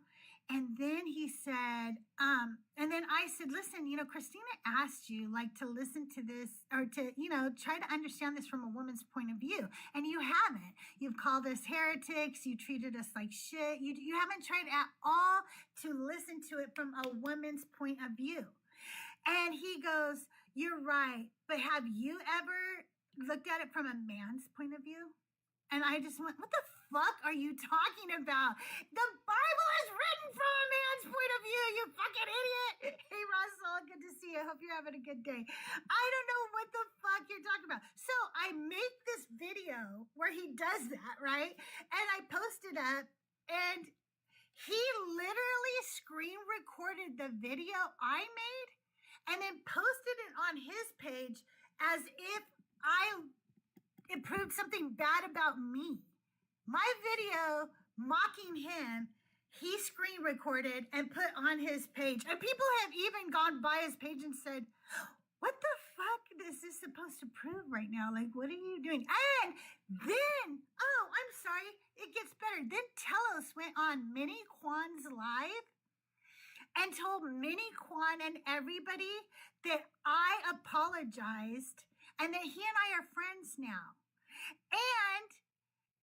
And then he said, and then I said, listen, you know, Christina asked you like to listen to this, or to, you know, try to understand this from a woman's point of view. And you haven't. You've called us heretics. You treated us like shit. You haven't tried at all to listen to it from a woman's point of view. And he goes, you're right. But have you ever looked at it from a man's point of view? And I just went, what the fuck are you talking about? The Bible is written from a man's point of view, you fucking idiot. Hey, Russell, good to see you. I hope you're having a good day. I don't know what the fuck you're talking about. So I make this video where he does that, right? And I post it up, and he literally screen recorded the video I made and then posted it on his page as if it proved something bad about me. My video mocking him, he screen recorded and put on his page. And people have even gone by his page and said, what the fuck is this supposed to prove right now? Like, what are you doing? And then, oh, I'm sorry, it gets better. Then Telos went on Minnie Kwan's live and told Minnie Kwan and everybody that I apologized and that he and I are friends now. And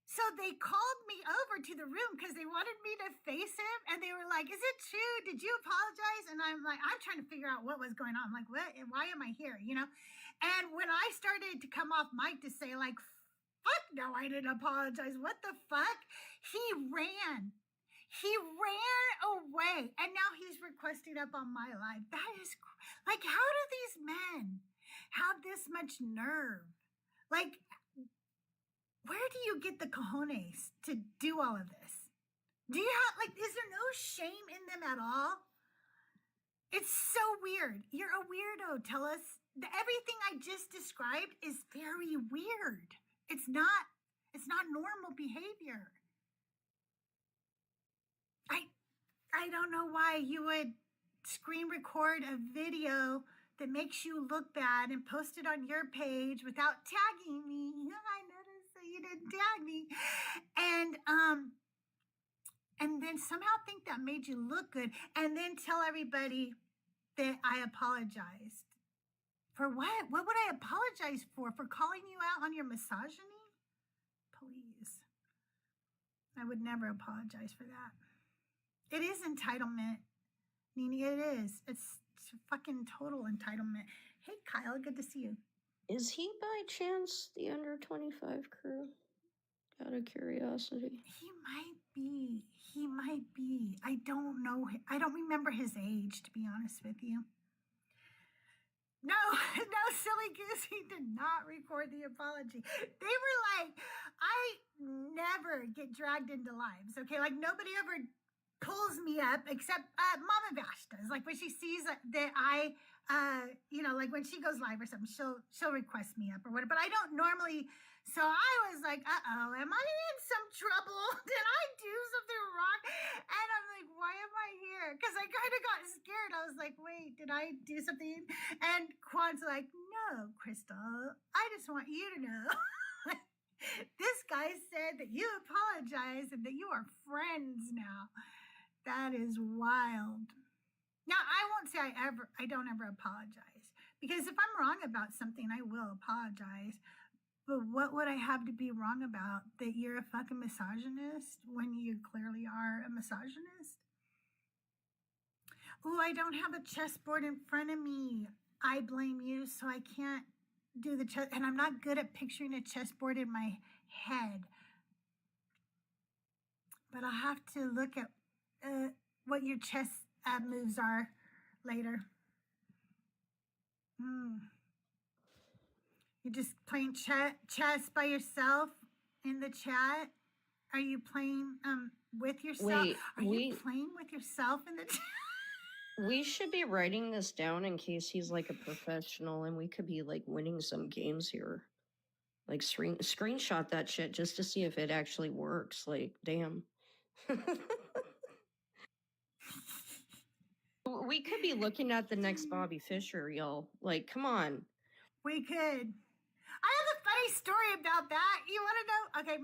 so they called me over to the room because they wanted me to face him. And they were like, is it true? Did you apologize? And I'm like, I'm trying to figure out what was going on. I'm like, what? Why am I here? You know? And when I started to come off mic to say like, fuck no, I didn't apologize. What the fuck? He ran. He ran away. And now he's requesting up on my life. That is like, how do these men have this much nerve? Like, where do you get the cojones to do all of this? Do you have, like, is there no shame in them at all? It's so weird. You're a weirdo. Tell us. Everything I just described is very weird. It's not normal behavior. I don't know why you would screen record a video that makes you look bad and post it on your page without tagging me. I noticed that you didn't tag me. And then somehow think that made you look good and then tell everybody that I apologized. For what? What would I apologize for? For calling you out on your misogyny? Please. I would never apologize for that. It is entitlement, Nini. It is. It's fucking total entitlement. Hey, Kyle, good to see you. Is he by chance the under 25 crew? Out of curiosity. He might be. He might be. I don't know. I don't remember his age, to be honest with you. No, silly goose. He did not record the apology. They were like, I never get dragged into lives, okay? Like, nobody ever pulls me up except Mama Vash does. Like, when she sees that I, like when she goes live or something, she'll request me up or whatever. But I don't normally. So I was like, uh-oh, am I in some trouble? Did I do something wrong? And I'm like, why am I here? Because I kind of got scared. I was like, wait, did I do something? And Quan's like, no, Crystal, I just want you to know. This guy said that you apologize and that you are friends now. That is wild. Now, I won't say I don't ever apologize. Because if I'm wrong about something, I will apologize. But what would I have to be wrong about? That you're a fucking misogynist when you clearly are a misogynist? Oh, I don't have a chessboard in front of me. I blame you, so I can't do the chess. And I'm not good at picturing a chessboard in my head. But I'll have to look at what your chess moves are later. You're just playing chess by yourself in the chat? Are you playing with yourself? Wait, Are you playing with yourself in the chat? We should be writing this down in case he's like a professional and we could be like winning some games here. Like screenshot that shit just to see if it actually works. Like, damn. We could be looking at the next Bobby Fischer, y'all. Like, come on. We could. I have a funny story about that. You want to know? Okay,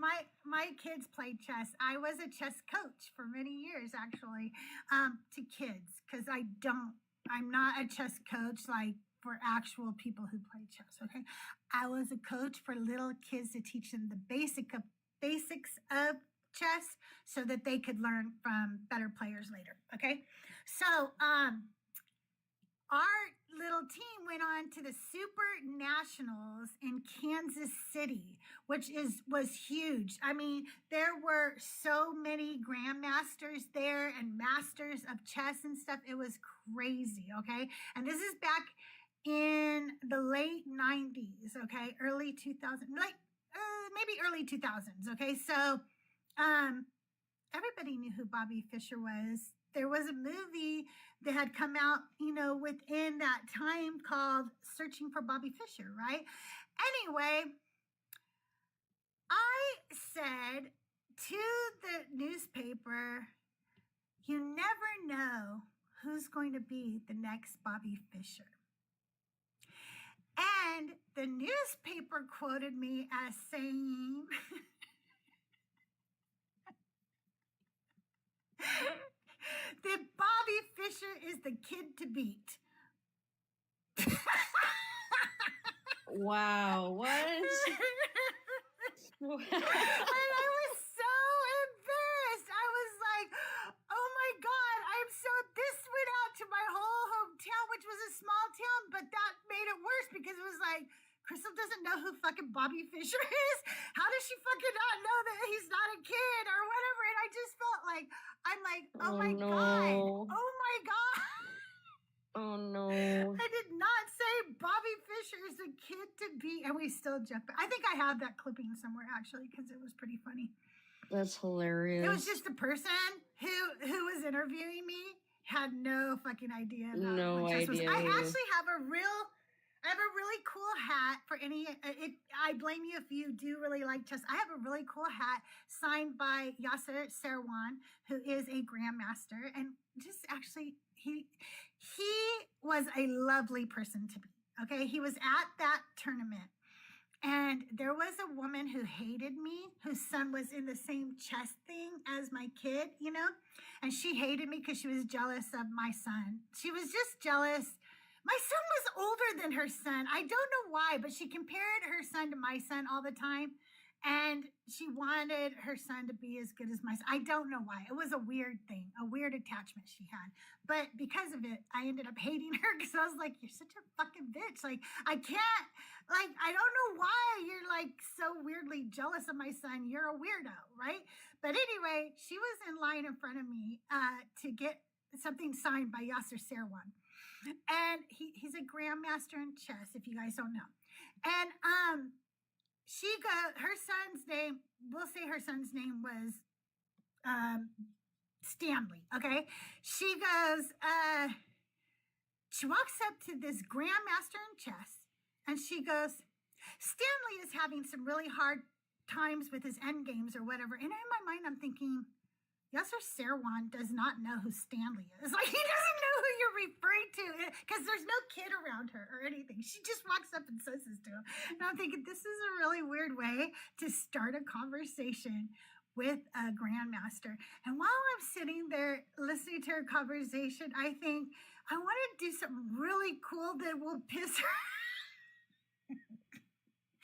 my kids played chess. I was a chess coach for many years, actually, to kids, because I'm not a chess coach like for actual people who play chess, okay? I was a coach for little kids to teach them the basics of chess so that they could learn from better players later, okay? So, our little team went on to the Super Nationals in Kansas City, which was huge. I mean, there were so many grandmasters there and masters of chess and stuff. It was crazy, okay? And this is back in the late 90s, okay? Early 2000s, maybe early 2000s, okay? So, everybody knew who Bobby Fischer was. There was a movie that had come out, within that time called Searching for Bobby Fischer, right? Anyway, I said to the newspaper, you never know who's going to be the next Bobby Fischer. And the newspaper quoted me as saying, that Bobby Fischer is the kid to beat. Wow, what? And I was so embarrassed. I was like, oh my God, this went out to my whole hometown, which was a small town, but that made it worse because it was like, Crystal doesn't know who fucking Bobby Fischer is. How does she fucking not know that he's not a kid or whatever? And I just felt like, I'm like, oh my God. Oh my God. Oh no. I did not say Bobby Fischer is a kid to beat. And we still joke. I think I have that clipping somewhere actually because it was pretty funny. That's hilarious. It was just the person who was interviewing me had no fucking idea about no what chess was. idea. I actually have a really cool hat for any. I blame you if you do really like chess. I have a really cool hat signed by Yasser Serwan, who is a grandmaster, and just actually he was a lovely person to me. Okay, he was at that tournament. And there was a woman who hated me, whose son was in the same chess thing as my kid, you know? And she hated me because she was jealous of my son. She was just jealous. My son was older than her son. I don't know why, but she compared her son to my son all the time. And she wanted her son to be as good as my son. I don't know why. It was a weird thing, a weird attachment she had. But because of it, I ended up hating her because I was like, you're such a fucking bitch. Like, I can't, like, I don't know why you're like so weirdly jealous of my son. You're a weirdo, right? But anyway, she was in line in front of me to get something signed by Yasser Serwan. And he's a grandmaster in chess, if you guys don't know. And her son's name, we'll say her son's name was Stanley, okay? She goes, she walks up to this grandmaster in chess, and she goes, Stanley is having some really hard times with his end games or whatever. And in my mind, I'm thinking, Yasser Serwan does not know who Stanley is. Like, he doesn't know who you're referring to because there's no kid around her or anything. She just walks up and says this to him. And I'm thinking, this is a really weird way to start a conversation with a grandmaster. And while I'm sitting there listening to her conversation, I think, I want to do something really cool that will piss her.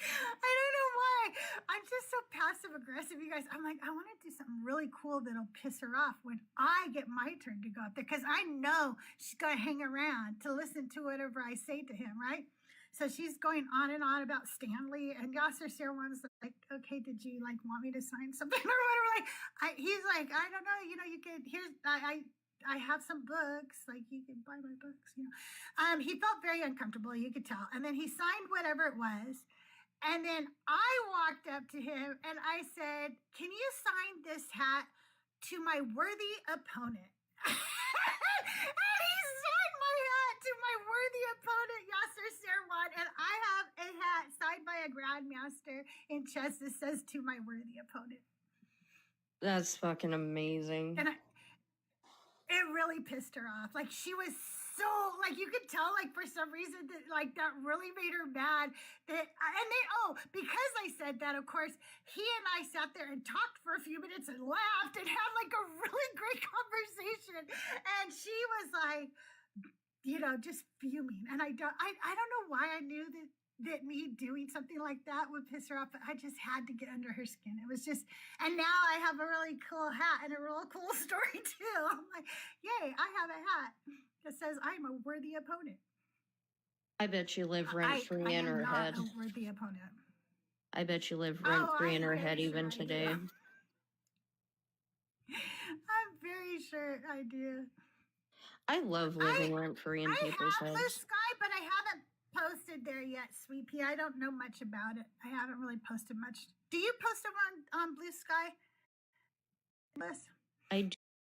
I don't know why. I'm just so passive aggressive, you guys. I'm like, I want to do something really cool that'll piss her off when I get my turn to go up there because I know she's going to hang around to listen to whatever I say to him, right? So she's going on and on about Stanley, and Yasser Serwan's like, okay, did you like want me to sign something or whatever? Like, he's like, I don't know, you know, you could, here's, I have some books, like you can buy my books, you know. He felt very uncomfortable, you could tell. And then he signed whatever it was. And then I walked up to him and I said, can you sign this hat to my worthy opponent? And he signed my hat to my worthy opponent, Yasser Serwan. And I have a hat signed by a grandmaster in chess that says to my worthy opponent. That's fucking amazing. And it really pissed her off. Like, she was so, like, you could tell, like, for some reason that, like, that really made her mad. Because I said that, of course, he and I sat there and talked for a few minutes and laughed and had, like, a really great conversation. And she was, like, you know, just fuming. And I don't know why I knew that me doing something like that would piss her off, but I just had to get under her skin. It was just, and now I have a really cool hat and a real cool story too. I'm like, yay, I have a hat that says I'm a worthy opponent. I bet you live rent free in her head. A worthy opponent. I bet you live rent free in her head even today. I'm very sure I do. I love living rent free in people's I have heads. Blue Sky, but I haven't posted there yet, Sweet Pea. I don't know much about it. I haven't really posted much. Do you post them on Blue Sky? I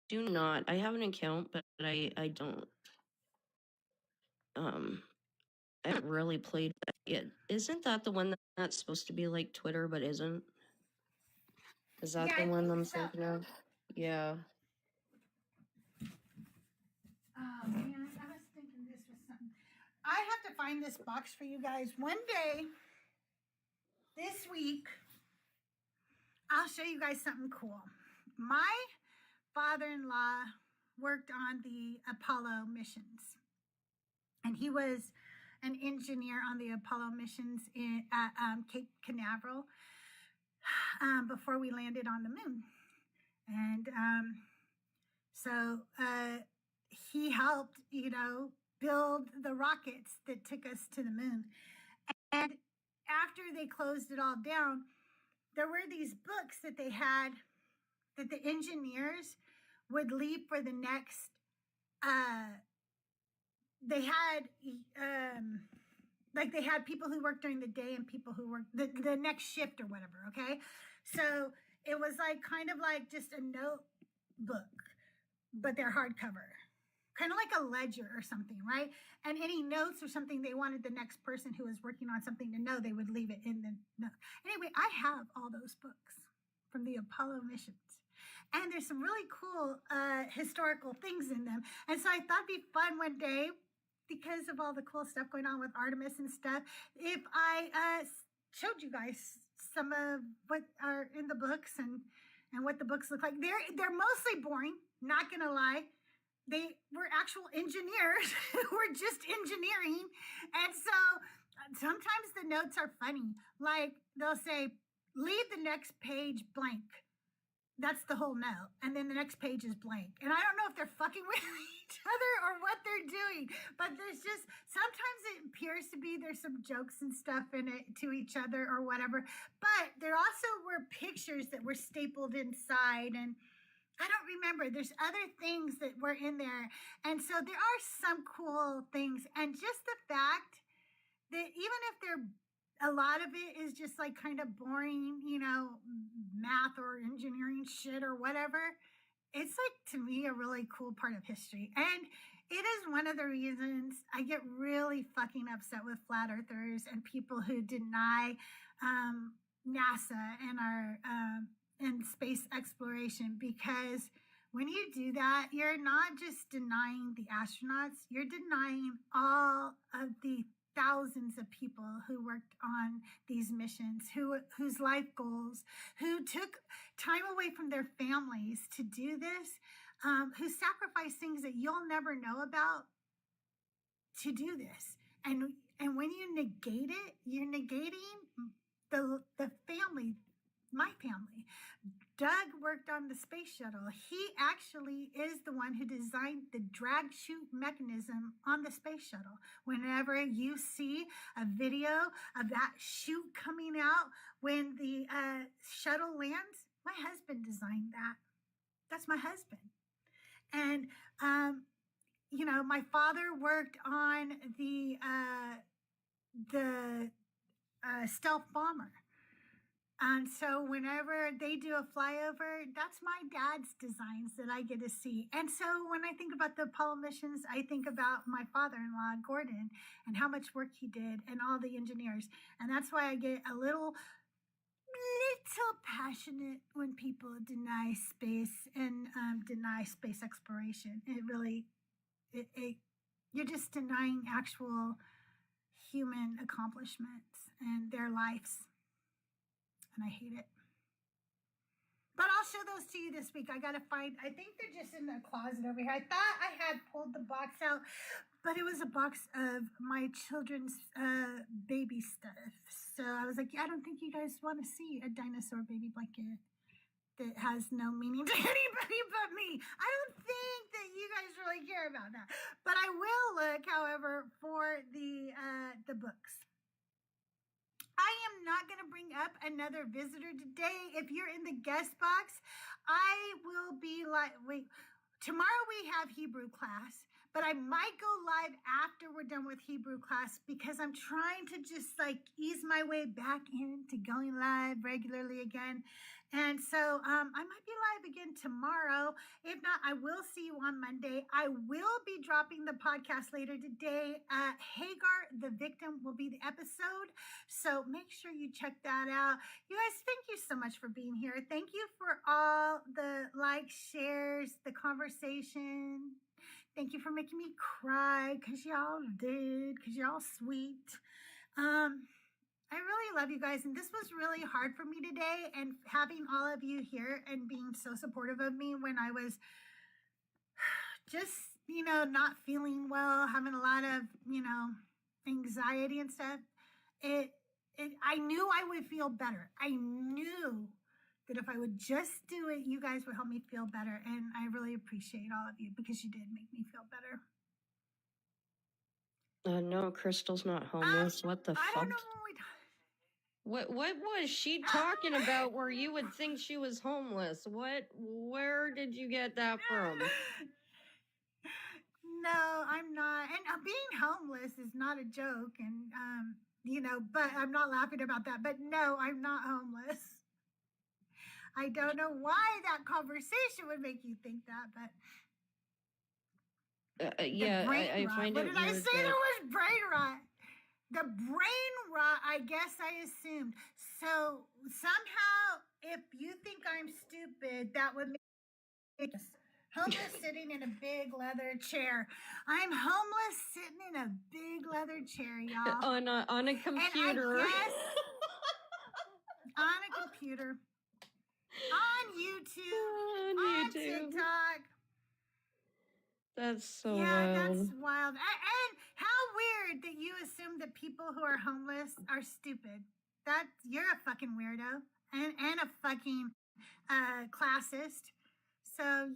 do not. I have an account, but I don't. I haven't really played that yet. Isn't that the one that's supposed to be like Twitter but isn't? Is that the one I'm thinking of? Yeah. Oh man, I was thinking this was something. I have to find this box for you guys. One day, this week, I'll show you guys something cool. My father-in-law worked on the Apollo missions. And he was an engineer on the Apollo missions at Cape Canaveral before we landed on the moon. And so he helped, build the rockets that took us to the moon. And after they closed it all down, there were these books that they had that the engineers would leave for the next, they had people who worked during the day and people who worked the next shift or whatever, okay? So it was kind of like just a notebook, but they're hardcover. Kind of like a ledger or something, right? And any notes or something they wanted the next person who was working on something to know, they would leave it in the note. Anyway, I have all those books from the Apollo missions. And there's some really cool historical things in them. And so I thought it'd be fun one day, because of all the cool stuff going on with Artemis and stuff, if I showed you guys some of what are in the books and what the books look like. They're mostly boring, not gonna lie. They were actual engineers who were just engineering. And so sometimes the notes are funny. Like they'll say, leave the next page blank. That's the whole note. And then the next page is blank. And I don't know if they're fucking with each other or what they're doing. But there's just, sometimes it appears to be there's some jokes and stuff in it to each other or whatever. But there also were pictures that were stapled inside, and I don't remember. There's other things that were in there. And so there are some cool things. And just the fact that even if a lot of it is just kind of boring, math or engineering shit or whatever, it's to me, a really cool part of history. And it is one of the reasons I get really fucking upset with flat earthers and people who deny NASA and space exploration, because when you do that, you're not just denying the astronauts, you're denying all of the thousands of people who worked on these missions, whose life goals, who took time away from their families to do this, who sacrificed things that you'll never know about to do this. And when you negate it, you're negating the family, my family. Doug worked on the space shuttle. He actually is the one who designed the drag chute mechanism on the space shuttle. Whenever you see a video of that chute coming out when the shuttle lands, my husband designed that. That's my husband. And, my father worked on the stealth bomber. And so whenever they do a flyover, that's my dad's designs that I get to see. And so when I think about the Apollo missions, I think about my father-in-law, Gordon, and how much work he did and all the engineers. And that's why I get a little passionate when people deny space and deny space exploration. It really, you're just denying actual human accomplishments and their lives. And I hate it. But I'll show those to you this week. I think they're just in the closet over here. I thought I had pulled the box out, but it was a box of my children's baby stuff. So I was like, I don't think you guys want to see a dinosaur baby blanket that has no meaning to anybody but me. I don't think that you guys really care about that. But I will look, however, for the books. I am not going to bring up another visitor today. If you're in the guest box, I will be tomorrow we have Hebrew class, but I might go live after we're done with Hebrew class because I'm trying to just ease my way back into going live regularly again. And so I might be live again tomorrow. If not, I will see you on Monday. I will be dropping the podcast later today. Hagar, the Victim, will be the episode. So make sure you check that out. You guys, thank you so much for being here. Thank you for all the likes, shares, the conversation. Thank you for making me cry, because y'all did, because y'all sweet. I really love you guys, and this was really hard for me today, and having all of you here and being so supportive of me when I was just, not feeling well, having a lot of, anxiety and stuff, I knew I would feel better. I knew that if I would just do it, you guys would help me feel better. And I really appreciate all of you because you did make me feel better. No, Crystal's not homeless. What the I fuck? don't know What was she talking about where you would think she was homeless? Where did you get that from? No, I'm not. And being homeless is not a joke. And, but I'm not laughing about that. But no, I'm not homeless. I don't know why that conversation would make you think that, but yeah, I find what it did I weird say? that- There was brain rot. The brain rot, I guess I assumed. So somehow, if you think I'm stupid, that would make homeless sitting in a big leather chair. I'm homeless sitting in a big leather chair, y'all. on a computer. And I guess, on a computer. On YouTube. On TikTok. That's so yeah, wild. that's wild. And how weird that you assume that people who are homeless are stupid. You're a fucking weirdo and a fucking classist. So,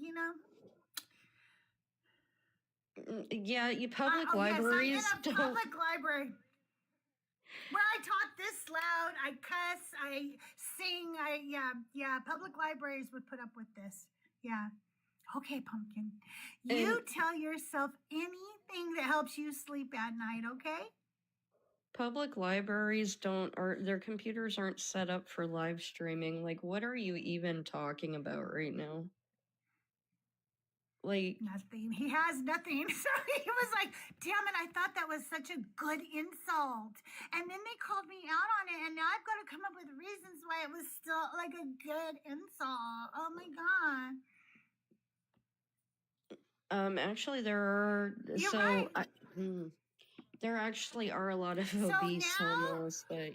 Yeah, you public libraries yes, in a public library where I talk this loud, I cuss, I sing, public libraries would put up with this. Yeah. Okay, Pumpkin. You tell yourself anything that helps you sleep at night, okay? Public libraries their computers aren't set up for live streaming. Like, what are you even talking about right now? Like, nothing. He has nothing. So he was like, damn it, I thought that was such a good insult. And then they called me out on it, and now I've got to come up with reasons why it was still like a good insult. Oh my God. Actually, there are. You're right. There actually are a lot of obese homeless, but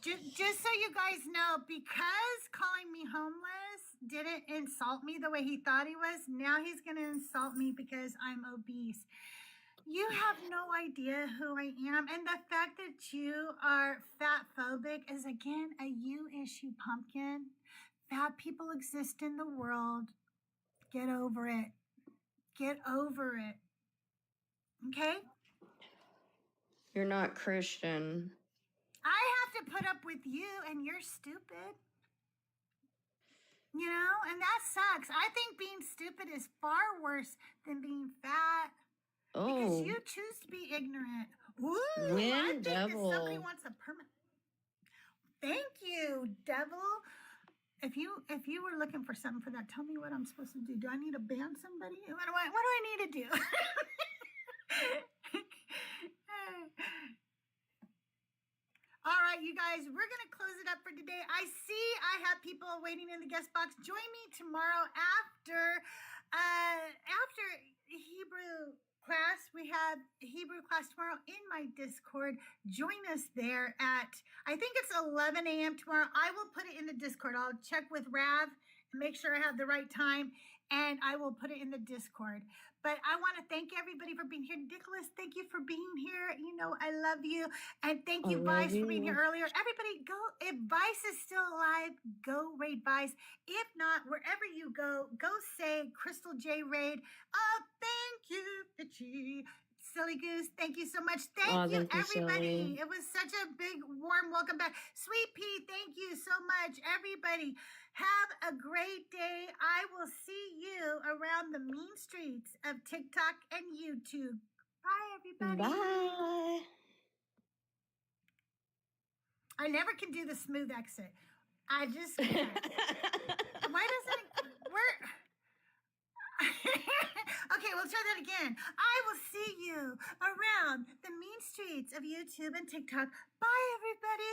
Just so you guys know, because calling me homeless didn't insult me the way he thought he was, now he's going to insult me because I'm obese. You have no idea who I am. And the fact that you are fat phobic is, again, a you issue, Pumpkin. Fat people exist in the world. Get over it. Get over it. Okay? You're not Christian. I have to put up with you, and you're stupid. And that sucks. I think being stupid is far worse than being fat. Oh. Because you choose to be ignorant. Ooh, I think devil. that somebody wants a permit. Thank you, devil. If you were looking for something for that, tell me what I'm supposed to do. Do I need to ban somebody? What do I need to do? All right, you guys, we're going to close it up for today. I see I have people waiting in the guest box. Join me tomorrow after Hebrew class. We have Hebrew class tomorrow in my Discord. Join us there at, I think it's 11 a.m. tomorrow. I will put it in the Discord. I'll check with Rav and make sure I have the right time, and I will put it in the Discord. But I want to thank everybody for being here. Nicholas, thank you for being here. I love you. And thank you, Vice, for being here earlier. Everybody, go. If Vice is still alive, go raid Vice. If not, wherever you go say CrystalJae raid. Oh, thank you, Pitchy. Silly Goose, thank you so much. Thank you, everybody. It was such a big, warm welcome back. Sweet Pea, thank you so much, everybody. Have a great day. I will see you around the mean streets of TikTok and YouTube. Bye, everybody. Bye. I never can do the smooth exit. I just can't. Why doesn't it work? Okay, we'll try that again. I will see you around the mean streets of YouTube and TikTok. Bye, everybody.